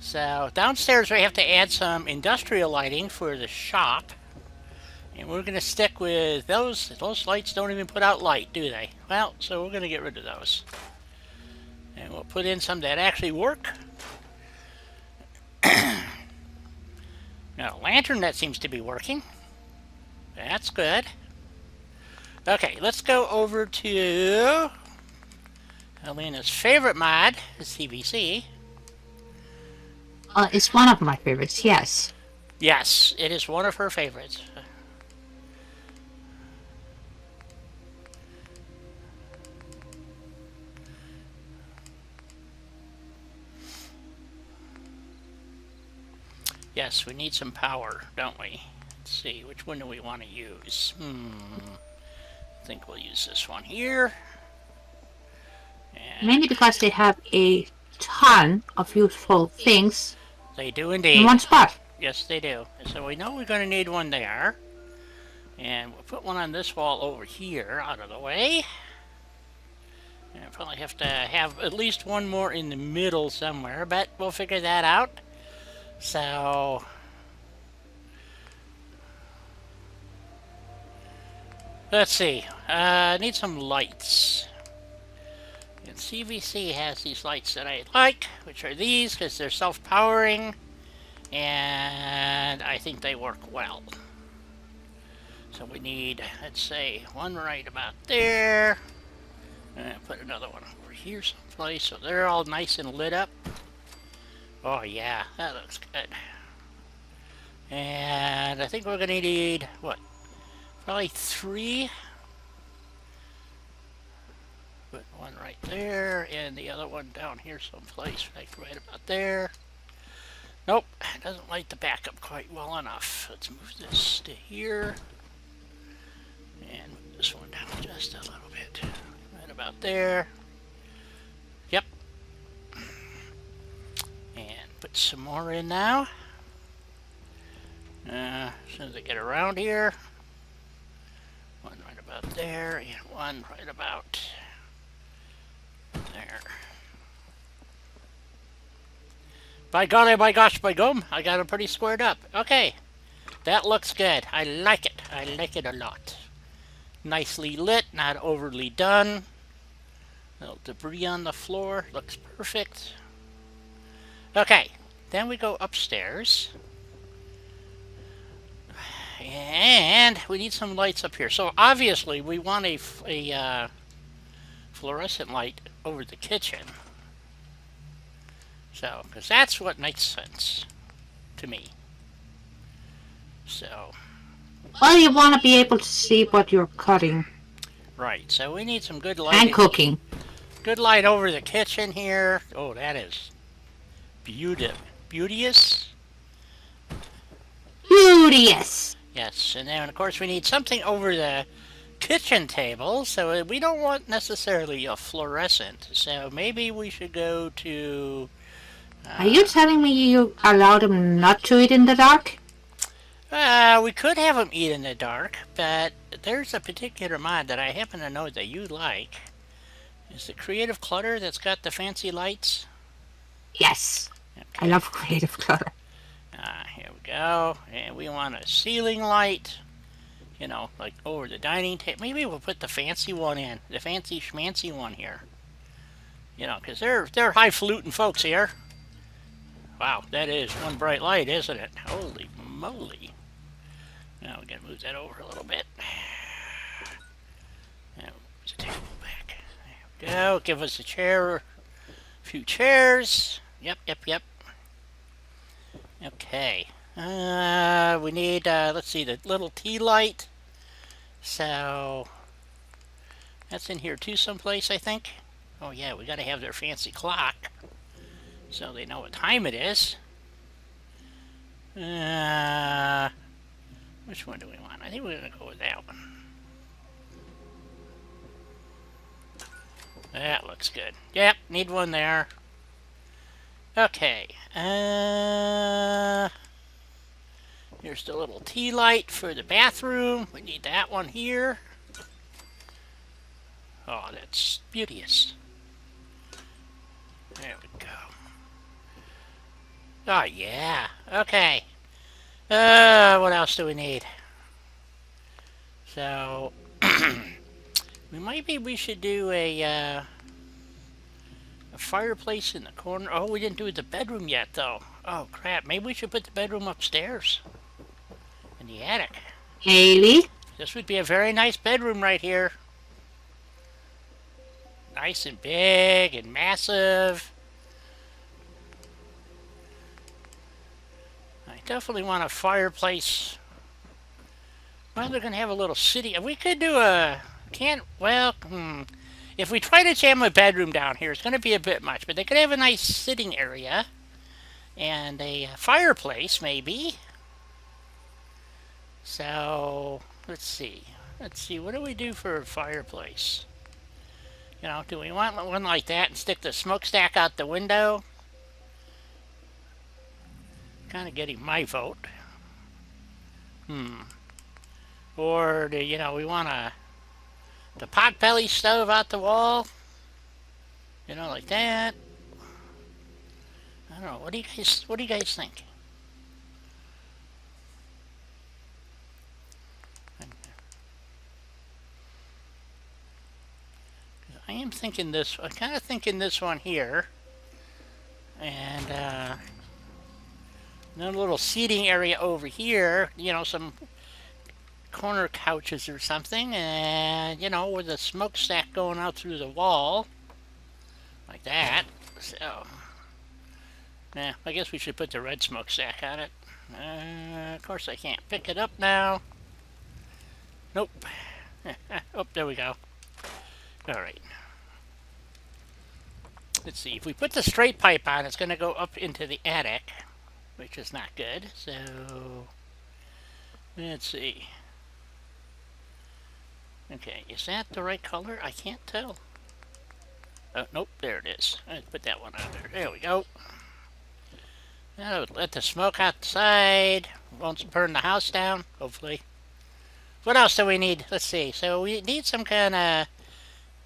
So downstairs we have to add some industrial lighting for the shop. And we're going to stick with those. Those lights don't even put out light, do they? Well, so we're going to get rid of those. And we'll put in some that actually work. Now, a lantern that seems to be working. That's good. Okay, let's go over to Elena's favorite mod, the CVC. It's one of my favorites, yes. Yes, it is one of her favorites. Yes, we need some power, don't we? Let's see, which one do we want to use? I think we'll use this one here. And Mainly because they have a ton of useful things they do in indeed. one spot. Yes, they do. So we know we're going to need one there. And we'll put one on this wall over here, out of the way. And we'll probably have to have at least one more in the middle somewhere, but we'll figure that out. So let's see. Need some lights. And CVC has these lights that I like, which are these because they're self-powering, and I think they work well. So we need, let's say, one right about there, and put another one over here someplace, so they're all nice and lit up. Oh yeah, that looks good. And I think we're gonna need, what, probably 3. Put one right there, and the other one down here someplace, like right about there. Nope, it doesn't light the backup quite well enough. Let's move this to here. And move this one down just a little bit. Right about there. Yep. And put some more in now. As soon as I get around here. One right about there, and one right about there. By golly, by gosh, by gum, I got it pretty squared up. Okay, that looks good. I like it. I like it a lot. Nicely lit, not overly done. Little debris on the floor, looks perfect. Okay, then we go upstairs. And we need some lights up here. So obviously we want a fluorescent light over the kitchen. So, because that's what makes sense to me. So, Well, you want to be able to see what you're cutting right. So we need some good light. and cooking. Good light over the kitchen here. Oh, that is beauteous. Beauteous. Yes, and then of course we need something over the kitchen table. So we don't want necessarily a fluorescent. So maybe we should go to. Are you telling me you allow them not to eat in the dark? We could have them eat in the dark, but there's a particular mod that I happen to know that you like. Is it Creative Clutter that's got the fancy lights? Yes. Okay. I love creative clutter. Here we go. And we want a ceiling light. You know, like over the dining table. Maybe we'll put the fancy one in. The fancy schmancy one here. You know, because they're highfalutin folks here. Wow, that is one bright light, isn't it? Holy moly. Now we're going to move that over a little bit. Now move the table back. There we go. Give us a few chairs. Yep. Okay. We need, let's see, the little tea light. So, that's in here too someplace, I think. Oh yeah, we got to have their fancy clock. So they know what time it is. Which one do we want? I think we're going to go with that one. That looks good. Yep, need one there. Okay. Here's the little tea light for the bathroom. We need that one here. Oh, that's beauteous. There we go. Oh, yeah. Okay. What else do we need? So, we should do a fireplace in the corner. Oh, we didn't do the bedroom yet, though. Oh, crap. Maybe we should put the bedroom upstairs in the attic. Haley? This would be a very nice bedroom right here. Nice and big and massive. I definitely want a fireplace. Well, they're going to have a little city. We could do a... If we try to jam a bedroom down here, it's going to be a bit much. But they could have a nice sitting area. And a fireplace, maybe. So, let's see. What do we do for a fireplace? You know, do we want one like that and stick the smokestack out the window? Kind of getting my vote. Or do we want the potbelly stove out the wall? You know, like that. I don't know. What do you guys think? I am thinking this. I'm kind of thinking this one here, and then a little seating area over here. You know, some corner couches or something, and with a smokestack going out through the wall, like that. So, yeah, I guess we should put the red smokestack on it. Of course, I can't pick it up now. Nope. Oh, there we go. All right. Let's see. If we put the straight pipe on, it's going to go up into the attic, which is not good. So, let's see. Okay, is that the right color? I can't tell. Oh, nope, there it is. Let's put that one on there. There we go. Now, let the smoke outside. Won't burn the house down, hopefully. What else do we need? Let's see. So we need some kind of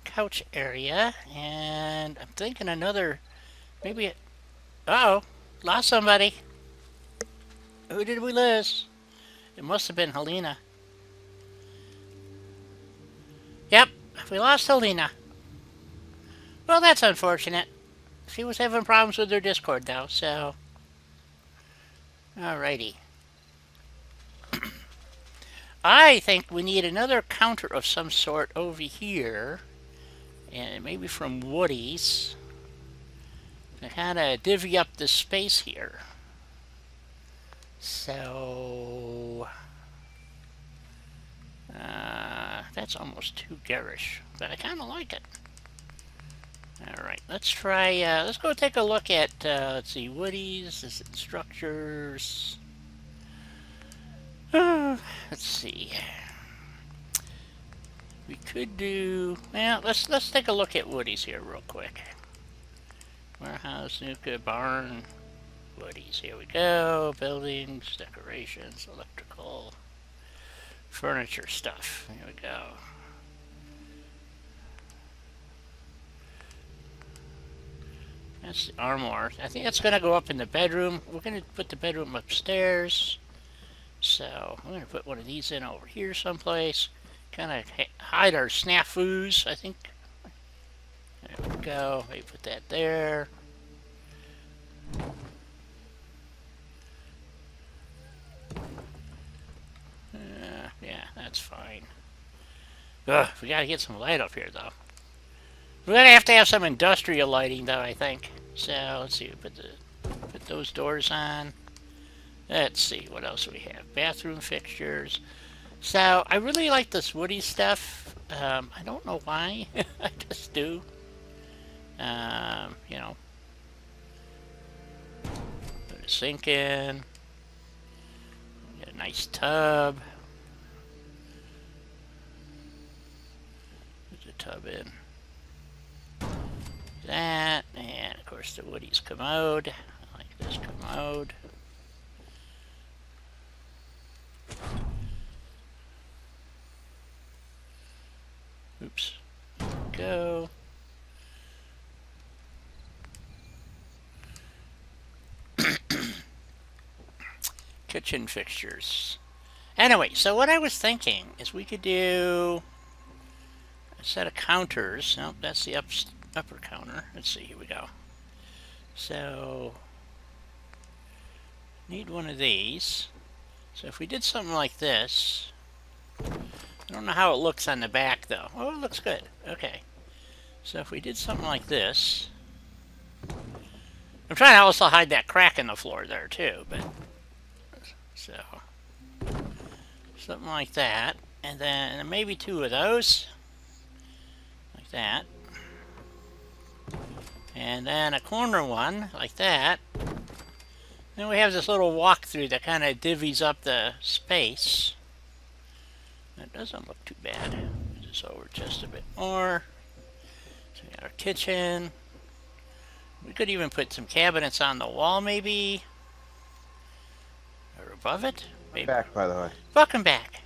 couch area, and I'm thinking another, maybe. Uh-oh, lost somebody. Who did we lose? It must have been Helena. Yep, we lost Helena. Well, that's unfortunate. She was having problems with her Discord, though, so. Alrighty. I think we need another counter of some sort over here. And maybe from Woody's. To kind of divvy up the space here. So. That's almost too garish. But I kind of like it. Alright, let's try, let's go take a look at, let's see, Woody's, this is structures. Let's see. We could do, well, let's take a look at Woody's here real quick. Warehouse, Nuka, barn, Woody's, here we go. Buildings, decorations, electrical, furniture stuff, here we go. That's the armoire. I think that's going to go up in the bedroom. We're going to put the bedroom upstairs. So, I'm going to put one of these in over here someplace. Kind of hide our snafus, I think. There we go. Maybe put that there. Yeah, that's fine. Ugh, we got to get some light up here, though. We're going to have some industrial lighting, though, I think. So, let's see. Put those doors on. Let's see. What else do we have? Bathroom fixtures. So, I really like this Woody stuff. I don't know why. I just do. You know. Put a sink in. Get a nice tub. Put the tub in. That, and of course the Woody's commode. I like this commode. Oops. There we go. kitchen fixtures. Anyway, so what I was thinking is we could do a set of counters. Nope, that's the upper counter. Let's see, here we go. So, need one of these. So if we did something like this, I don't know how it looks on the back though. Oh, it looks good. Okay. So if we did something like this, I'm trying to also hide that crack in the floor there too, but so something like that, and then maybe two of those, like that, and then a corner one like that. Then we have this little walkthrough that kind of divvies up the space. That doesn't look too bad. Just over just a bit more. So we got our kitchen. We could even put some cabinets on the wall, maybe, or above it. Maybe. Back, by the way. Welcome back.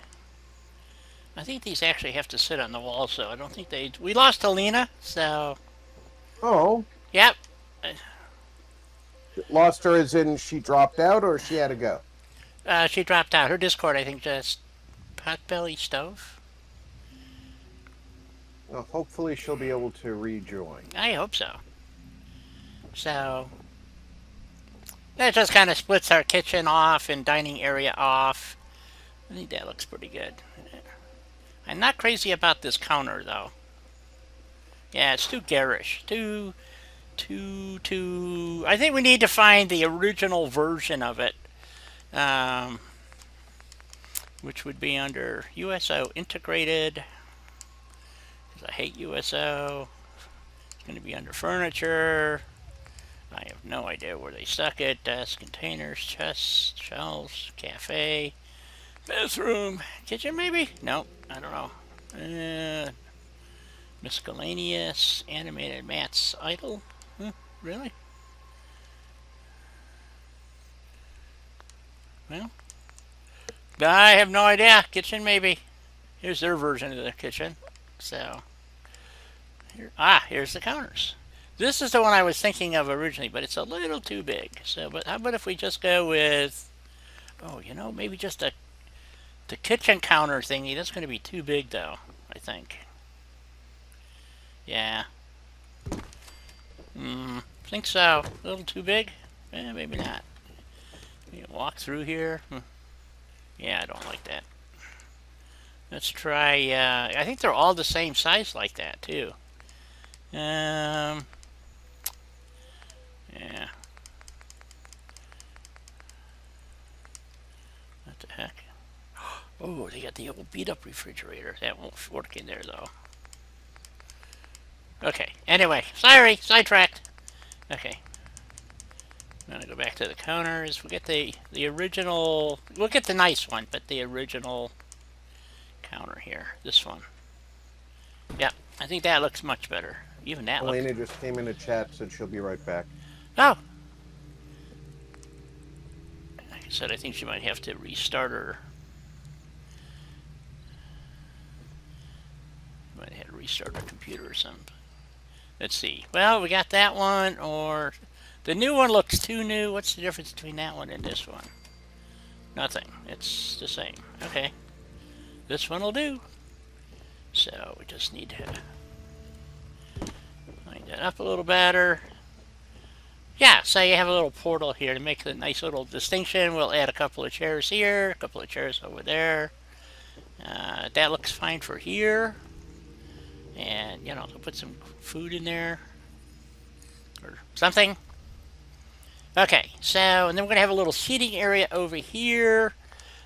I think these actually have to sit on the wall, so I don't think they. We lost Alina, so. Oh. Yep. Lost her as in she dropped out or she had to go? She dropped out. Her Discord, I think, just Potbelly Stove. Well, hopefully she'll be able to rejoin. I hope so. So that just kind of splits our kitchen off and dining area off. I think that looks pretty good. I'm not crazy about this counter though. Yeah, it's too garish. Too. I think we need to find the original version of it, which would be under USO integrated. Because I hate USO. It's going to be under furniture. I have no idea where they stuck it. Desk, containers, chests, shelves, cafe, bathroom, kitchen maybe? Nope, I don't know. Miscellaneous, animated mats, idle. Really? Well, I have no idea. Kitchen maybe. Here's their version of the kitchen. So, here's the counters. This is the one I was thinking of originally, but it's a little too big. So, but how about if we just go with, oh, you know, maybe just the kitchen counter thingy. That's going to be too big, though, I think. Yeah. Think so. A little too big? Maybe not. You walk through here. Yeah, I don't like that. Let's try, I think they're all the same size like that, too. Yeah. What the heck? Oh, they got the old beat-up refrigerator. That won't work in there, though. Okay, anyway, sorry, sidetracked. Okay. I'm gonna go back to the counters. We'll get the original, we'll get the nice one, but the original counter here. This one. Yep, I think that looks much better. Even that looks... Elena just came in the chat, said she'll be right back. Oh! Like I said, I think she might have to restart her. Might have to restart her computer or something. Let's see. Well, we got that one, or... The new one looks too new. What's the difference between that one and this one? Nothing. It's the same. Okay. This one will do. So, we just need to line that up a little better. Yeah, so you have a little portal here to make a nice little distinction. We'll add a couple of chairs here, a couple of chairs over there. That looks fine for here. And, you know, to put some food in there. Or something. Okay, so, and then we're going to have a little seating area over here.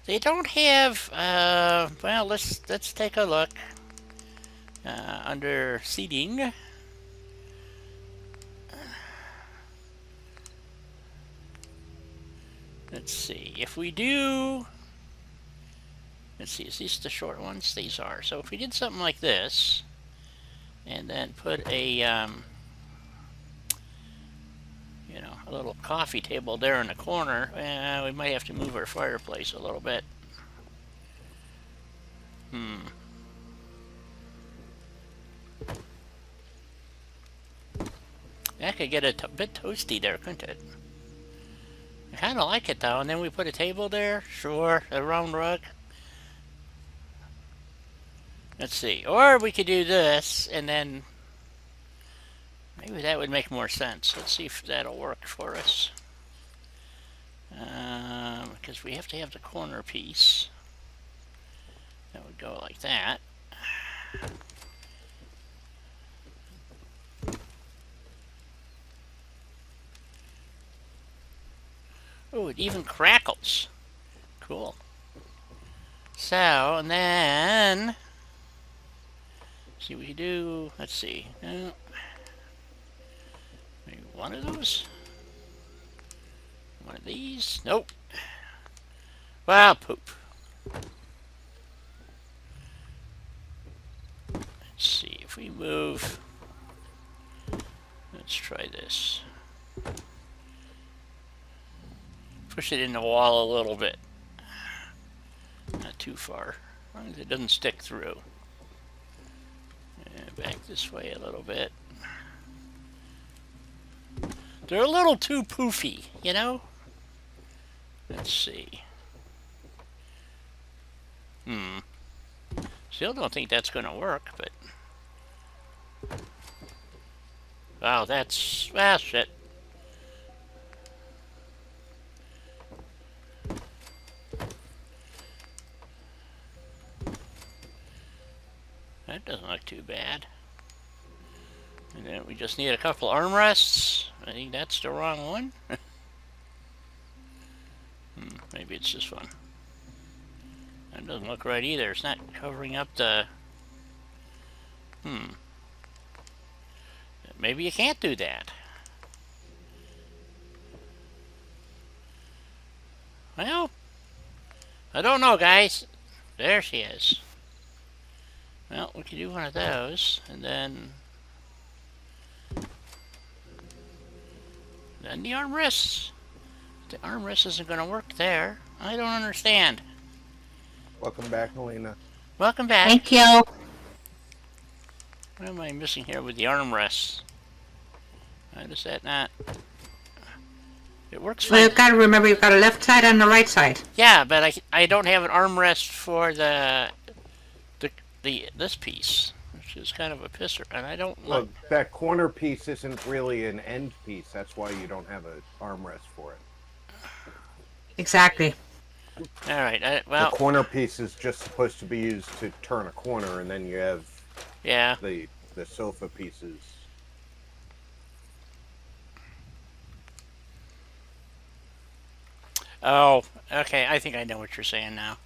They don't have, well, let's take a look. Under seating. Let's see, if we do, let's see, is these the short ones? These are. So if we did something like this, and then put a, you know, a little coffee table there in the corner, we might have to move our fireplace a little bit. That could get a bit toasty there, couldn't it? I kind of like it though. And then we put a table there. Sure, a round rug. Let's see. Or we could do this, and then maybe that would make more sense. Let's see if that'll work for us. Because we have to have the corner piece. That would go like that. Oh, it even crackles. Cool. So, and then see what we can do. Let's see. Maybe one of those. One of these. Nope. Well, poop. Let's see if we move. Let's try this. Push it in the wall a little bit. Not too far. As long as it doesn't stick through. And back this way a little bit. They're a little too poofy, you know? Let's see. Still don't think that's going to work, but... Wow, that's... Ah, shit. That doesn't look too bad. And then we just need a couple armrests. I think that's the wrong one. Maybe it's this one. That doesn't look right either. It's not covering up the... Maybe you can't do that. Well, I don't know, guys. There she is. Well, we could do one of those, and then the armrests. The armrest isn't going to work there. I don't understand. Welcome back, Helena. Welcome back. Thank you. What am I missing here with the armrests? Why does that not... It works Well, fine. you've got to remember you've got a left side and a right side. Yeah, but I don't have an armrest for this piece, which is kind of a pisser, and I don't Well, like... that corner piece isn't really an end piece. That's why you don't have an armrest for it. Exactly. All right, The well, corner piece is just supposed to be used to turn a corner, and then you have yeah. the sofa pieces. Oh, okay, I think I know what you're saying now.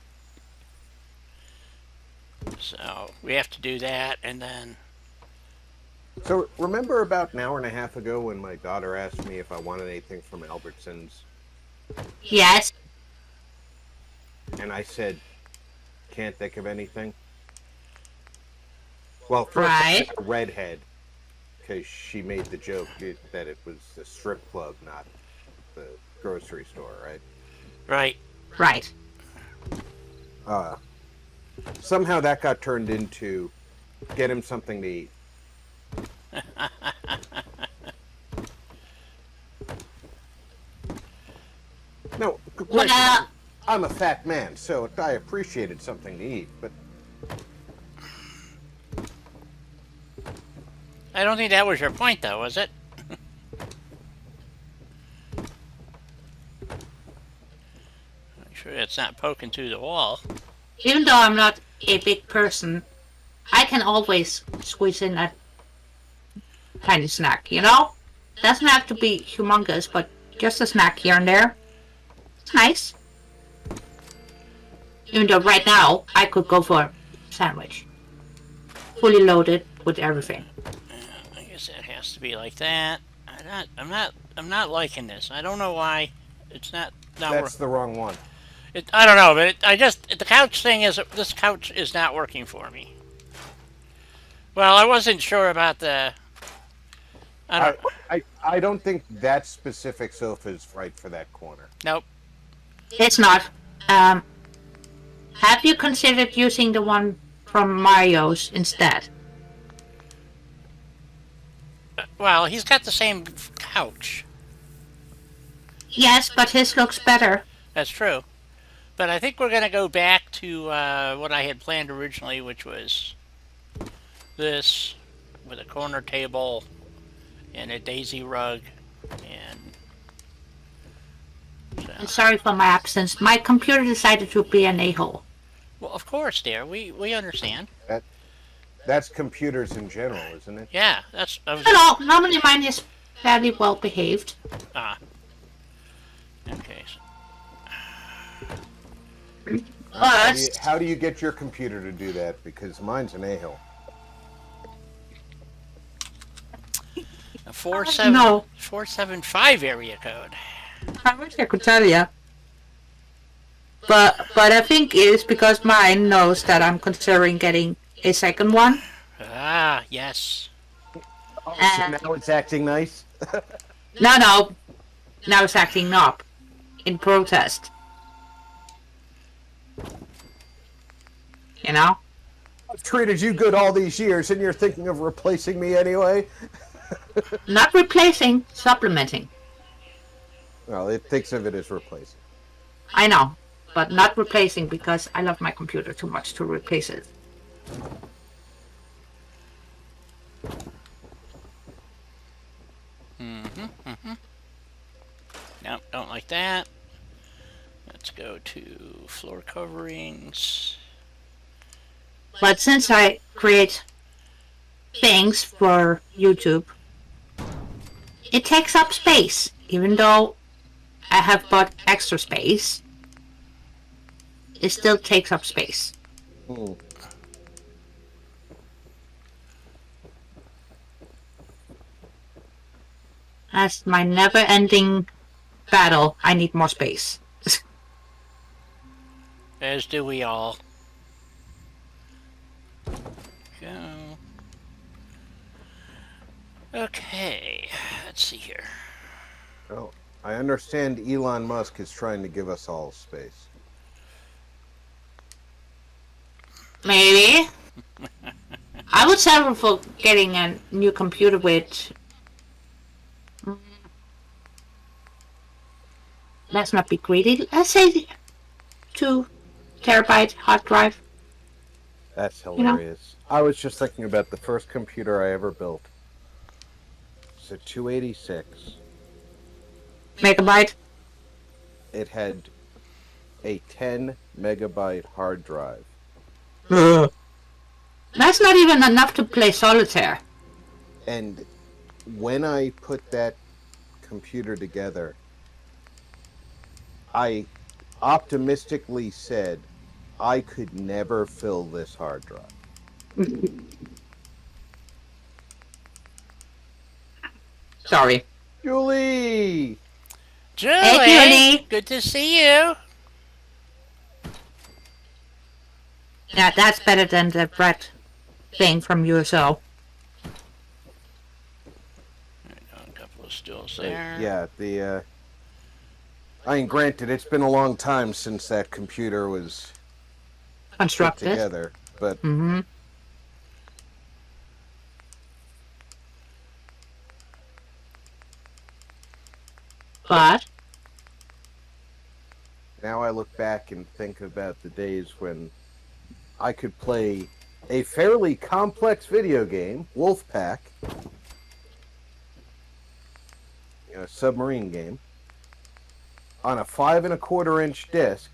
So, we have to do that, and then... So, remember about an hour and a half ago when my daughter asked me if I wanted anything from Albertsons? Yes. And I said, can't think of anything? Well, first I Right. said a redhead, because she made the joke that it was the strip club, not the grocery store, right? Right. Right. Somehow that got turned into get him something to eat. No, granted, Well, I'm a fat man, so I appreciated something to eat, but I don't think that was your point, though, was it? I'm sure it's not poking through the wall. even though I'm not a big person, I can always squeeze in a tiny snack, you know? Doesn't have to be humongous, but just a snack here and there. It's nice. Even though right now, I could go for a sandwich. Fully loaded with everything. I guess it has to be like that. I'm not liking this. I don't know why. It's not that's the wrong one. I don't know, but the couch thing is, this couch is not working for me. Well, I wasn't sure about the... I don't think that specific sofa is right for that corner. Nope. It's not. Have you considered using the one from Mario's instead? Well, he's got the same couch. Yes, but his looks better. That's true. But I think we're going to go back to what I had planned originally, which was this with a corner table and a daisy rug. And I'm sorry for my absence. My computer decided to be an a-hole. well, of course, dear, we understand. That's computers in general, isn't it? Yeah, that's. I was, Hello, normally mine is fairly well behaved. ah, okay. But How do you get your computer to do that? Because mine's an a-hole. A 47 no. 475 area code. I wish I could tell you. But I think it's because mine knows that I'm considering getting a second one. Ah, yes. Oh, so now it's acting nice? No, now it's acting up in protest. You know? I've treated you good all these years, and you're thinking of replacing me anyway? Not replacing, supplementing. Well, it thinks of it as replacing. I know, but not replacing because I love my computer too much to replace it. Nope, don't like that. Let's go to floor coverings. But since I create things for YouTube, it takes up space, even though I have bought extra space. It still takes up space. Hmm. That's my never-ending battle. I need more space. As do we all. Go. Okay, let's see here. Oh, I understand Elon Musk is trying to give us all space. Maybe. I would settle for getting a new computer with... Let's not be greedy. Let's say 2 terabyte hard drive. That's hilarious. I was just thinking about the first computer I ever built. It's a 286. Megabyte. It had a 10 megabyte hard drive. That's not even enough to play solitaire. And when I put that computer together, I optimistically said I could never fill this hard drive. Sorry. Julie! Julie, Hey, Julie. good to see you. Yeah, that's better than the bread thing from USO. A couple of stills there. Yeah, I mean, granted, it's been a long time since that computer was put Constructed. together, but Mm-hmm. But now I look back and think about the days when I could play a fairly complex video game, Wolfpack, a submarine game, on a 5 1/4 inch disc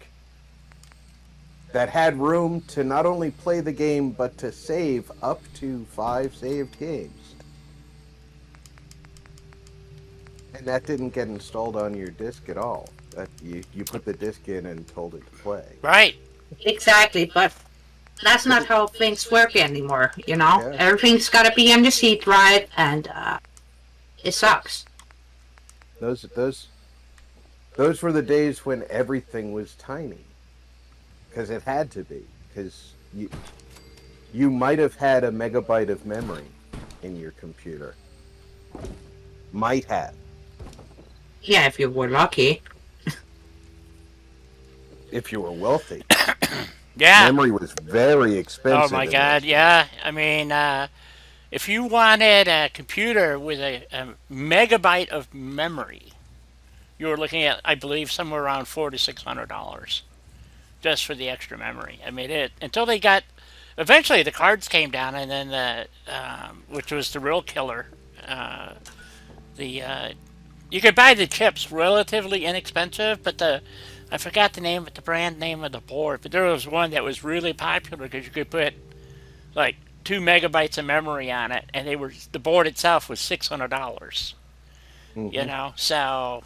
that had room to not only play the game but to save up to 5 saved games. And that didn't get installed on your disc at all. That you put the disc in and told it to play. Right. exactly, but that's not how things work anymore, you know? Yeah. Everything's gotta be on the C drive, and it sucks. Those were the days when everything was tiny, because it had to be. Because you might have had a megabyte of memory in your computer. Might have. Yeah, if you were lucky. If you were wealthy. Yeah. Memory was very expensive. Oh my in God. those. Yeah. I mean, if you wanted a computer with a megabyte of memory, you were looking at, I believe, somewhere around $400 to $600 just for the extra memory. I mean, it until they got eventually the cards came down, and then which was the real killer. The You could buy the chips relatively inexpensive, but I forgot the brand name of the board, but there was one that was really popular because you could put like 2 megabytes of memory on it, and the board itself was $600. You Mm-hmm. know, so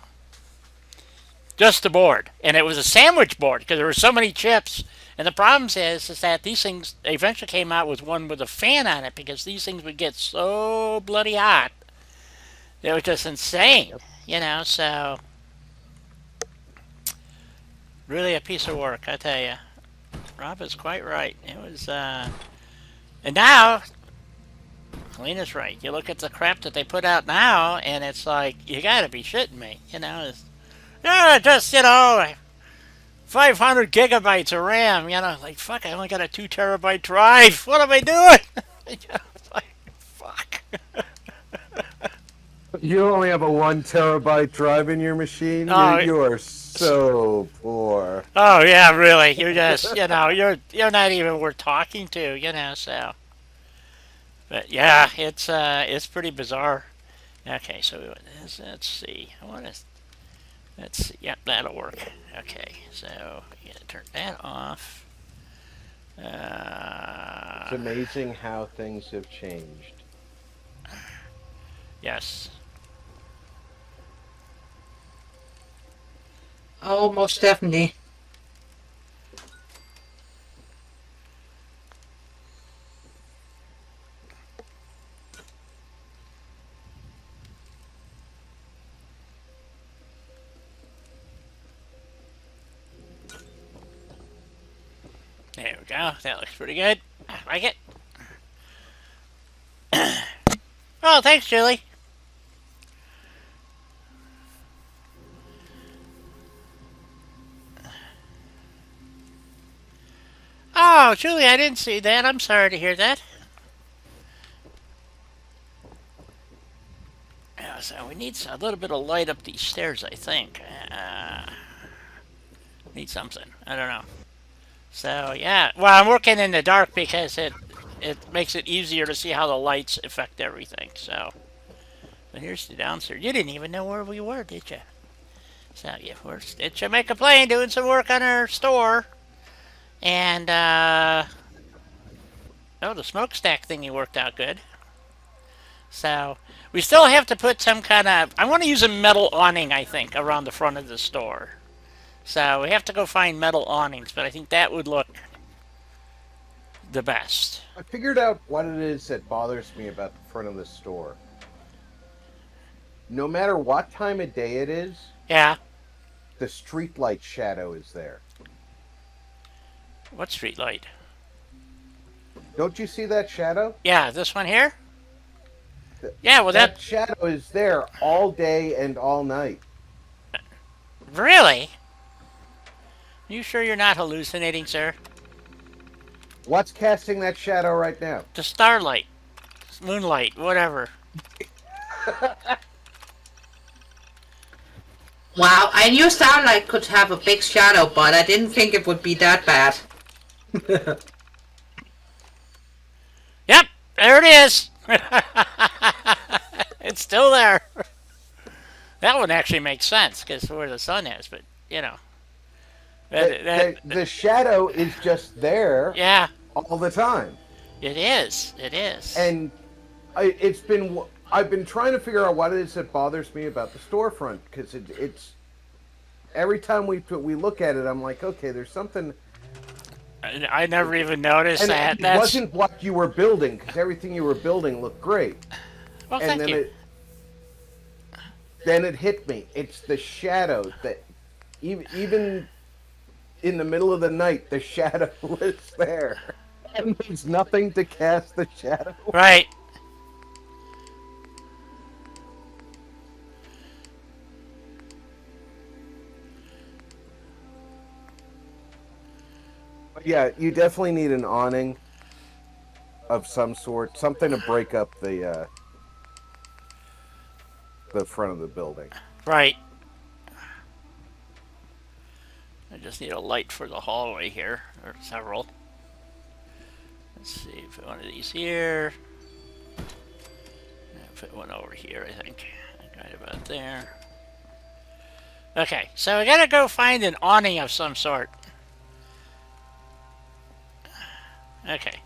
just the board, and it was a sandwich board because there were so many chips. And the problem is that these things they eventually came out with one with a fan on it because these things would get so bloody hot. It was just insane, you know. So really a piece of work, I tell you. Rob is quite right. It was, and now Lena's right. You look at the crap that they put out now, and it's like you got to be shitting me, you know. Yeah, just 500 gigabytes of RAM, you know, like fuck. I only got a 2 terabyte drive. What am I doing? It's like, fuck. You only have a 1 terabyte drive in your machine. Oh, You are so poor. oh yeah, really. You're just, you're not even worth talking to, you know. So, but yeah, it's pretty bizarre. Okay, so let's see. Let's see. Yep, that'll work. Okay, so yeah, turn that off. It's amazing how things have changed. Yes. Oh, most definitely. There we go. That looks pretty good. I like it. Oh, thanks, Julie. Oh, Julie, I didn't see that. I'm sorry to hear that. Yeah, so we need a little bit of light up these stairs, I think. Need something. I don't know. So yeah, well, I'm working in the dark because it makes it easier to see how the lights affect everything. So, but here's the downstairs. You didn't even know where we were, did you? So yeah, we're at Jamaica Plain doing some work on our store, and oh, the smokestack thingy worked out good. So we still have to put some kind of. I want to use a metal awning, I think, around the front of the store. So we have to go find metal awnings, but I think that would look the best. I figured out what it is that bothers me about the front of the store. No matter what time of day it is, Yeah. the streetlight shadow is there. What street light? Don't you see that shadow? Yeah, this one here? Th- Yeah, well That shadow is there all day and all night. really? You sure you're not hallucinating, sir? What's casting that shadow right now? The starlight, moonlight, whatever. Wow, I knew Starlight could have a big shadow, but I didn't think it would be that bad. Yep, there it is. It's still there. That one actually makes sense because where the sun is, but you know. The shadow is just there Yeah, all the time. it is. It is. And I've been trying to figure out what it is that bothers me about the storefront because it's every time we look at it, I'm like, okay, there's something. I never even noticed And that. it wasn't what you were building because everything you were building looked great. Well, And thank then you. then it hit me. It's the shadow that even in the middle of the night, the shadow was there, and there's nothing to cast the shadow. Right. But yeah, you definitely need an awning of some sort, something to break up the front of the building. Right. I just need a light for the hallway here, or several. Let's see, put one of these here. Put one over here, I think. Right about there. Okay, so we gotta go find an awning of some sort. Okay.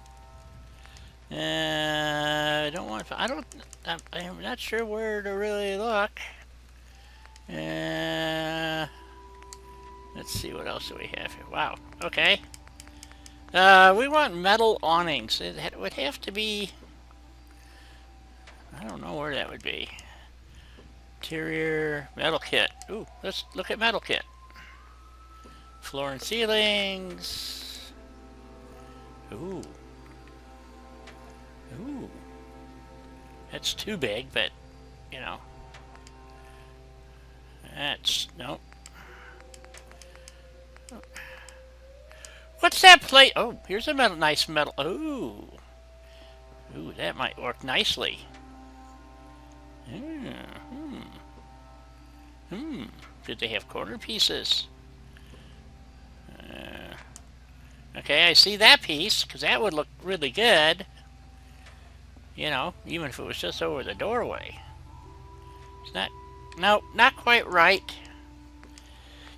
I don't want. I'm not sure where to really look. Let's see what else do we have here. Wow. Okay. We want metal awnings. It would have to be. I don't know where that would be. Interior metal kit. Ooh, let's look at metal kit. Floor and ceilings. Ooh. Ooh. That's too big, but, you know. That's, nope. What's that plate? Oh, here's a metal, nice metal. Ooh. Ooh, that might work nicely. Did they have corner pieces? Okay, I see that piece, because that would look really good. You know, even if it was just over the doorway. It's not... No, not quite right.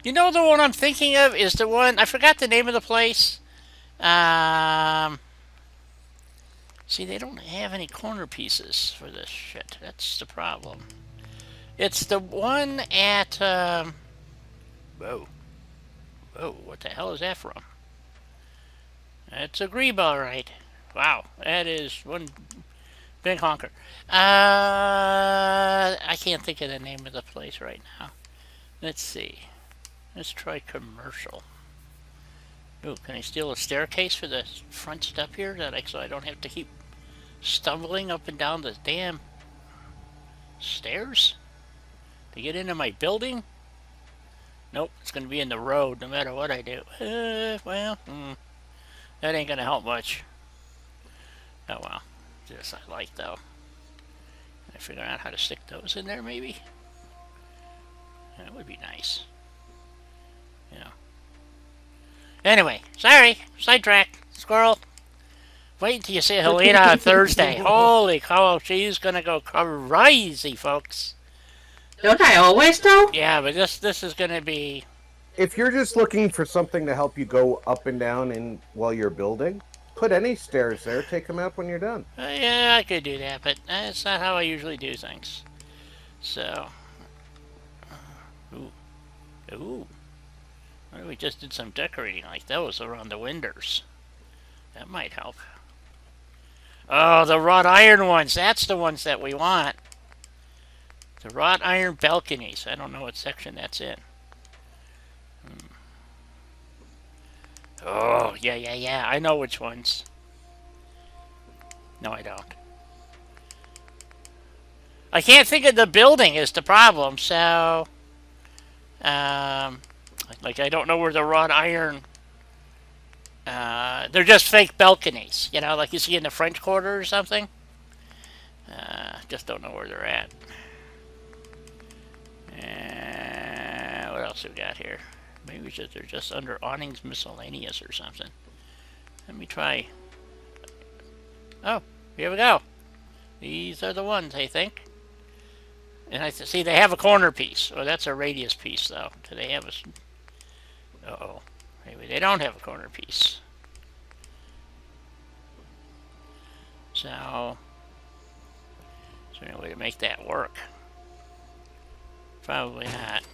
You know the one I'm thinking of is the one... I forgot the name of the place. See, they don't have any corner pieces for this shit. That's the problem. It's the one at... Whoa. Whoa, what the hell is that from? It's a Grebe, all right. Wow, that is one big honker. I can't think of the name of the place right now. Let's see. Let's try commercial. Ooh, can I steal a staircase for the front step here, so I don't have to keep stumbling up and down the damn stairs to get into my building? Nope, it's going to be in the road no matter what I do. Well, that ain't going to help much. Oh well, this I like though. Can I figure out how to stick those in there maybe? That would be nice. Yeah. Anyway, sorry, sidetrack, squirrel. Wait until you see Helena on Thursday. Holy cow, she's going to go crazy, folks. Don't I always though? Yeah, but this is going to be... If you're just looking for something to help you go up and down while you're building, put any stairs there. Take them out when you're done. Yeah, I could do that, but that's not how I usually do things. So... Ooh. Ooh. Well, we just did some decorating like those around the windows. That might help. Oh, the wrought iron ones. That's the ones that we want. The wrought iron balconies. I don't know what section that's in. Oh, yeah. I know which ones. No, I don't. I can't think of the building is the problem, so... like, I don't know where the wrought iron... they're just fake balconies, you know, like you see in the French Quarter or something. Just don't know where they're at. What else we got here? Maybe they're just under awnings miscellaneous or something. Let me try. Oh, here we go. These are the ones, I think. And I see they have a corner piece. Oh, that's a radius piece, though. Do they have a... Uh-oh. Maybe they don't have a corner piece. So... is there any way to make that work? Probably not.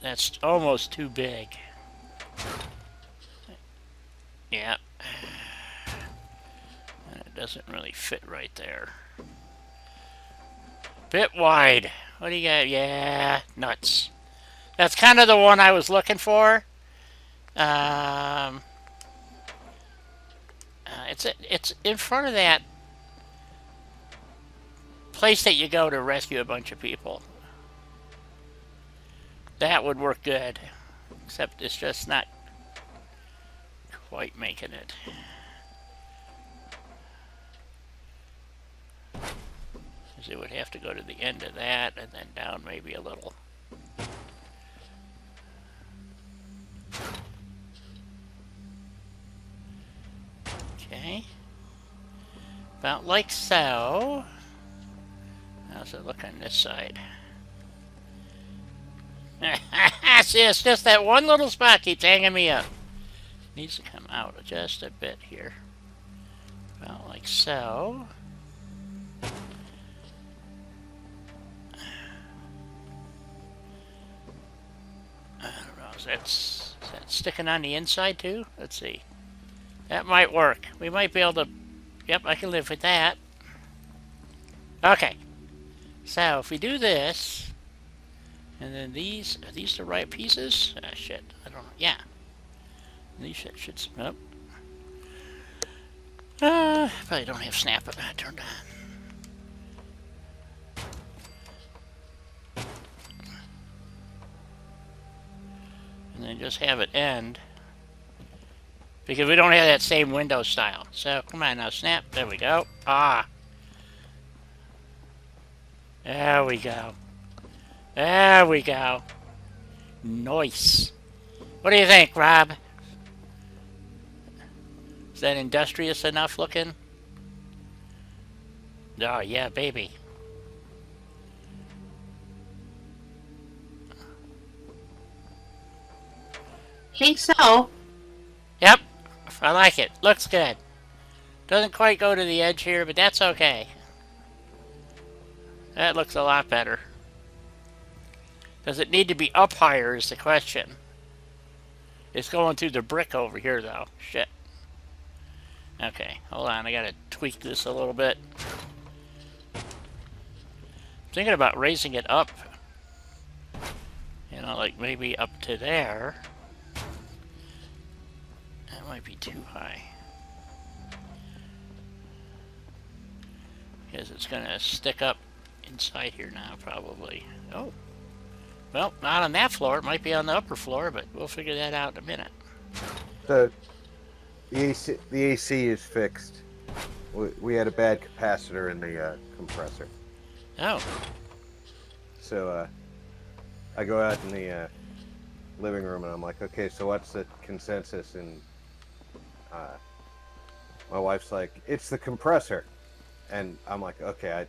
That's almost too big. Yeah. It doesn't really fit right there. Bit wide. What do you got? Yeah, nuts. That's kind of the one I was looking for. It's in front of that place that you go to rescue a bunch of people. That would work good, except it's just not quite making it. Because it would have to go to the end of that and then down maybe a little. About like so. How's it look on this side? See, it's just that one little spot keeps hanging me up. Needs to come out just a bit here. About like so. I don't know, is that sticking on the inside too? Let's see. That might work. We might be able to... Yep, I can live with that. Okay. So, if we do this... And then these... Are these the right pieces? Ah, shit. I don't know. Yeah. These should... Oh. Probably don't have snap turned on. And then just have it end. Because we don't have that same window style. So, come on now, snap. There we go. Ah. There we go. There we go. Nice. What do you think, Rob? Is that industrious enough looking? Oh, yeah, baby. Think so. Yep. I like it. Looks good. Doesn't quite go to the edge here, but that's okay. That looks a lot better. Does it need to be up higher is the question. It's going through the brick over here, though. Shit. Okay, hold on. I gotta tweak this a little bit. I'm thinking about raising it up. You know, like maybe up to there. That might be too high. Because it's gonna stick up inside here now, probably. Oh. Well, not on that floor. It might be on the upper floor, but we'll figure that out in a minute. The AC is fixed. We had a bad capacitor in the compressor. Oh. So I go out in the living room and I'm like, okay, so what's the consensus? And my wife's like, it's the compressor. And I'm like, okay,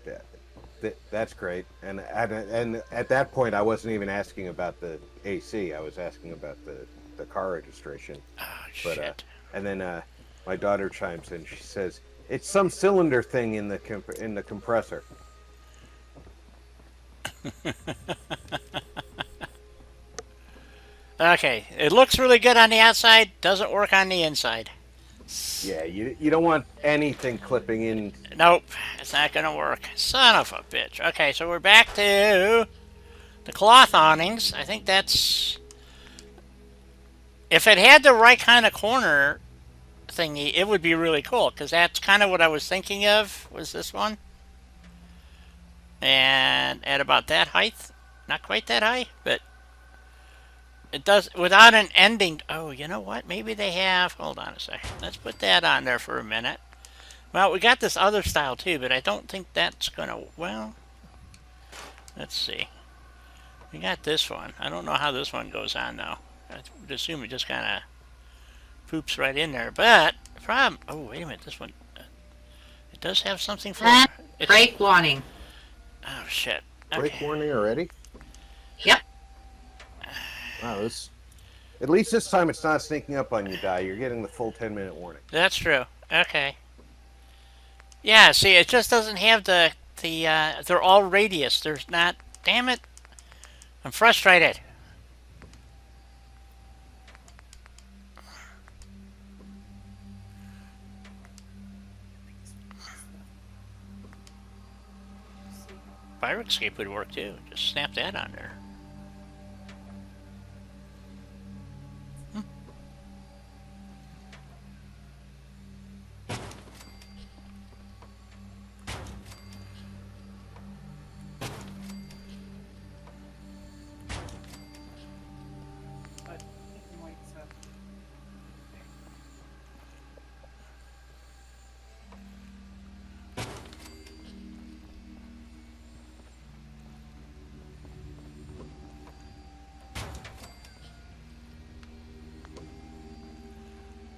that's great. And at that point, I wasn't even asking about the AC. I was asking about the car registration. Oh, But, shit. and then my daughter chimes in. She says, it's some cylinder thing in the compressor. Okay, it looks really good on the outside, doesn't work on the inside. Yeah, you don't want anything clipping in. Nope, it's not gonna work. Son of a bitch. Okay, so we're back to the cloth awnings. I think that's... If it had the right kind of corner thingy, it would be really cool, because that's kind of what I was thinking of, was this one. And at about that height. Not quite that high, but it does, without an ending. Oh, you know what? Maybe they have... Hold on a second. Let's put that on there for a minute. Well, we got this other style too, but I don't think that's gonna... Well, let's see. We got this one. I don't know how this one goes on though. I would assume it just kind of poops right in there. But the problem... Oh, wait a minute. This one... It does have something for... Break warning. Oh, shit. Break Okay. warning already? Yep. Wow, at least this time it's not sneaking up on you, Di. You're getting the full 10-minute warning. That's true. Okay. Yeah, see, it just doesn't have they're all radius. There's not... Damn it. I'm frustrated. Fire escape would work too. Just snap that on there.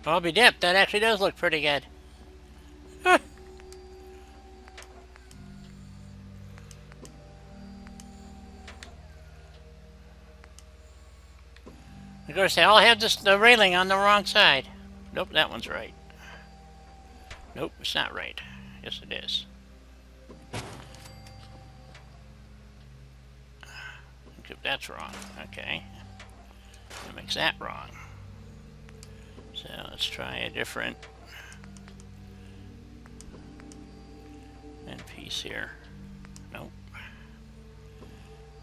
I'll be dipped. That actually does look pretty good. Huh. Of course, they all have the railing on the wrong side. Nope, that one's right. Nope, it's not right. Yes, it is. That's wrong. Okay. That makes that wrong. So let's try a different end piece here. Nope.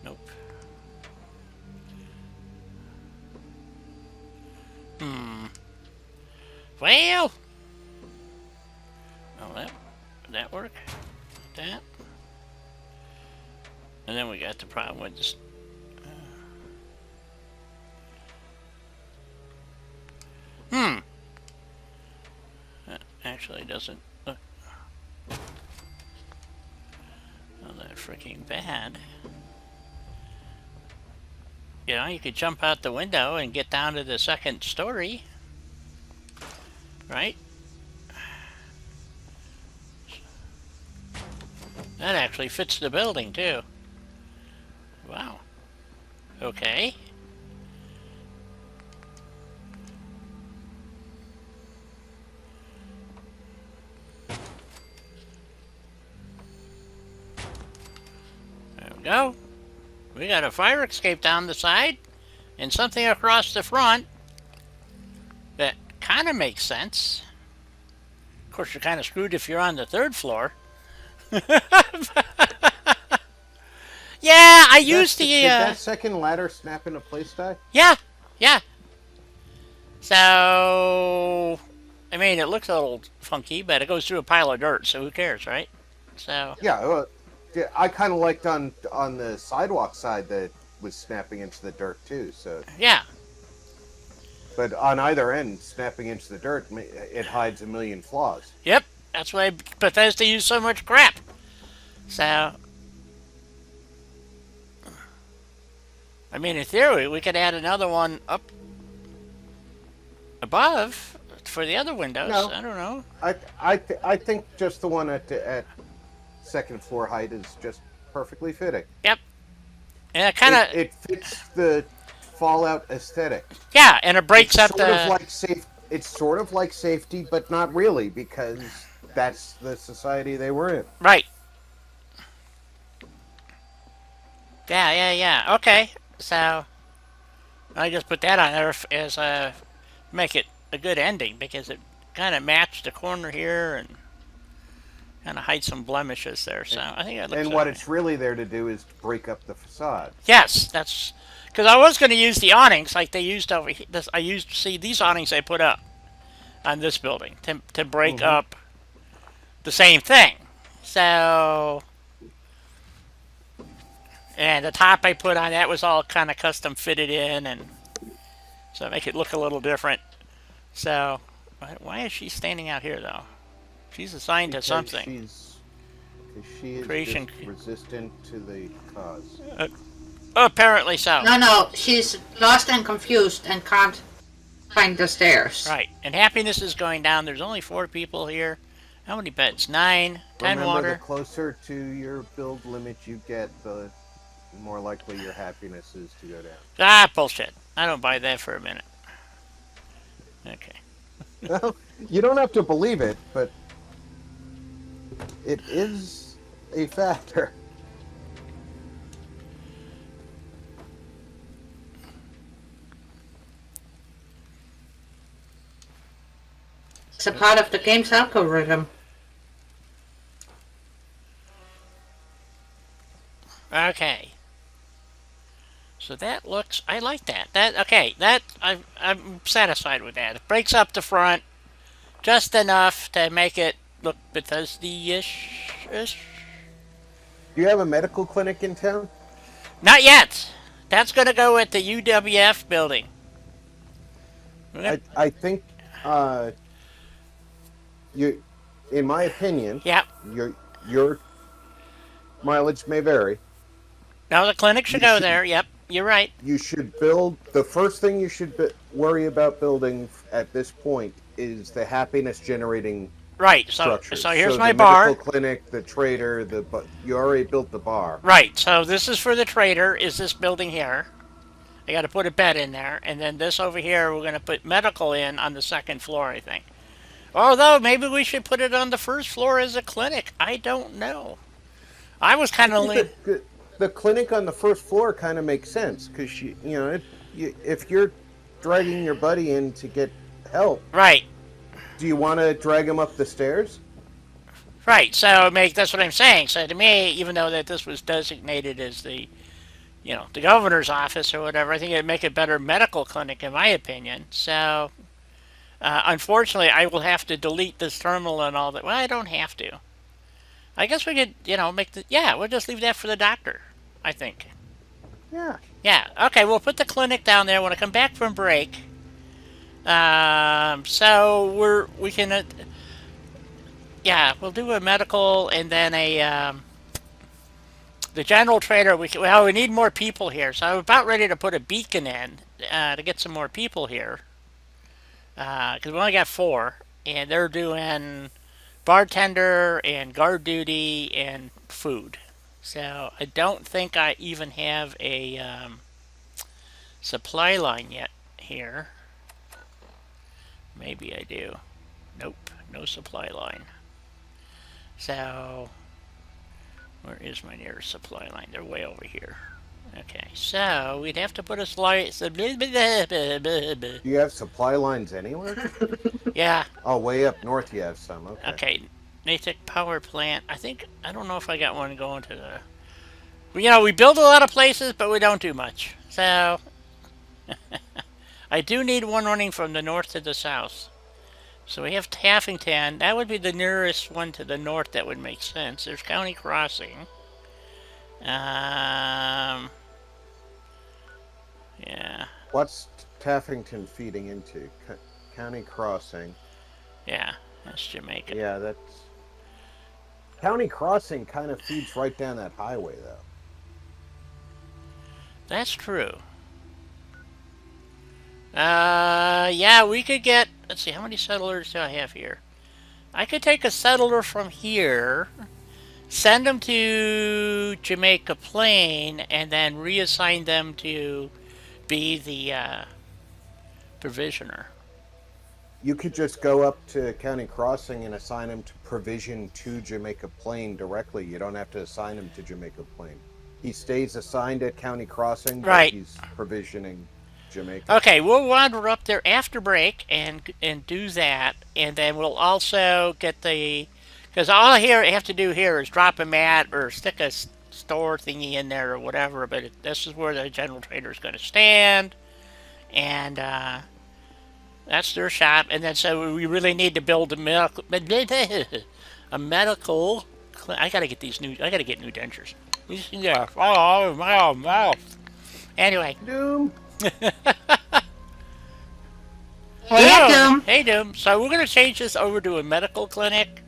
Nope. Well. Oh, that work? That. And then we got the problem with this. That actually doesn't look all that freaking bad. You know, you could jump out the window and get down to the second story. Right? That actually fits the building, too. Wow. Okay. There we go. We got a fire escape down the side and something across the front that kind of makes sense. Of course, you're kind of screwed if you're on the third floor. Yeah, I used the... Did that second ladder snap into place, die? Yeah, yeah. So, I mean, it looks a little funky, but it goes through a pile of dirt, so who cares, right? So... Yeah, I kind of liked on the sidewalk side that it was snapping into the dirt, too, so... Yeah. But on either end, snapping into the dirt, it hides a million flaws. Yep, that's why Bethesda used so much crap. So... I mean, in theory, we could add another one up above for the other windows. No. I don't know. I think just the one at second floor height is just perfectly fitting. Yep. And it kind of... It fits the Fallout aesthetic. Yeah, and it breaks It's up sort the... of like it's sort of like safety, but not really, because that's the society they were in. Right. Yeah. Okay. So, I just put that on there as make it a good ending, because it kind of matched the corner here and kind of hides some blemishes there. So, I think that looks And what okay. it's really there to do is break up the facade. Yes, that's... Because I was going to use the awnings like they used over here. See, these awnings they put up on this building to break up the same thing. So... And the top I put on, that was all kind of custom fitted in, and so make it look a little different. So, why is she standing out here, though? She's assigned to something. She is Creation. just resistant to the cause. Apparently so. No, she's lost and confused and can't find the stairs. Right. And happiness is going down. There's only 4 people here. How many beds? 9, 10 Remember, water. the closer to your build limit you get, the more likely your happiness is to go down. Ah, bullshit. I don't buy that for a minute. Okay. Well, you don't have to believe it, but it is a factor. It's a part of the game's algorithm. Okay. So that looks... I like that. I'm satisfied with that. It breaks up the front just enough to make it look Bethesda-ish. Do you have a medical clinic in town? Not yet. That's going to go at the UWF building. I think, you, in my opinion, Yep. your mileage may vary. No, the clinic should go there. Yep, you're right. You should build, the first thing you should worry about building at this point is the happiness generating Right. structure. So here's the my bar. medical clinic, the trader, you already built the bar. Right. So this is for the trader. Is this building here? I got to put a bed in there, and then this over here we're going to put medical in on the second floor, I think. Although maybe we should put it on the first floor as a clinic. I don't know. I was I kind of think the clinic on the first floor kind of makes sense because if you're dragging your buddy in to get help, right. do you want to drag him up the stairs? Right, so that's what I'm saying. So to me, even though that this was designated as the governor's office or whatever, I think it'd make a better medical clinic, in my opinion. So, unfortunately, I will have to delete this terminal and all that. Well, I don't have to. I guess we could, we'll just leave that for the doctor, I think. Yeah. Yeah, okay, we'll put the clinic down there when I come back from break. So we can, we'll do a medical and then the general trader. We need more people here, so I'm about ready to put a beacon in to get some more people here. Because we only got 4, and they're doing bartender and guard duty and food. So I don't think I even have a supply line yet here. Maybe I do. Nope, no supply line. So where is my nearest supply line? They're way over here. Okay, so we'd have to put a slide. Do you have supply lines anywhere? Yeah. Oh, way up north you have some. Okay. Okay, Natick power plant. I don't know if I got one going to the. We build a lot of places, but we don't do much. So I do need one running from the north to the south. So we have Taffington. That would be the nearest one to the north that would make sense. There's County Crossing. Yeah. What's Taffington feeding into? County Crossing. Yeah, that's Jamaica. Yeah, that's... County Crossing kind of feeds right down that highway, though. That's true. Yeah, we could get... Let's see, how many settlers do I have here? I could take a settler from here, send them to Jamaica Plain, and then reassign them to be the provisioner. You could just go up to County Crossing and assign him to provision to Jamaica Plain directly. You don't have to assign him to Jamaica Plain. He stays assigned at County Crossing, but right. He's provisioning Jamaica. Okay, we'll wander up there after break and do that, and then we'll also get because all I have to do here is drop a mat or stick a store thingy in there or whatever, but this is where the general trader is going to stand, and that's their shop, and then so we really need to build a medical. I gotta get new dentures. Anyway. Doom. Hey, Doom. Hey, Doom. So we're gonna change this over to a medical clinic,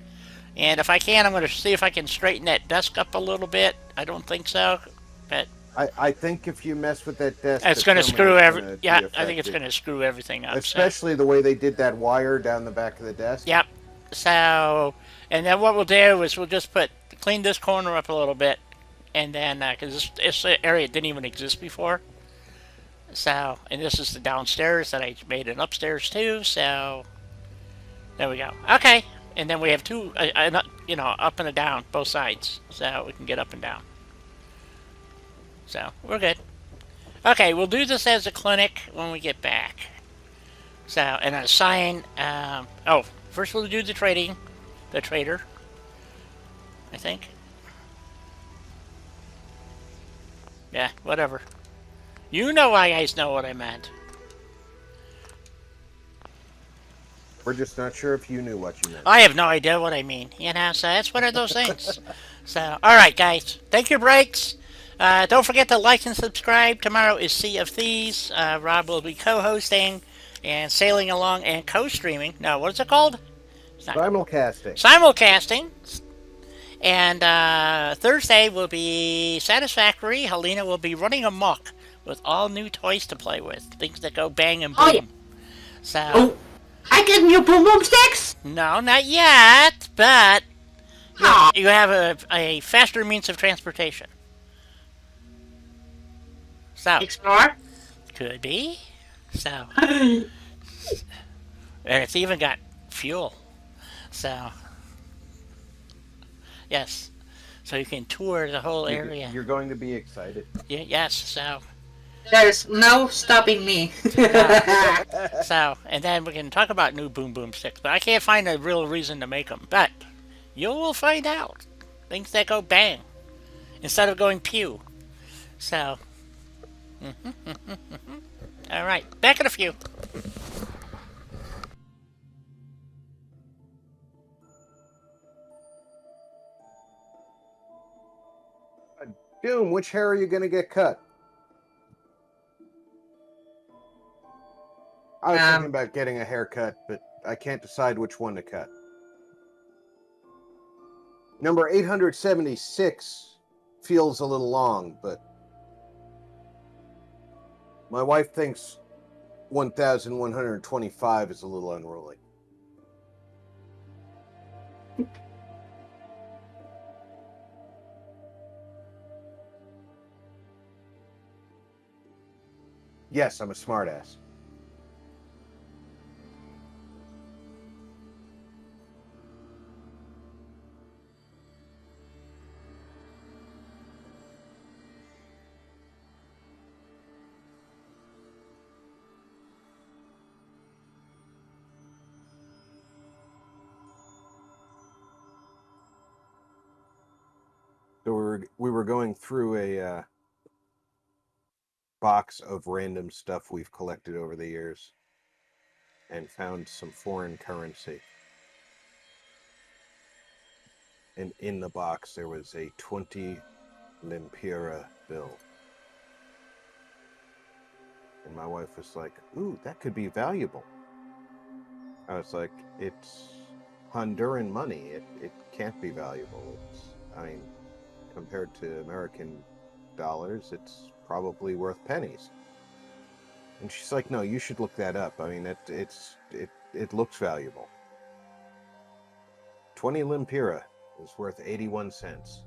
and if I can, I'm gonna see if I can straighten that desk up a little bit. I don't think so, but I think if you mess with that desk, it's gonna screw everything. Yeah, I think it's gonna screw everything up. Especially the way they did that wire down the back of the desk. Yep. So, and then what we'll do is we'll just clean this corner up a little bit, and then because this area didn't even exist before. So, and this is the downstairs that I made an upstairs too. So, there we go. Okay, and then we have two, up and a down, both sides, so we can get up and down. So, we're good. Okay, we'll do this as a clinic when we get back. So, and assign, first we'll do the trader, I think. Yeah, whatever. You guys know what I meant. We're just not sure if you knew what you meant. I have no idea what I mean, so that's one of those things. So, alright guys, take your breaks. Don't forget to like and subscribe. Tomorrow is Sea of Thieves. Rob will be co-hosting and sailing along and co-streaming. No, what is it called? Simulcasting. And Thursday will be Satisfactory. Helena will be running amok with all new toys to play with. Things that go bang and boom. Oh, yeah. So, I get new boom boom sticks? No, not yet, but you have a faster means of transportation. So, Explore? Could be. So, and it's even got fuel. So, yes. So you can tour the whole area. You're going to be excited. Yes. So, There's no stopping me. so, and then we can talk about new boom boom sticks. But I can't find a real reason to make them. But you will find out. Things that go bang instead of going pew. So, all right. Back in a few. Doom, which hair are you going to get cut? I was thinking about getting a haircut, but I can't decide which one to cut. Number 876 feels a little long, but my wife thinks 1125 is a little unruly. Yes, I'm a smartass. So we were going through a box of random stuff we've collected over the years and found some foreign currency. And in the box there was a 20 Lempira bill. And my wife was like, ooh, that could be valuable. I was like, it's Honduran money. It can't be valuable. I mean, compared to American dollars, it's probably worth pennies. And she's like, no, you should look that up. I mean, it looks valuable. 20 Lempira is worth 81 cents.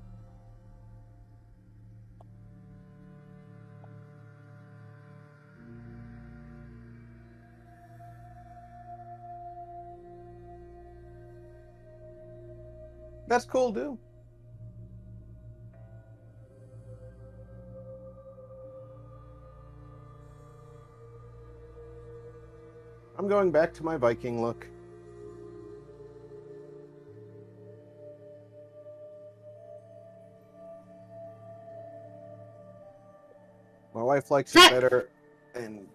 That's cool, dude. I'm going back to my Viking look. My wife likes it better, and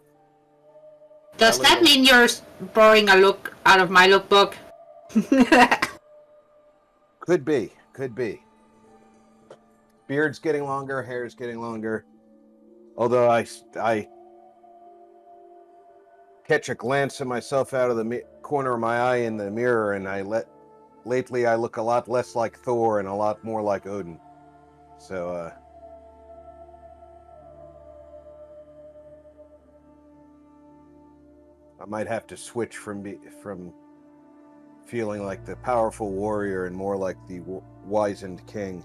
Does that mean you're borrowing a look out of my lookbook? could be. Beard's getting longer, hair's getting longer. Although I catch a glance at myself out of the corner of my eye in the mirror, and lately I look a lot less like Thor and a lot more like Odin. So I might have to switch from feeling like the powerful warrior and more like the wizened king.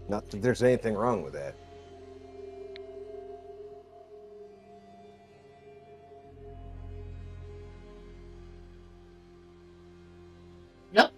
Not that there's anything wrong with that. Yep.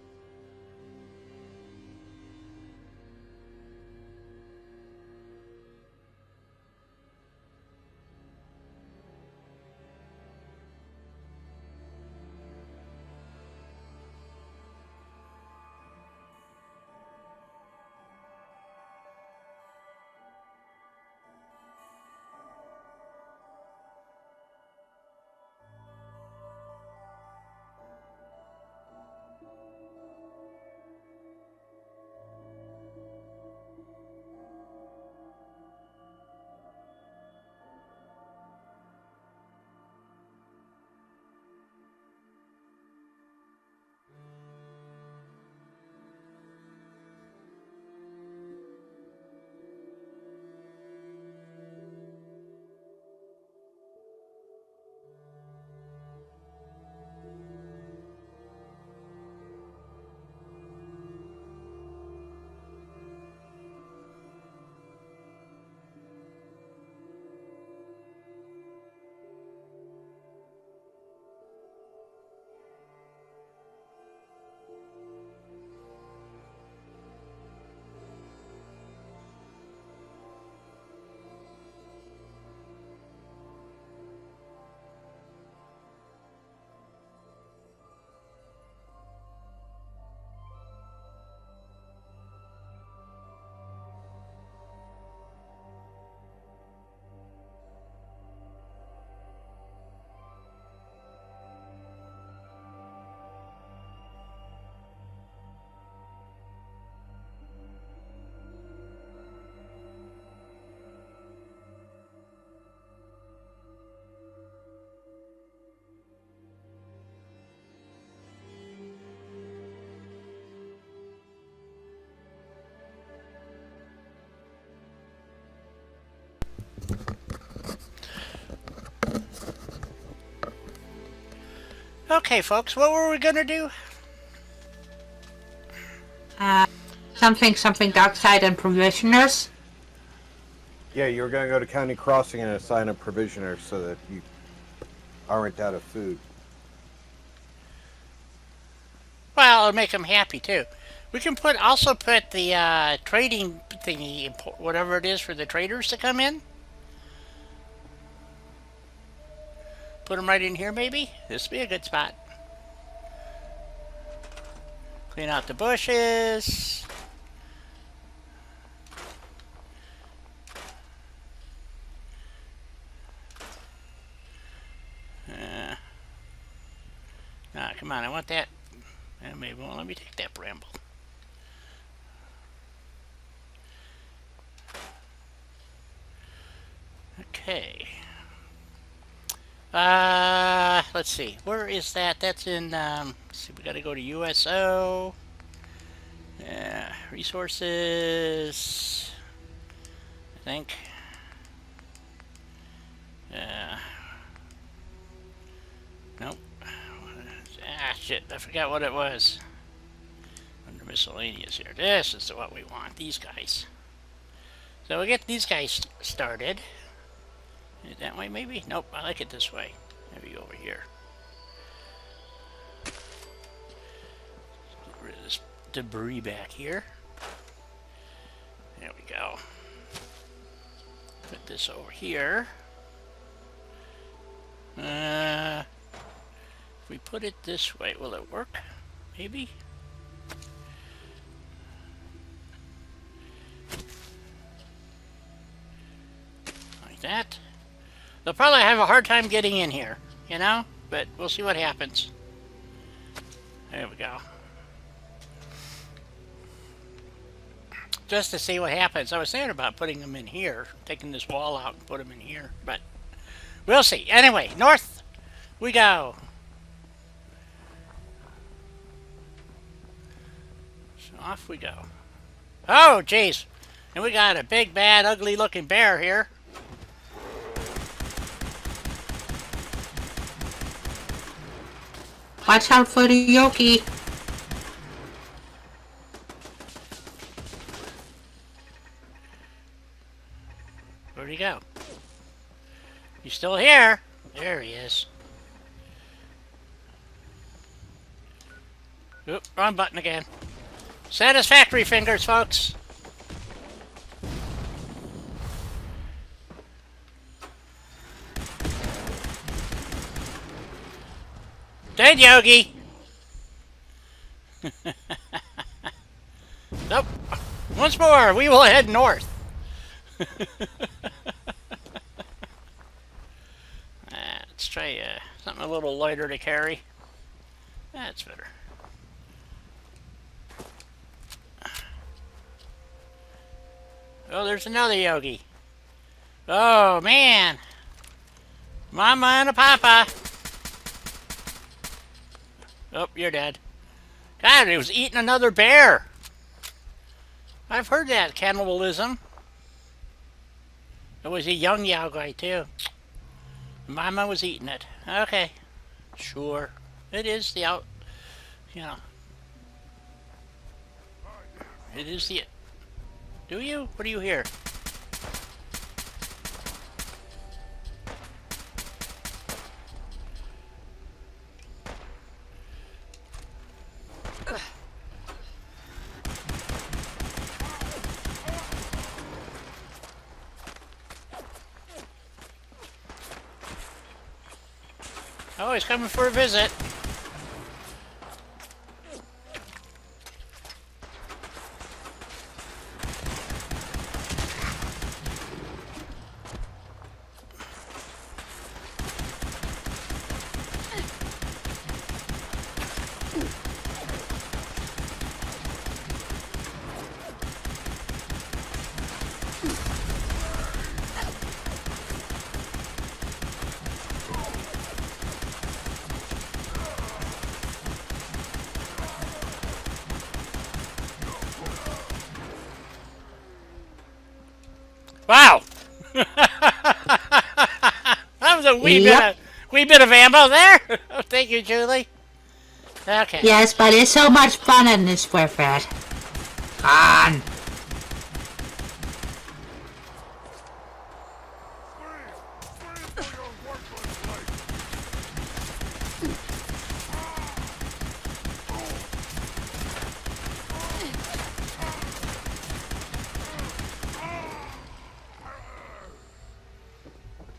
Okay, folks, what were we gonna do? Something dark side and provisioners. Yeah, you were going to go to County Crossing and assign a provisioner so that you aren't out of food. Well, it'll make them happy too. We can also put the trading thingy, whatever it is for the traders to come in. Put them right in here, maybe. This would be a good spot. Clean out the bushes. Come on, I want that. Maybe won't let me take that bramble. Okay. Let's see. Where is that? That's in, let's see, we gotta go to USO. Resources. I think. Nope. Shit, I forgot what it was. Under miscellaneous here. This is what we want, these guys. So we'll get these guys started. That way, maybe? Nope, I like it this way. Maybe over here. Get rid of this debris back here. There we go. Put this over here. If we put it this way, will it work? Maybe? Like that. They'll probably have a hard time getting in here, you know? But we'll see what happens. There we go. Just to see what happens. I was thinking about putting them in here. Taking this wall out and put them in here. But we'll see. Anyway, north we go. So off we go. Oh, jeez. And we got a big, bad, ugly-looking bear here. Watch out for the Yogi. Where'd he go? He's still here. There he is. Oop, wrong button again. Satisfactory fingers, folks. Dead Yogi. Nope. Once more, we will head north. Let's try something a little lighter to carry. That's better. Oh, there's another Yogi. Oh, man. Mama and a Papa. Oh, you're dead. God, he was eating another bear. I've heard that, cannibalism. It was a young Yogi, too. Mama was eating it. Okay. Sure. It is the you know. It is the... Do you? What do you hear? Oh, he's coming for a visit. Wow! That was a wee bit of ammo there. Thank you, Julie. Okay. Yes, but it's so much fun in this warfare. Fun.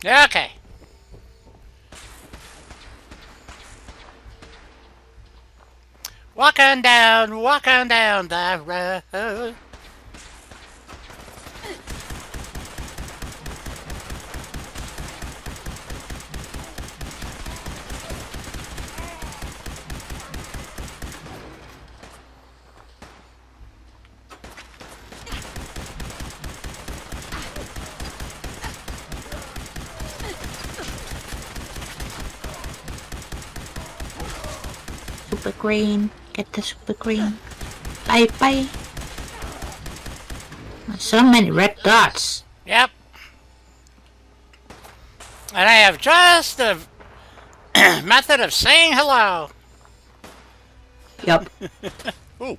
Okay. Walking down the road. Super green. Get the super green. Bye bye. So many red dots. Yep. And I have just the method of saying hello. Yup. Ooh.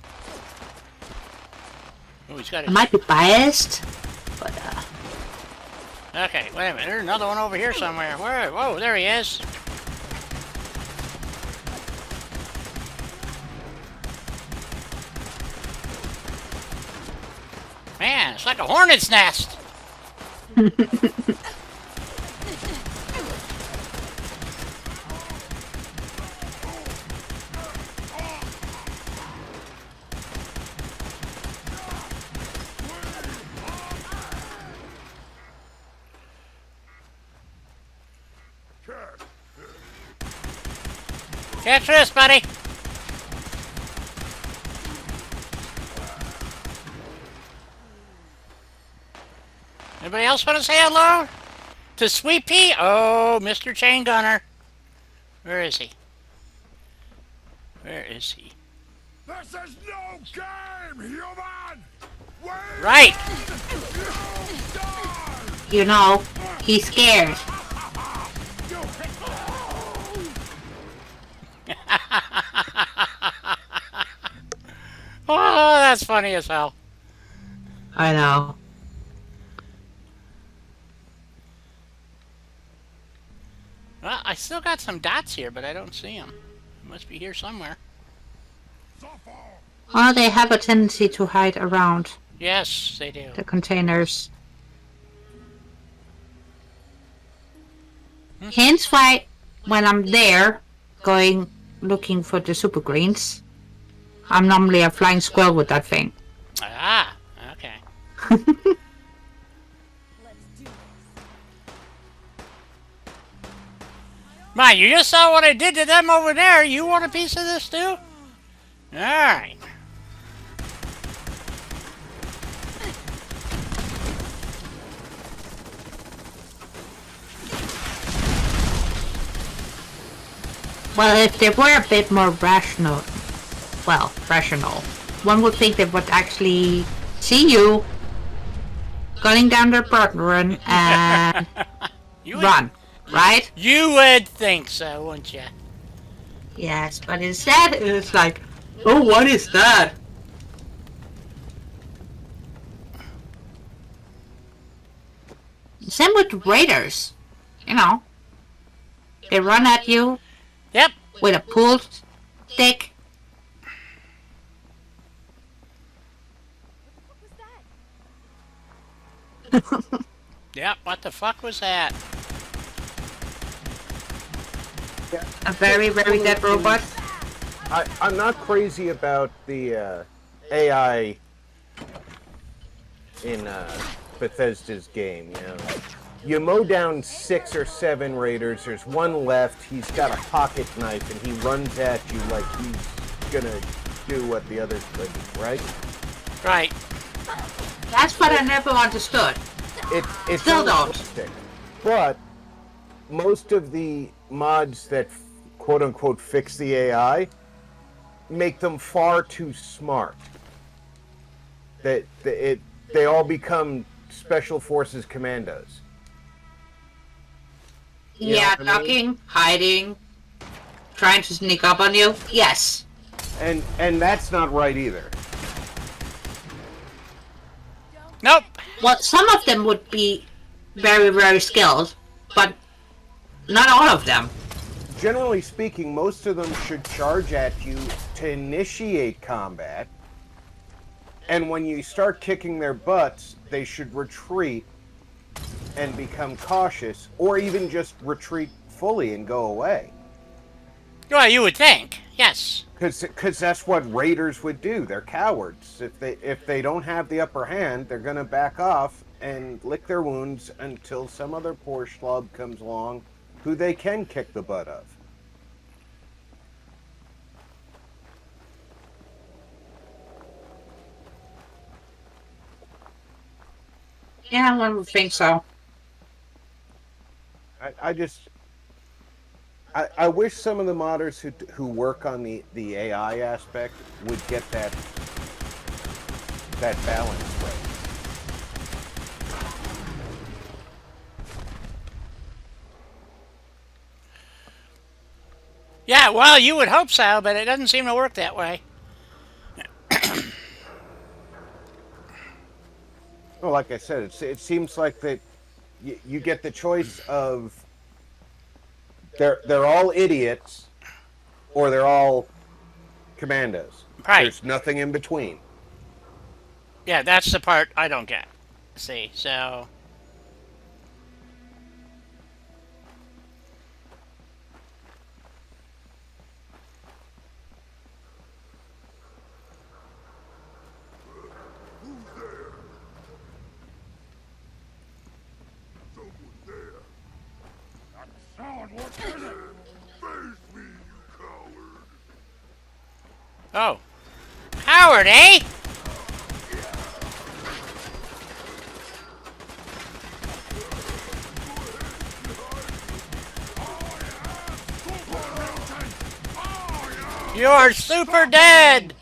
Oh, he's got I it. might be biased, but Okay, wait a minute. There's another one over here somewhere. Where? Whoa, there he is. Man, it's like a hornet's nest. Catch this, buddy. Anybody else want to say hello? To Sweet Pea? Oh, Mr. Chain Gunner. Where is he? Where is he? This is no game, human! Wait! Right. you know, he's scared. Oh, that's funny as hell. I know. Well, I still got some dots here, but I don't see them. They must be here somewhere. Oh, they have a tendency to hide around Yes, they do. the containers. Hence why, when I'm there, going looking for the super greens, I'm normally a flying squirrel with that thing. Ah, okay. Man, you just saw what I did to them over there. You want a piece of this too? Alright. Well, if they were a bit more rational, one would think they would actually see you gunning down their partner and You would, run, right? you would think so, wouldn't you? Yes, but instead it's like, oh, what is that? Same with raiders, you know. They run at you Yep. with a pool stick. Yep, what the fuck was that? A very, very dead robot. I'm not crazy about the AI in Bethesda's game, you know. You mow down 6 or 7 raiders, there's one left, he's got a pocket knife, and he runs at you like he's gonna do what the others couldn't, right? Right. That's what I never understood. It's Still don't. unrealistic. But most of the mods that quote-unquote fix the AI make them far too smart. They all become Special Forces commandos. You know Yeah, what I mean? ducking, hiding, trying to sneak up on you? Yes. And that's not right either. Nope. Well, some of them would be very, very skilled, but not all of them. Generally speaking, most of them should charge at you to initiate combat. And when you start kicking their butts, they should retreat and become cautious, or even just retreat fully and go away. Well, you would think. Yes. Because that's what raiders would do. They're cowards. If they don't have the upper hand, they're going to back off and lick their wounds until some other poor schlub comes along who they can kick the butt of. Yeah, one would think so. I wish some of the modders who work on the AI aspect would get that balance right. Yeah, well, you would hope so, but it doesn't seem to work that way. Well, like I said, it seems like that you get the choice of they're all idiots or they're all commandos. Right. There's nothing in between. Yeah, that's the part I don't get. See, so... Someone what's in it! Face me, you coward! Oh. Howard, eh? You're super dead!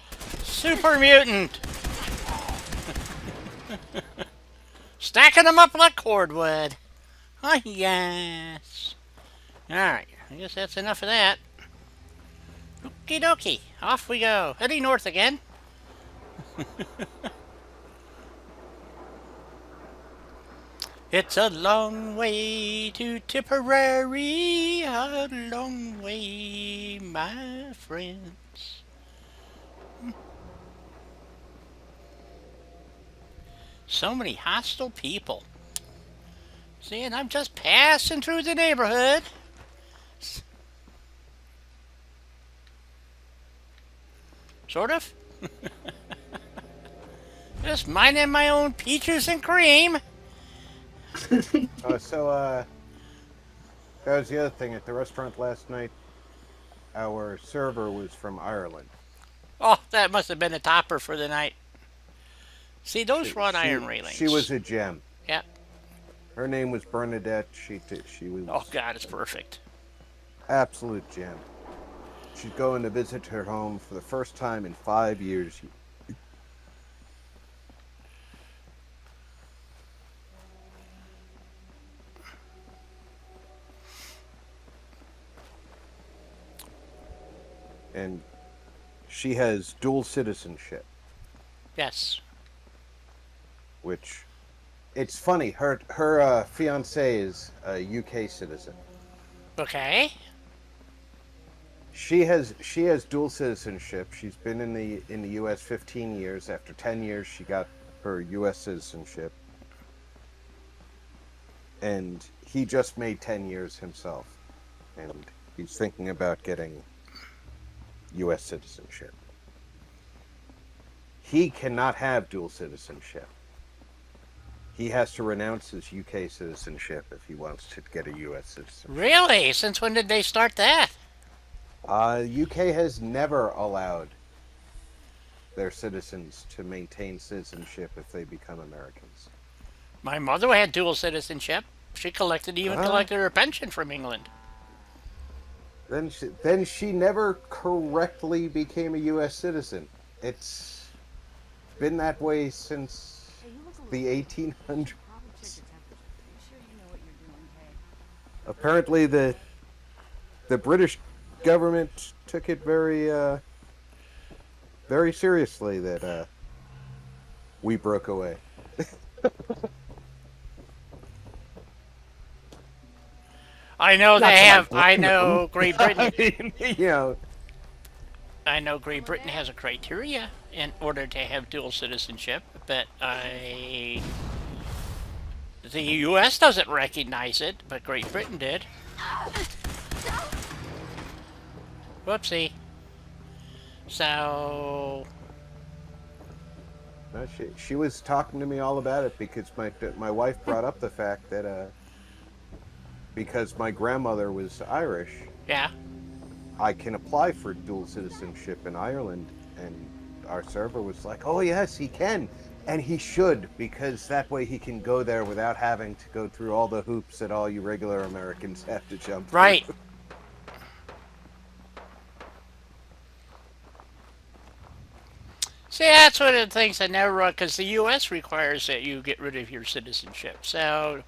Super mutant! Stacking them up like cordwood. Oh, yes. Alright, I guess that's enough of that. Okie dokie, off we go. Heading north again. It's a long way to Tipperary, a long way, my friends. So many hostile people. See, and I'm just passing through the neighborhood. Sort of. Just minding my own peaches and cream. That was the other thing at the restaurant last night. Our server was from Ireland. Oh, that must have been a topper for the night. See, those wrought iron railings. She was a gem. Yep. Her name was Bernadette. She was. Oh, God, it's perfect. Absolute gem. She's going to visit her home for the first time in 5 years. And she has dual citizenship, Yes. which it's funny. Her fiance is a UK citizen. Okay. She has dual citizenship. She's been in the U.S. 15 years. After 10 years, she got her U.S. citizenship, and he just made 10 years himself, and he's thinking about getting U.S. citizenship. He cannot have dual citizenship. He has to renounce his UK citizenship if he wants to get a U.S. citizenship. Really? Since when did they start that? UK has never allowed their citizens to maintain citizenship if they become Americans. My mother had dual citizenship. She even collected her pension from England. Then she never correctly became a U.S. citizen. It's been that way since the 1800s. Apparently, the British government took it very seriously that we broke away. I know Not they that I have. I blame them. know Great Britain. I mean, I know Great Britain has a criteria in order to have dual citizenship, but the U.S. doesn't recognize it, but Great Britain did. Whoopsie. So no, she was talking to me all about it because my wife brought up the fact that because my grandmother was Irish, yeah, I can apply for dual citizenship in Ireland, and our server was like, "Oh yes, he can, and he should, because that way he can go there without having to go through all the hoops that all you regular Americans have to jump through." right. See, that's one of the things I never run because the U.S. requires that you get rid of your citizenship. So,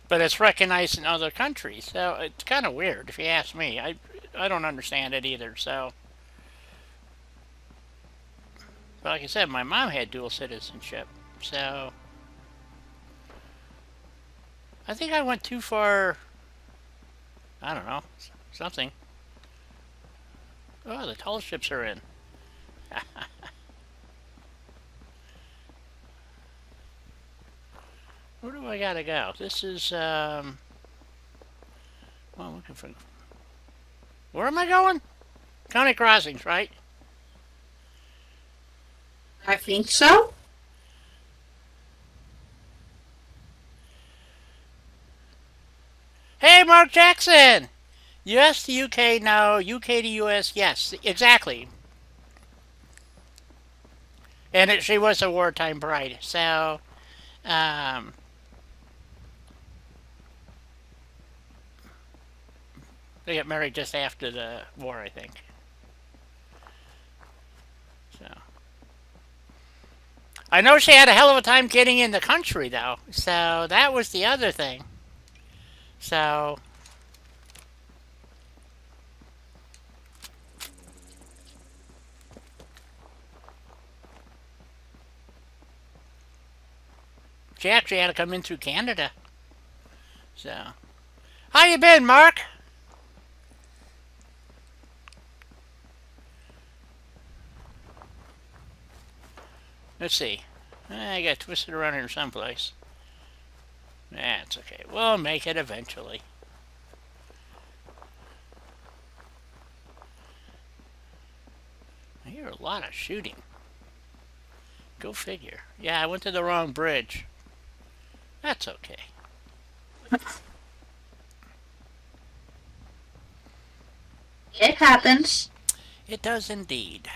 but it's recognized in other countries. So it's kind of weird, if you ask me. I don't understand it either. So, but like I said, my mom had dual citizenship. So I think I went too far. I don't know, something. Oh, the tall ships are in. Where do I gotta go? This is well, I'm looking for. Where am I going? County Crossings, right? I think so. Hey, Mark Jackson! US to UK, no. UK to US, yes. Exactly. And she was a wartime bride. So, um, they got married just after the war, I think. So, I know she had a hell of a time getting in the country, though. So, that was the other thing. So, she actually had to come in through Canada. So, how you been, Mark? Let's see. I got twisted around here someplace. That's okay. We'll make it eventually. I hear a lot of shooting. Go figure. Yeah, I went to the wrong bridge. That's okay. It happens. It does indeed.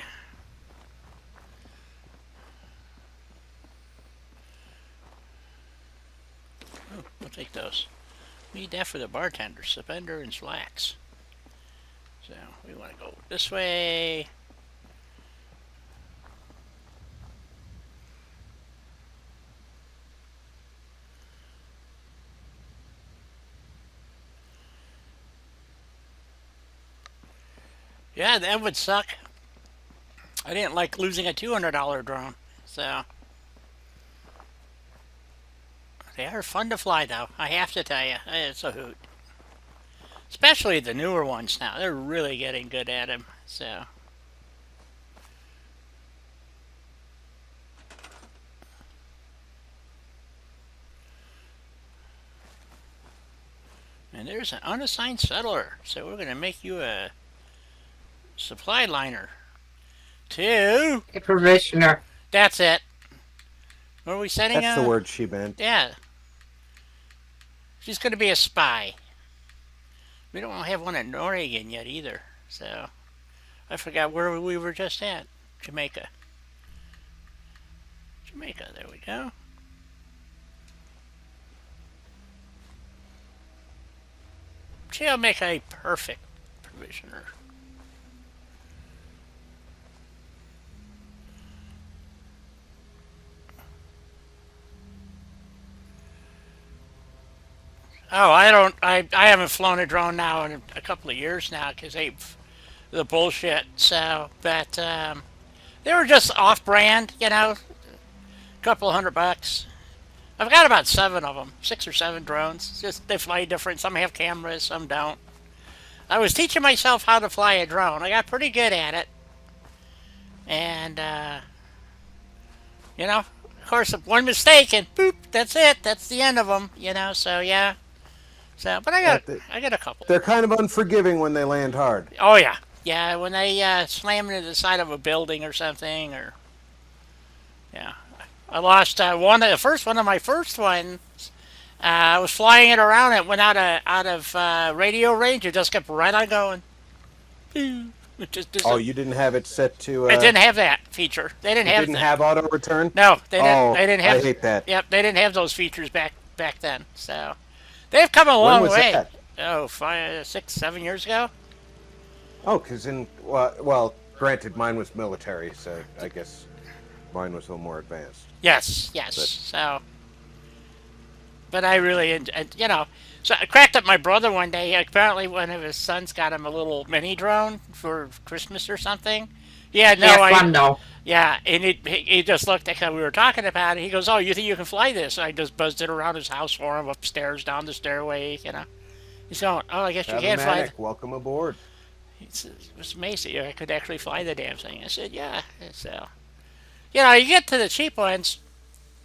Oh, I'll take those. Need that for the bartender. Suspender and slacks. So, we want to go this way. Yeah, that would suck. I didn't like losing a $200 drone. So, they are fun to fly, though. I have to tell you. It's a hoot. Especially the newer ones now. They're really getting good at them. So, and there's an unassigned settler. So we're going to make you a supply liner. Two. A provisioner. That's it. What are we setting that's the word she meant. Yeah. She's going to be a spy. We don't have one in Oregon yet either. So, I forgot where we were just at. Jamaica. Jamaica, there we go. She'll make a perfect provisioner. Oh, I haven't flown a drone now in a couple of years now because the bullshit. So, but they were just off-brand, you know, a couple $100. I've got about 7 of them, 6 or 7 drones. Just they fly different. Some have cameras, some don't. I was teaching myself how to fly a drone. I got pretty good at it, and you know, of course, if one mistake and boop, that's it. That's the end of them. You know, so yeah. So, but I got a couple. They're kind of unforgiving when they land hard. Oh yeah, yeah. When they slam into the side of a building or something, or yeah, I lost the first one of my first ones. I was flying it around. It went out of radio range. It just kept right on going. It just Oh, you didn't have it set to. It didn't have that feature. They didn't It have didn't that. have auto return. No, they didn't. Oh, They didn't have. I hate that. Yep, they didn't have those features back then. So they've come a When long was way. that? Oh, 5, 6, 7 years ago. Oh, because well, granted, mine was military, so I guess mine was a little more advanced. Yes, yes. But- So, but I really, you know, so I cracked up my brother one day. Apparently, one of his sons got him a little mini drone for Christmas or something. Yeah, no, Yeah, fun though. yeah, and he just looked at how we were talking about it. He goes, "Oh, you think you can fly this?" And I just buzzed it around his house for him, upstairs, down the stairway. You know, he's going, "Oh, I guess you can fly." Automatic, welcome aboard. It was amazing. I could actually fly the damn thing. I said, "Yeah." So, you know, you get to the cheap ones.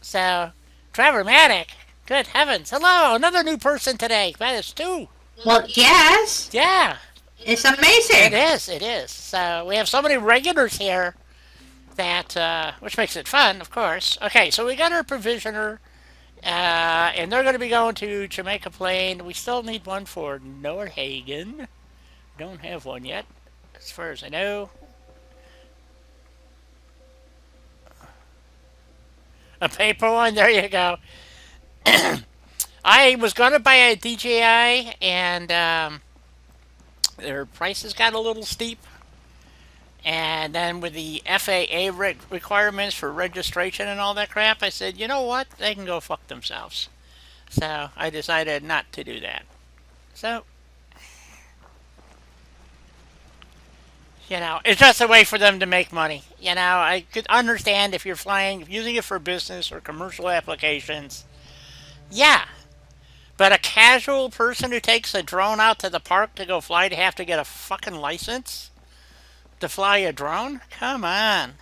So, Trevor Maddock, good heavens. Hello, another new person today. That is 2. Well, yes, Yeah, it's amazing. it is. So, we have so many regulars here that, which makes it fun, of course. Okay, so we got our provisioner, and they're going to be going to Jamaica Plain. We still need one for Norhagen. Don't have one yet, as far as I know. A paper one, there you go. I was going to buy a DJI, and their prices got a little steep. And then with the FAA requirements for registration and all that crap, I said, you know what? They can go fuck themselves. So I decided not to do that. So, you know, it's just a way for them to make money. You know, I could understand if you're flying, using it for business or commercial applications. Yeah. But a casual person who takes a drone out to the park to go fly to have to get a fucking license to fly a drone? Come on.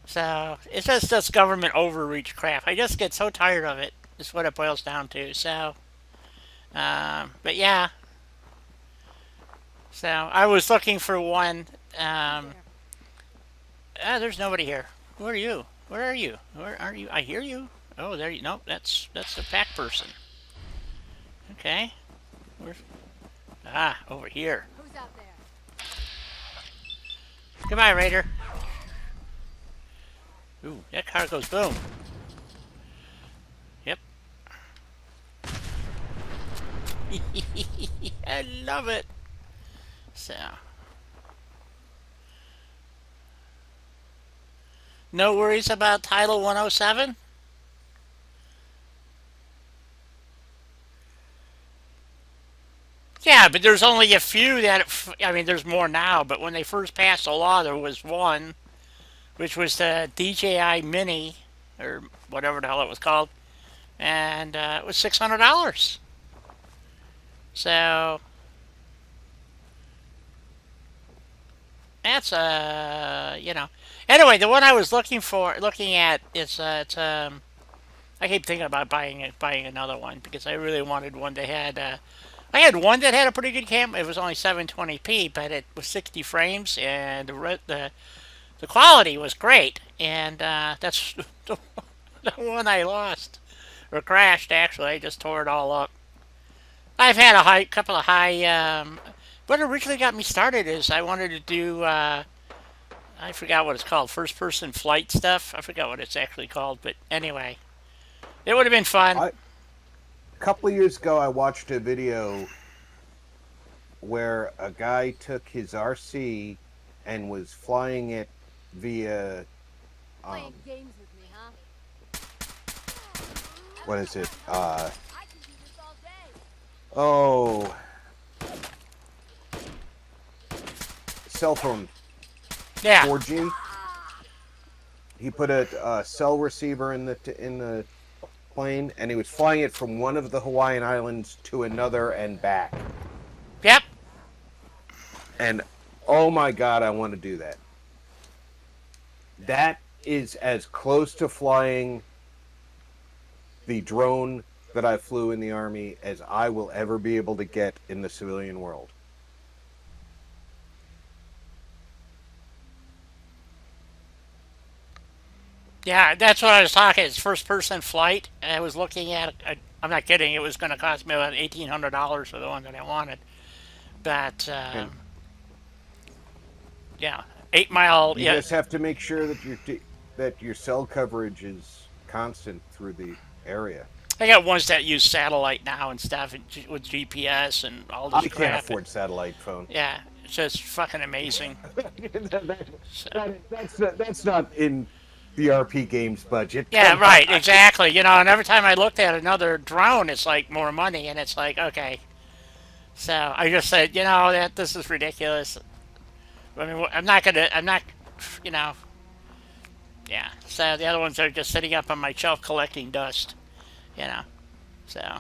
So, it's just government overreach crap. I just get so tired of it, is what it boils down to. So, but yeah. So, I was looking for one. There's nobody here. Who are you? Where are you? Where are you? I hear you. Oh, there you. Nope, that's the pack person. Okay. Where's? Over here. Who's out there? Goodbye, Raider. Ooh, that car goes boom. Yep. I love it. So. No worries about Title 107? Yeah, but there's only a few that, I mean, there's more now, but when they first passed the law, there was one, which was the DJI Mini, or whatever the hell it was called, and it was $600. So, that's, you know. Anyway, the one I was looking at is, I keep thinking about buying another one, because I really wanted one that had, I had one that had a pretty good camera. It was only 720p, but it was 60 frames, and the quality was great. And that's the one I lost, or crashed. Actually, I just tore it all up. I've had a couple of high. What originally got me started is I wanted to do. I forgot what it's called. First-person flight stuff. I forgot what it's actually called, but anyway, it would have been fun. A couple of years ago, I watched a video where a guy took his RC and was flying it via, Playing games with me, huh? what is it? I can do this all day. Oh, cell phone, Yeah. 4G. He put a cell receiver in the plane, and he was flying it from one of the Hawaiian Islands to another and back. Yep. And oh my God, I want to do that. That is as close to flying the drone that I flew in the Army as I will ever be able to get in the civilian world. Yeah, that's what I was talking. It's first-person flight. I was looking at. I'm not kidding. It was going to cost me about $1,800 for the one that I wanted. But And yeah, 8 mile. you Yeah, just have to make sure that your cell coverage is constant through the area. I got ones that use satellite now and stuff with GPS and all this I can't crap. afford satellite phone. Yeah, it's just fucking amazing. So, That's not in the RP games budget. yeah, Come right, on. exactly. You know, and every time I looked at another drone, it's like more money, and it's like, okay. So I just said, you know, that this is ridiculous. I mean, I'm not, you know, yeah. So the other ones are just sitting up on my shelf collecting dust, you know. So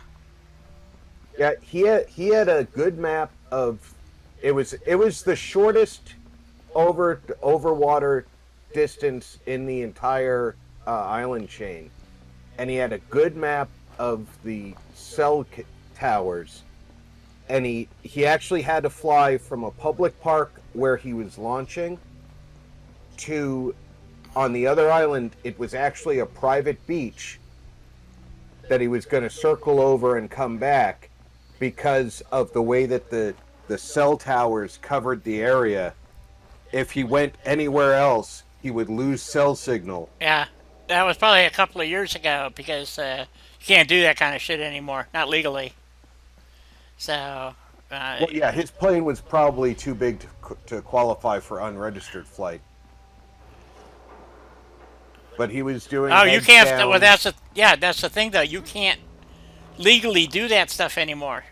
Yeah, he had a good map of. It was the shortest over water distance in the entire island chain, and he had a good map of the towers, and he actually had to fly from a public park where he was launching to, on the other island, it was actually a private beach that he was going to circle over and come back because of the way that the cell towers covered the area. If he went anywhere else, he would lose cell signal. yeah, that was probably a couple of years ago because you can't do that kind of shit anymore, not legally. So Well, yeah, his plane was probably too big to qualify for unregistered flight. But he was doing. oh, you heads can't. down. Well, that's the thing though. You can't legally do that stuff anymore.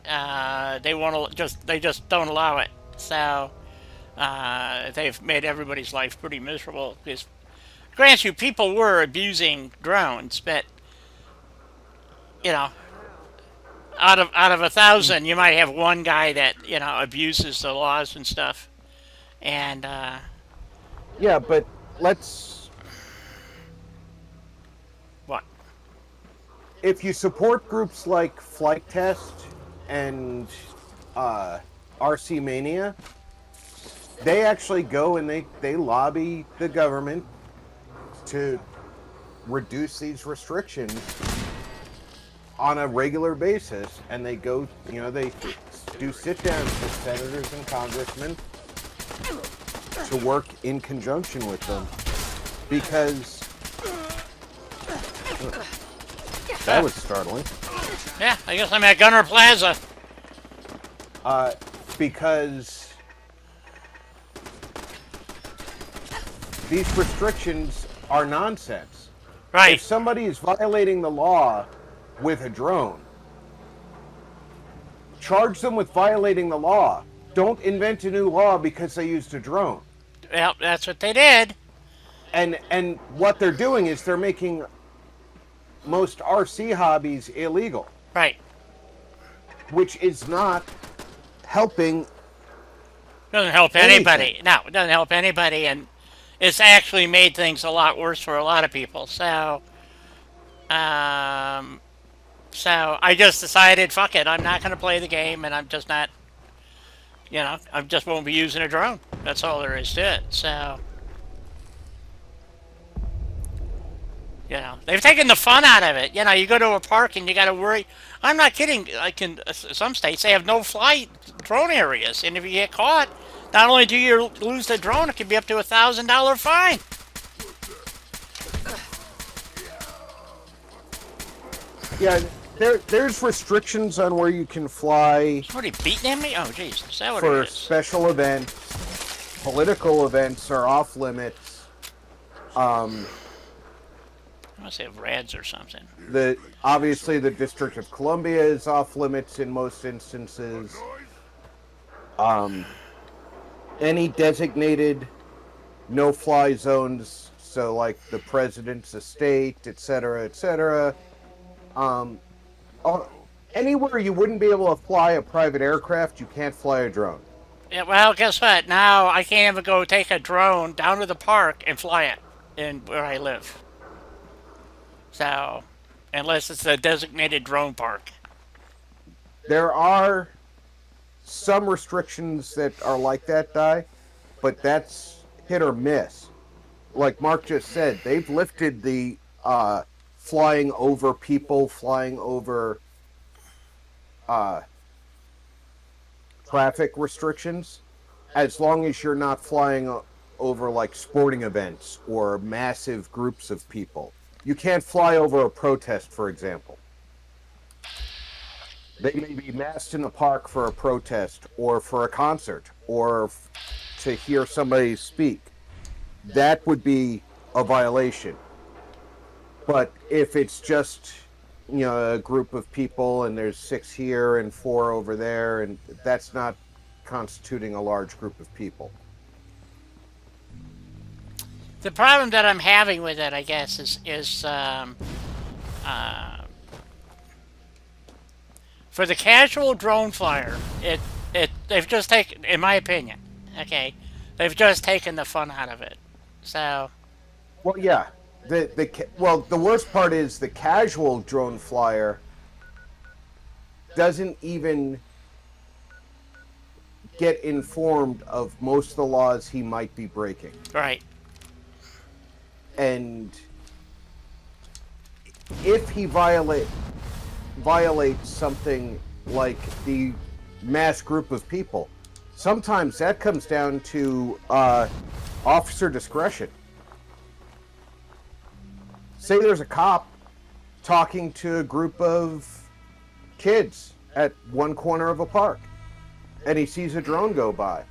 They just don't allow it. So they've made everybody's life pretty miserable. Because, grant you, people were abusing drones, but you know, out of 1,000, you might have one guy that abuses the laws and stuff. And Yeah, but let's. what? If you support groups like Flight Test and RC Mania, they actually go and they lobby the government to reduce these restrictions on a regular basis, and they go, they do sit downs with senators and congressmen to work in conjunction with them, because that was startling. Yeah, I guess I'm at Gunner Plaza. Because these restrictions are nonsense. Right. If somebody is violating the law with a drone, charge them with violating the law. Don't invent a new law because they used a drone. Well, that's what they did. And what they're doing is they're making most RC hobbies illegal, Right. which is not helping. Doesn't help Anything. anybody. No, it doesn't help anybody, and it's actually made things a lot worse for a lot of people. So I just decided, fuck it, I'm not going to play the game, and I'm just not, I just won't be using a drone. That's all there is to it. So, they've taken the fun out of it. You go to a park and you got to worry. I'm not kidding. Like in some states, they have no flight drone areas, and if you get caught, not only do you lose the drone, it could be up to $1,000 fine. Yeah, there's restrictions on where you can fly Somebody beating at me? Oh, jeez. Is that what for it is? special events. Political events are off limits. I must have rads or something. Obviously the District of Columbia is off limits in most instances. any designated no-fly zones, so like the president's estate, etc., um, anywhere you wouldn't be able to fly a private aircraft, you can't fly a drone. Yeah, well, guess what? Now I can't even go take a drone down to the park and fly it in where I live. So, unless it's a designated drone park. There are some restrictions that are like that, but that's hit or miss. Like Mark just said, they've lifted the flying over people, flying over traffic restrictions, as long as you're not flying over like sporting events or massive groups of people. You can't fly over a protest, for example. They may be massed in a park for a protest or for a concert or to hear somebody speak. That would be a violation. But if it's just, a group of people and there's 6 here and 4 over there, and that's not constituting a large group of people. The problem that I'm having with it, I guess, is for the casual drone flyer, they've just taken, in my opinion, okay, they've just taken the fun out of it. So, Well, yeah. The worst part is the casual drone flyer doesn't even get informed of most of the laws he might be breaking. right. And if he violates something like the mass group of people, sometimes that comes down to officer discretion. Say there's a cop talking to a group of kids at one corner of a park, and he sees a drone go by.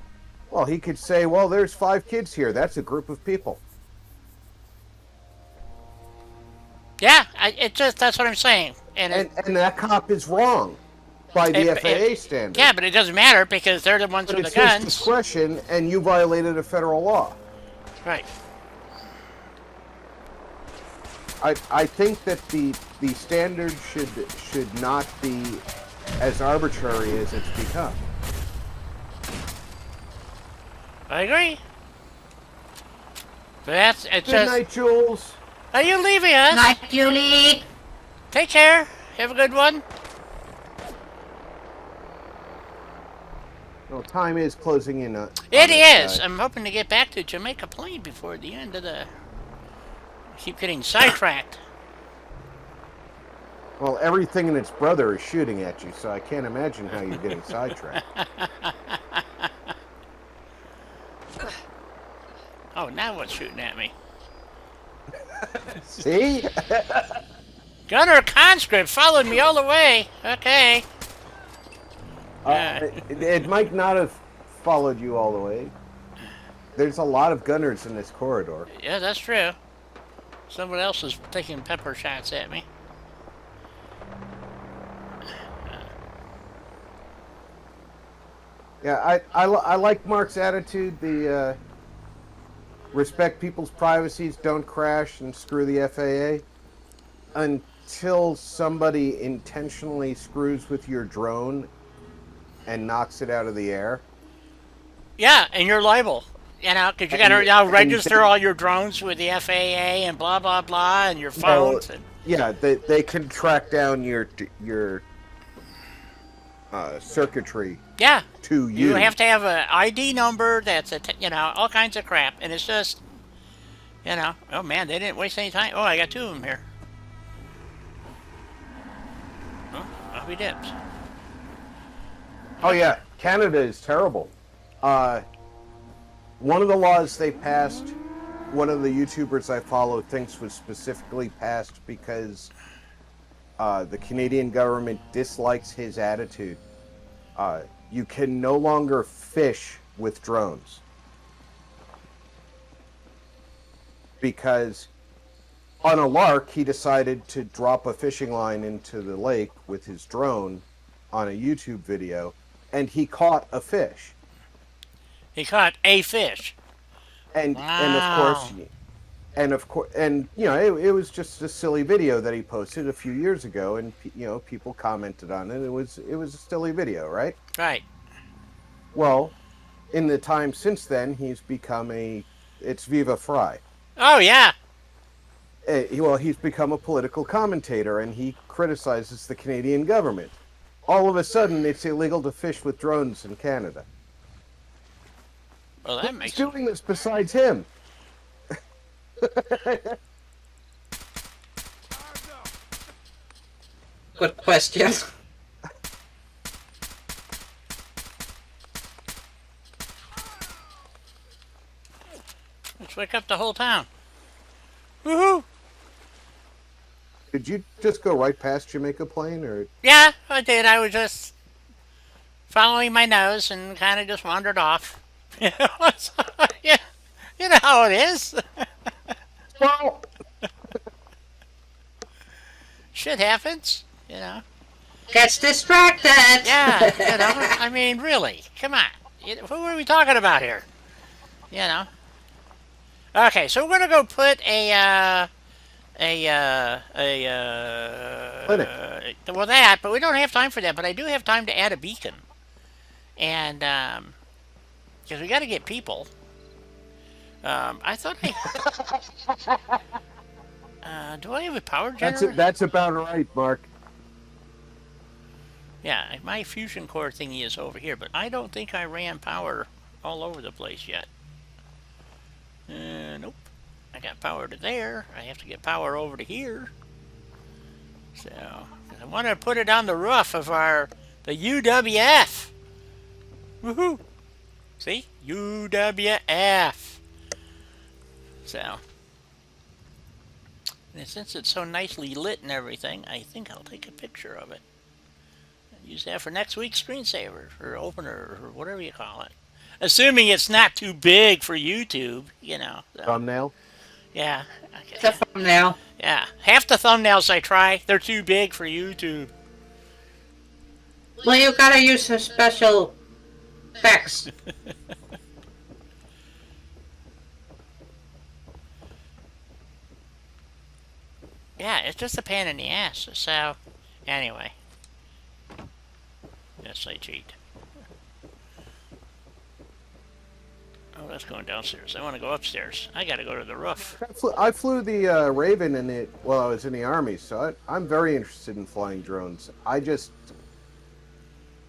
Well, he could say, well, there's 5 kids here. That's a group of people. Yeah, that's what I'm saying. And that cop is wrong by the FAA standard. Yeah, but it doesn't matter because they're the ones But with it's the guns. his discretion, and you violated a federal law. Right. I think that the standard should not be as arbitrary as it's become. I agree. But it's Good just. night, Jules. Are you leaving us? Night, Julie. Take care. Have a good one. No, time is closing in. It is. I'm hoping to get back to Jamaica Plain before the end of the. Keep getting sidetracked. Well, everything and its brother is shooting at you, so I can't imagine how you're getting sidetracked. Oh, now what's shooting at me? See? Gunner Conscript followed me all the way. Okay. It might not have followed you all the way. There's a lot of gunners in this corridor. Yeah, that's true. Someone else is taking pepper shots at me. Yeah, I like Mark's attitude. The respect people's privacies, don't crash, and screw the FAA. Until somebody intentionally screws with your drone and knocks it out of the air. Yeah, and you're liable. Because you got to now register all your drones with the FAA and blah, blah, blah, and your phones. Yeah, they can track down your circuitry. Yeah. To you. You have to have an ID number that's, all kinds of crap. And it's just, oh man, they didn't waste any time. Oh, I got 2 of them here. Oh, off he dips. Oh yeah, Canada is terrible. One of the laws they passed, one of the YouTubers I follow thinks was specifically passed because the Canadian government dislikes his attitude. You can no longer fish with drones. Because on a lark, he decided to drop a fishing line into the lake with his drone on a YouTube video, and he caught a fish. He caught a fish. And of Wow. course, and you know, it was just a silly video that he posted a few years ago, and you know, people commented on it. It was a silly video, right? Right. Well, in the time since then, he's become it's Viva Fry. Oh yeah. Well, he's become a political commentator, and he criticizes the Canadian government. All of a sudden, it's illegal to fish with drones in Canada. Well, that Who's makes doing this besides him? Time's up. Good question. Let's wake up the whole town. Woohoo! Did you just go right past Jamaica Plain, or Yeah, I did. I was just following my nose and kind of just wandered off. So, yeah, you know how it is. well? Shit happens. You know. Gets distracted. Yeah. You know. I mean, really. Come on. Who are we talking about here? You know. Okay, so we're gonna go put Clinic. well, that, but we don't have time for that. But I do have time to add a beacon, and because we got to get people. I thought do I have a power generator? That's about right, Mark. Yeah, my fusion core thingy is over here, but I don't think I ran power all over the place yet. Nope. I got power to there. I have to get power over to here. So, I want to put it on the roof of the UWF. Woohoo! See? UWF. So, and since it's so nicely lit and everything, I think I'll take a picture of it. And use that for next week's screensaver, or opener, or whatever you call it. Assuming it's not too big for YouTube, you know. So, Thumbnail. yeah. It's a thumbnail. Yeah. Half the thumbnails I try, they're too big for YouTube. Well, you gotta use a special effects. Yeah, it's just a pain in the ass. So, anyway. Yes, I cheat. Oh, that's going downstairs. I want to go upstairs. I gotta go to the roof. I flew the Raven in it while I was in the Army, so I'm very interested in flying drones.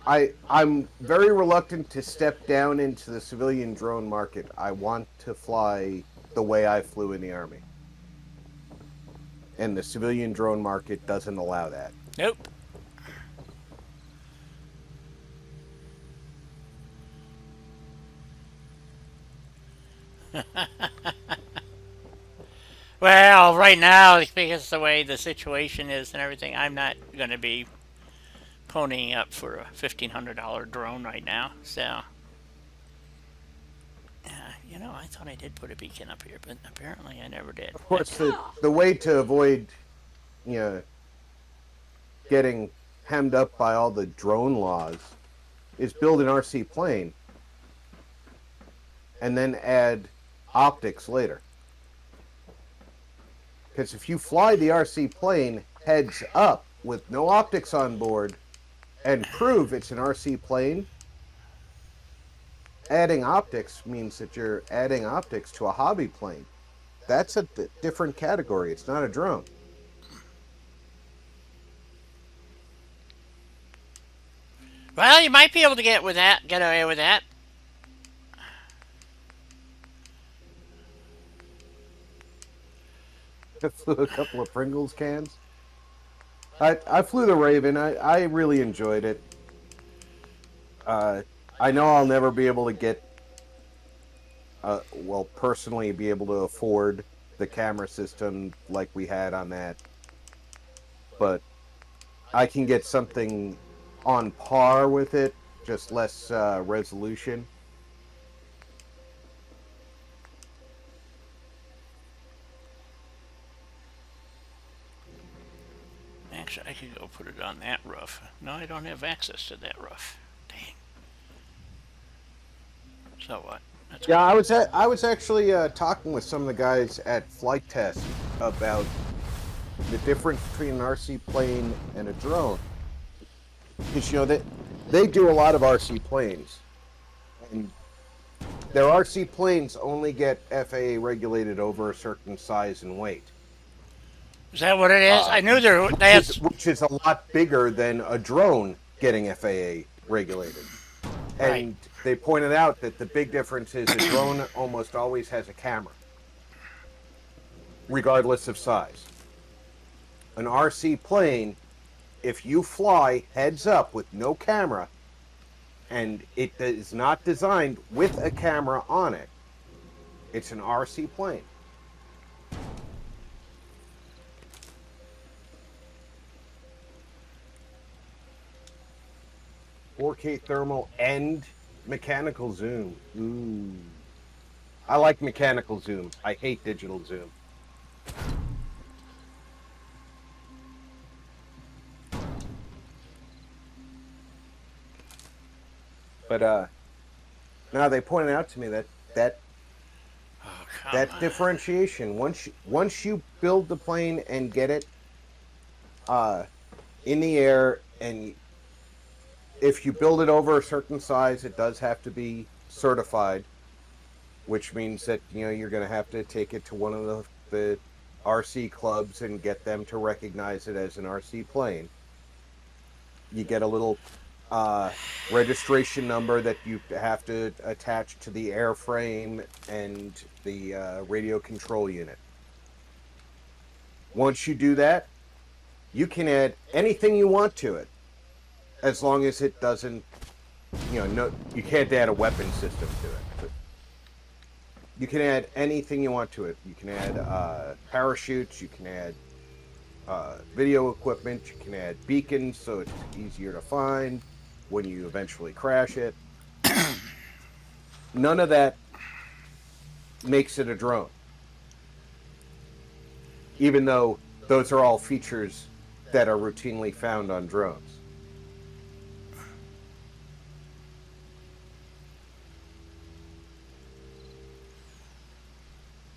I'm very reluctant to step down into the civilian drone market. I want to fly the way I flew in the Army. And the civilian drone market doesn't allow that. Nope. Well, right now, because of the way the situation is and everything, I'm not going to be ponying up for a $1,500 drone right now. So, you know, I thought I did put a beacon up here, but apparently I never did. Of course, the way to avoid, you know, getting hemmed up by all the drone laws is build an RC plane and then add optics later. Because if you fly the RC plane heads up with no optics on board and prove it's an RC plane, adding optics means that you're adding optics to a hobby plane. That's a different category. It's not a drone. Well, you might be able to get away with that. I flew a couple of Pringles cans. I flew the Raven. I really enjoyed it. I know I'll never be able to get, personally be able to afford the camera system like we had on that. But I can get something on par with it, just less resolution. Actually, I could go put it on that roof. No, I don't have access to that roof. Dang. So So what? That's Yeah, I was actually talking with some of the guys at Flight Test about the difference between an RC plane and a drone. Because they do a lot of RC planes, and their RC planes only get FAA regulated over a certain size and weight. Is that what it is? Uh, I knew there. which is That's which is a lot bigger than a drone getting FAA regulated. right. And they pointed out that the big difference is a drone almost always has a camera, regardless of size. An RC plane, if you fly heads up with no camera, and it is not designed with a camera on it, it's an RC plane. "4K thermal and mechanical zoom." Ooh. I like mechanical zoom. I hate digital zoom. But now they pointed out to me that Oh come that on. differentiation, once you build the plane and get it uh in the air, and if you build it over a certain size, it does have to be certified, which means that you're going to have to take it to one of the RC clubs and get them to recognize it as an RC plane. You get a little registration number that you have to attach to the airframe and the radio control unit. Once you do that, you can add anything you want to it, as long as it doesn't, no, you can't add a weapon system to it. But you can add anything you want to it. You can add parachutes. You can add video equipment. You can add beacons, so it's easier to find when you eventually crash it. None of that makes it a drone, even though those are all features that are routinely found on drones.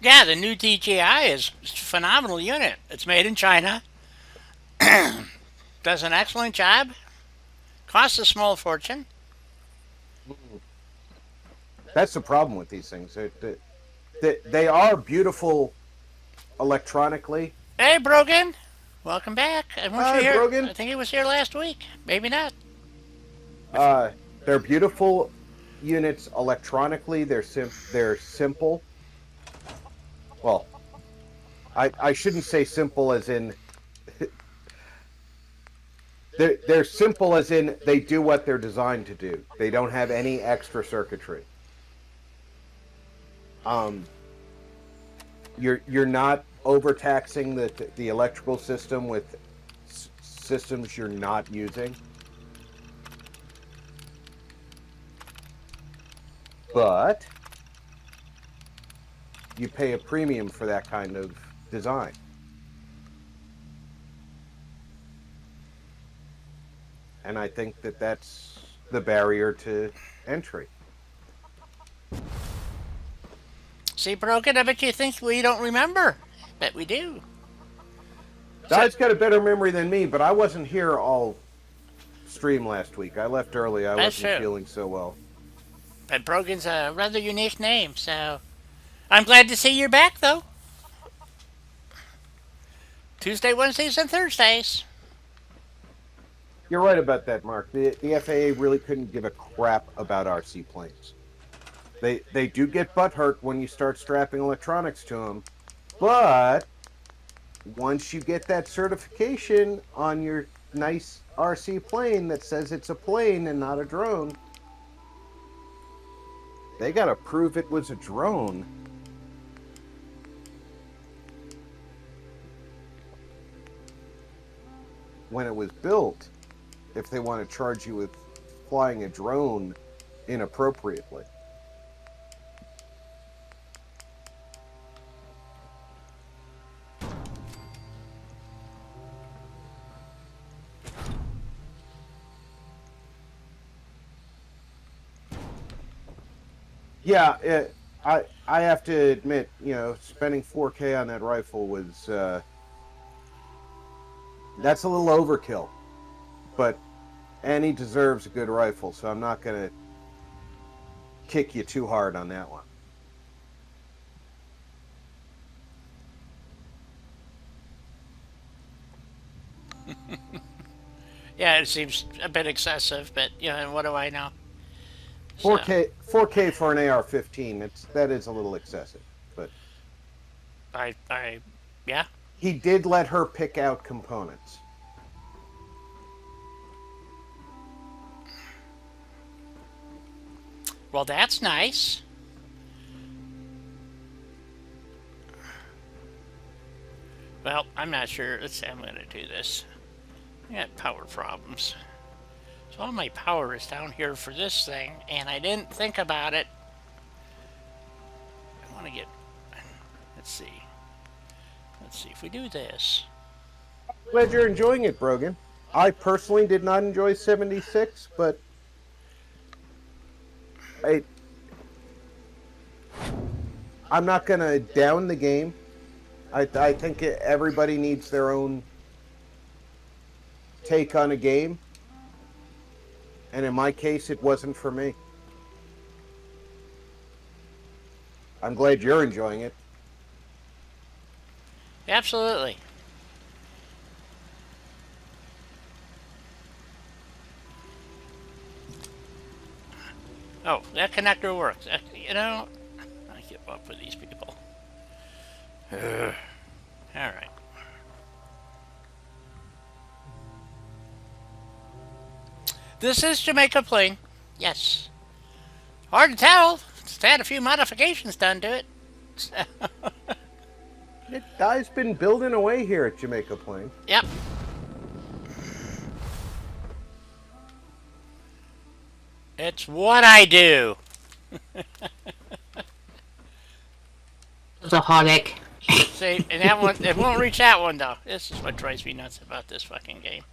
Yeah, the new DJI is a phenomenal unit. It's made in China. Does an excellent job. Costs a small fortune. That's the problem with these things. They are beautiful electronically. Hey, Brogan. Welcome back. I want you Hi, here. Brogan. I think he was here last week. Maybe not. Uh, they're beautiful units electronically. They're simple. Well, I shouldn't say simple as in they're simple as in they do what they're designed to do. They don't have any extra circuitry. You're not overtaxing the electrical system with systems you're not using. But you pay a premium for that kind of design. And I think that that's the barrier to entry. See, Brogan, I bet you think we don't remember. Bet we do. Guy's got a better memory than me, but I wasn't here all stream last week. I left early. I That's wasn't true. feeling so well. But Brogan's a rather unique name, so I'm glad to see you're back, though. Tuesday, Wednesdays, and Thursdays. You're right about that, Mark. The FAA really couldn't give a crap about RC planes. They do get butthurt when you start strapping electronics to them, but once you get that certification on your nice RC plane that says it's a plane and not a drone, they gotta prove it was a drone. When it was built, if they want to charge you with flying a drone inappropriately. Yeah, I have to admit, spending 4K on that rifle was that's a little overkill. But Annie deserves a good rifle, so I'm not gonna kick you too hard on that one. Yeah, it seems a bit excessive, but what do I know? So 4K for an AR-15, that is a little excessive. But yeah. he did let her pick out components. Well, that's nice. Well, I'm not sure. Let's see, I'm going to do this. I got power problems. So all my power is down here for this thing, and I didn't think about it. I want to get... Let's see. Let's see if we do this. Glad you're enjoying it, Brogan. I personally did not enjoy 76, but I'm not going to down the game. I think everybody needs their own take on a game. And in my case, it wasn't for me. I'm glad you're enjoying it. Absolutely. Oh, that connector works. I give up with these people. All right. This is Jamaica Plain. Yes. Hard to tell. It's had a few modifications done to it. It guy's been building away here at Jamaica Plain. Yep. It's what I do. It's a heartache. See, and that one, it won't reach that one though. This is what drives me nuts about this fucking game.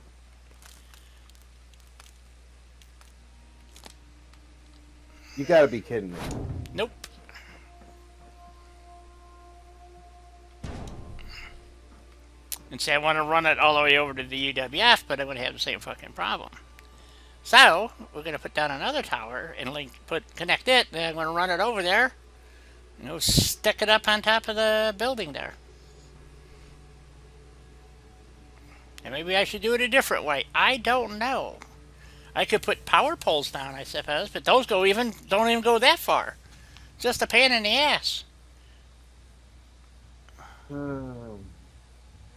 You gotta be kidding me. Nope. And say I want to run it all the way over to the UWF, but I'm going to have the same fucking problem. So, we're going to put down another tower and connect it, and I'm going to run it over there. And stick it up on top of the building there. And maybe I should do it a different way. I don't know. I could put power poles down, I suppose, but those don't even go that far. Just a pain in the ass.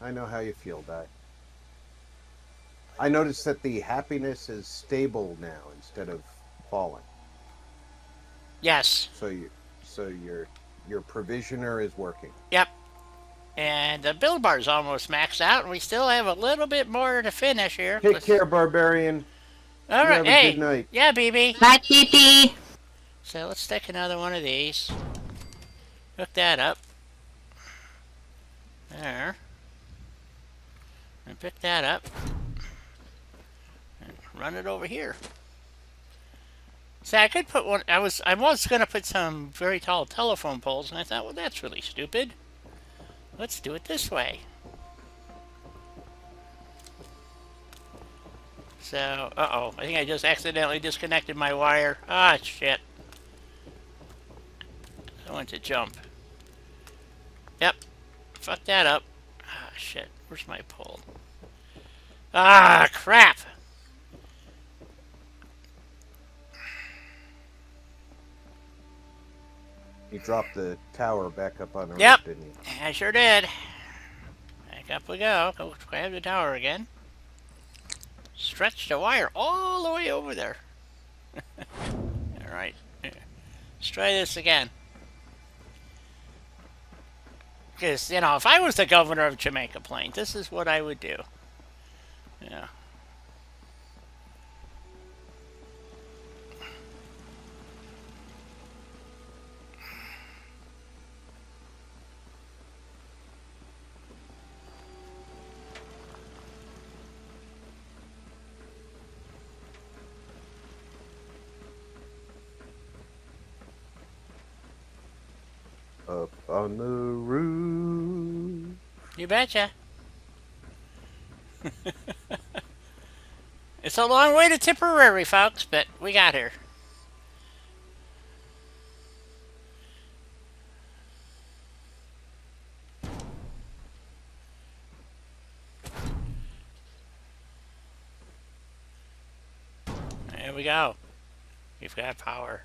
I know how you feel, Di. I noticed that the happiness is stable now instead of falling. Yes. So your provisioner is working. Yep. And the build bar's almost maxed out, and we still have a little bit more to finish here. Take care, Barbarian. All right. Have a Hey. good night. Yeah, BB. Bye, TP. So let's stick another one of these. Hook that up. There. And pick that up. And run it over here. See, I could put one. I was going to put some very tall telephone poles, and I thought, well, that's really stupid. Let's do it this way. So, uh-oh. I think I just accidentally disconnected my wire. Ah, shit. I went to jump. Yep. Fuck that up. Ah, shit. Where's my pole? Ah, crap. You dropped the tower back up on the Yep. roof, didn't you? I sure did. Back up we go. Go grab the tower again. Stretch the wire all the way over there. Alright. Let's try this again. Because, if I was the governor of Jamaica Plain, this is what I would do. Yeah. Up on the roof. You betcha. It's a long way to Tipperary, folks, but we got here. There we go. We've got power.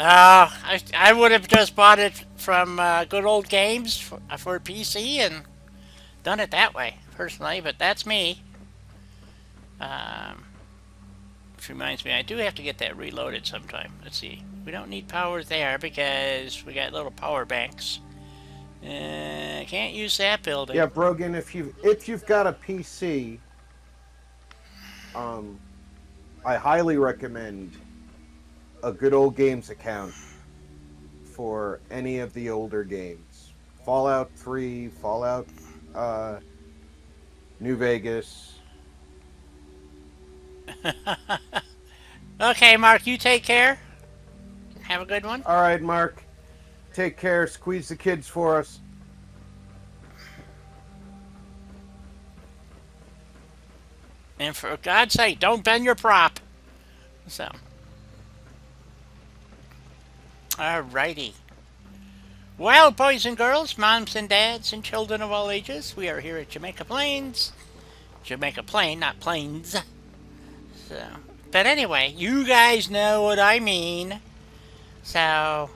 I would have just bought it from Good Old Games for PC and done it that way, personally, but that's me. Um, which reminds me, I do have to get that reloaded sometime. Let's see. We don't need power there because we got little power banks. Can't use that building. Yeah, Brogan, if you've got a PC, I highly recommend a Good Old Games account for any of the older games. Fallout 3, Fallout New Vegas. Okay, Mark, you take care. Have a good one. All right, Mark. Take care. Squeeze the kids for us. And for God's sake, don't bend your prop. So. Alrighty. Well, boys and girls, moms and dads, and children of all ages, we are here at Jamaica Plains. Jamaica Plain, not Plains. So, but anyway, you guys know what I mean. So,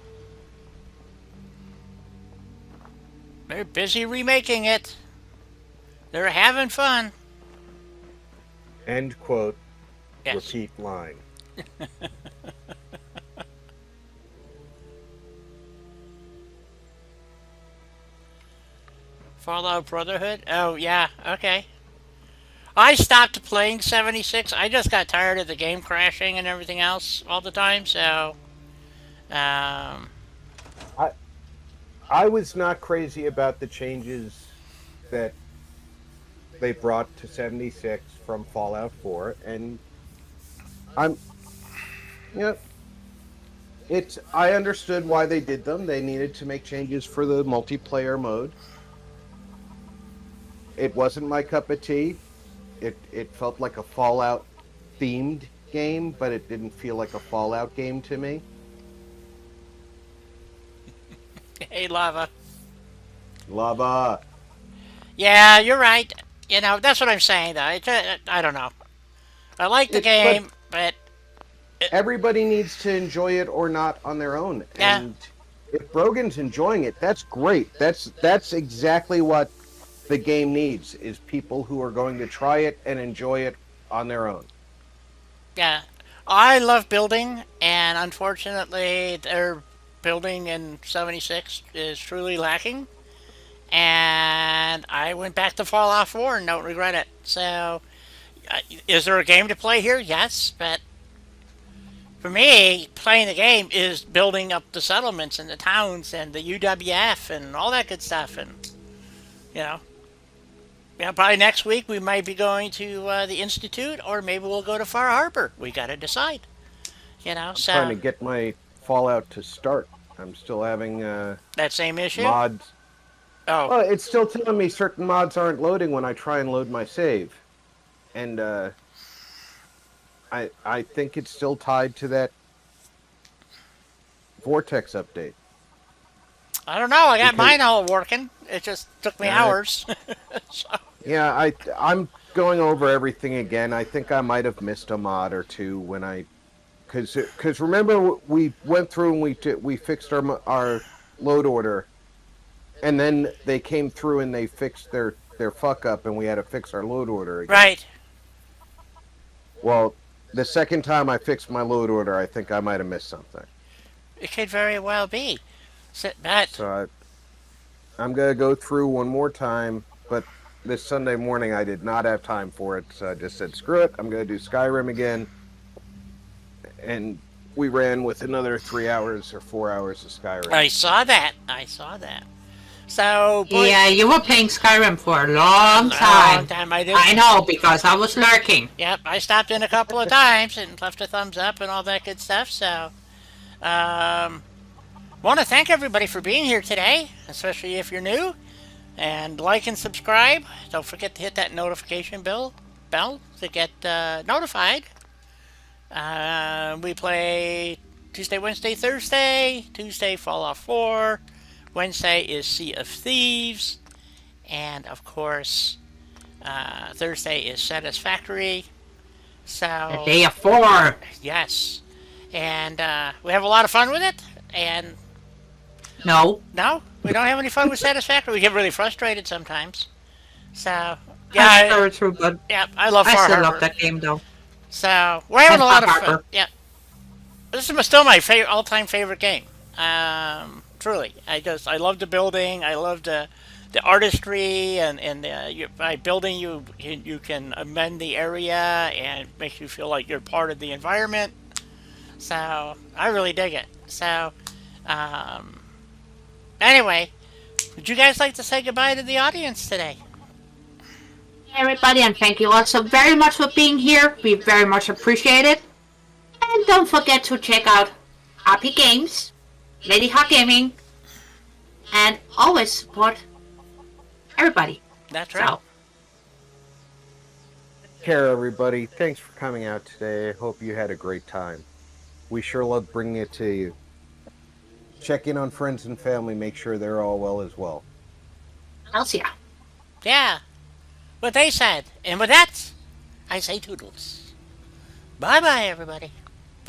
they're busy remaking it. They're having fun. End quote. Yes. Repeat line. Fallout Brotherhood? Oh, yeah, okay. I stopped playing 76. I just got tired of the game crashing and everything else all the time, so... I was not crazy about the changes that they brought to 76 from Fallout 4, and I understood why they did them. They needed to make changes for the multiplayer mode. It wasn't my cup of tea. It felt like a Fallout themed game, but it didn't feel like a Fallout game to me. Hey, Lava. Lava. Yeah, you're right. You know, that's what I'm saying, though. I don't know. I like the game, but... Everybody needs to enjoy it or not on their own. Yeah. And if Brogan's enjoying it, that's great. That's exactly what the game needs, is people who are going to try it and enjoy it on their own. Yeah. I love building, and unfortunately, their building in 76 is truly lacking. And I went back to Fallout 4 and don't regret it. So, is there a game to play here? Yes, but for me, playing the game is building up the settlements and the towns and the UWF and all that good stuff. And, you know, probably next week we might be going to the Institute, or maybe we'll go to Far Harbor. We got to decide. You know, so Trying to get my Fallout to start. I'm still having that same issue. mods. Oh, Well, it's still telling me certain mods aren't loading when I try and load my save. And I think it's still tied to that Vortex update. I don't know. I got because- mine all working. It just took me Yeah. hours. So, Yeah, I'm going over everything again. I think I might have missed a mod or two when I, because remember we went through and we fixed our load order, and then they came through and they fixed their fuck up, and we had to fix our load order again. right. Well, the second time I fixed my load order, I think I might have missed something. It could very well be. That So I'm gonna go through one more time, but this Sunday morning I did not have time for it, so I just said screw it. I'm gonna do Skyrim again, and we ran with another 3 hours or 4 hours of Skyrim. I saw that. I saw that. So, boy, Yeah, you were playing Skyrim for a long a long time. time I did. I know, because I was lurking. Yep, I stopped in a couple of times and left a thumbs up and all that good stuff. So, um, want to thank everybody for being here today, especially if you're new. And like and subscribe. Don't forget to hit that notification bell to get notified. We play Tuesday, Wednesday, Thursday. Tuesday, Fallout 4. Wednesday is Sea of Thieves. And of course, Thursday is Satisfactory. The So, day of 4. yes. And we have a lot of fun with it. And No. no, we don't have any fun with Satisfactory. We get really frustrated sometimes. So, That's yeah, very true, but yeah, I love I Far still Harbor. love that game, though. So, we're having And a lot of Far fun. Harbor. Yeah. This is still my all-time favorite game. Truly, I love the building. I love the artistry, and by building you can amend the area and make you feel like you're part of the environment. So I really dig it. So anyway, would you guys like to say goodbye to the audience today? Everybody, and thank you all so very much for being here. We very much appreciate it. And don't forget to check out RP Games, Lady Hawk Gaming, and always support everybody. That's right. So, Take care, everybody. Thanks for coming out today. I hope you had a great time. We sure love bringing it to you. Check in on friends and family. Make sure they're all well as well. I'll see ya. Yeah, what they said. And with that, I say toodles. Bye bye, everybody.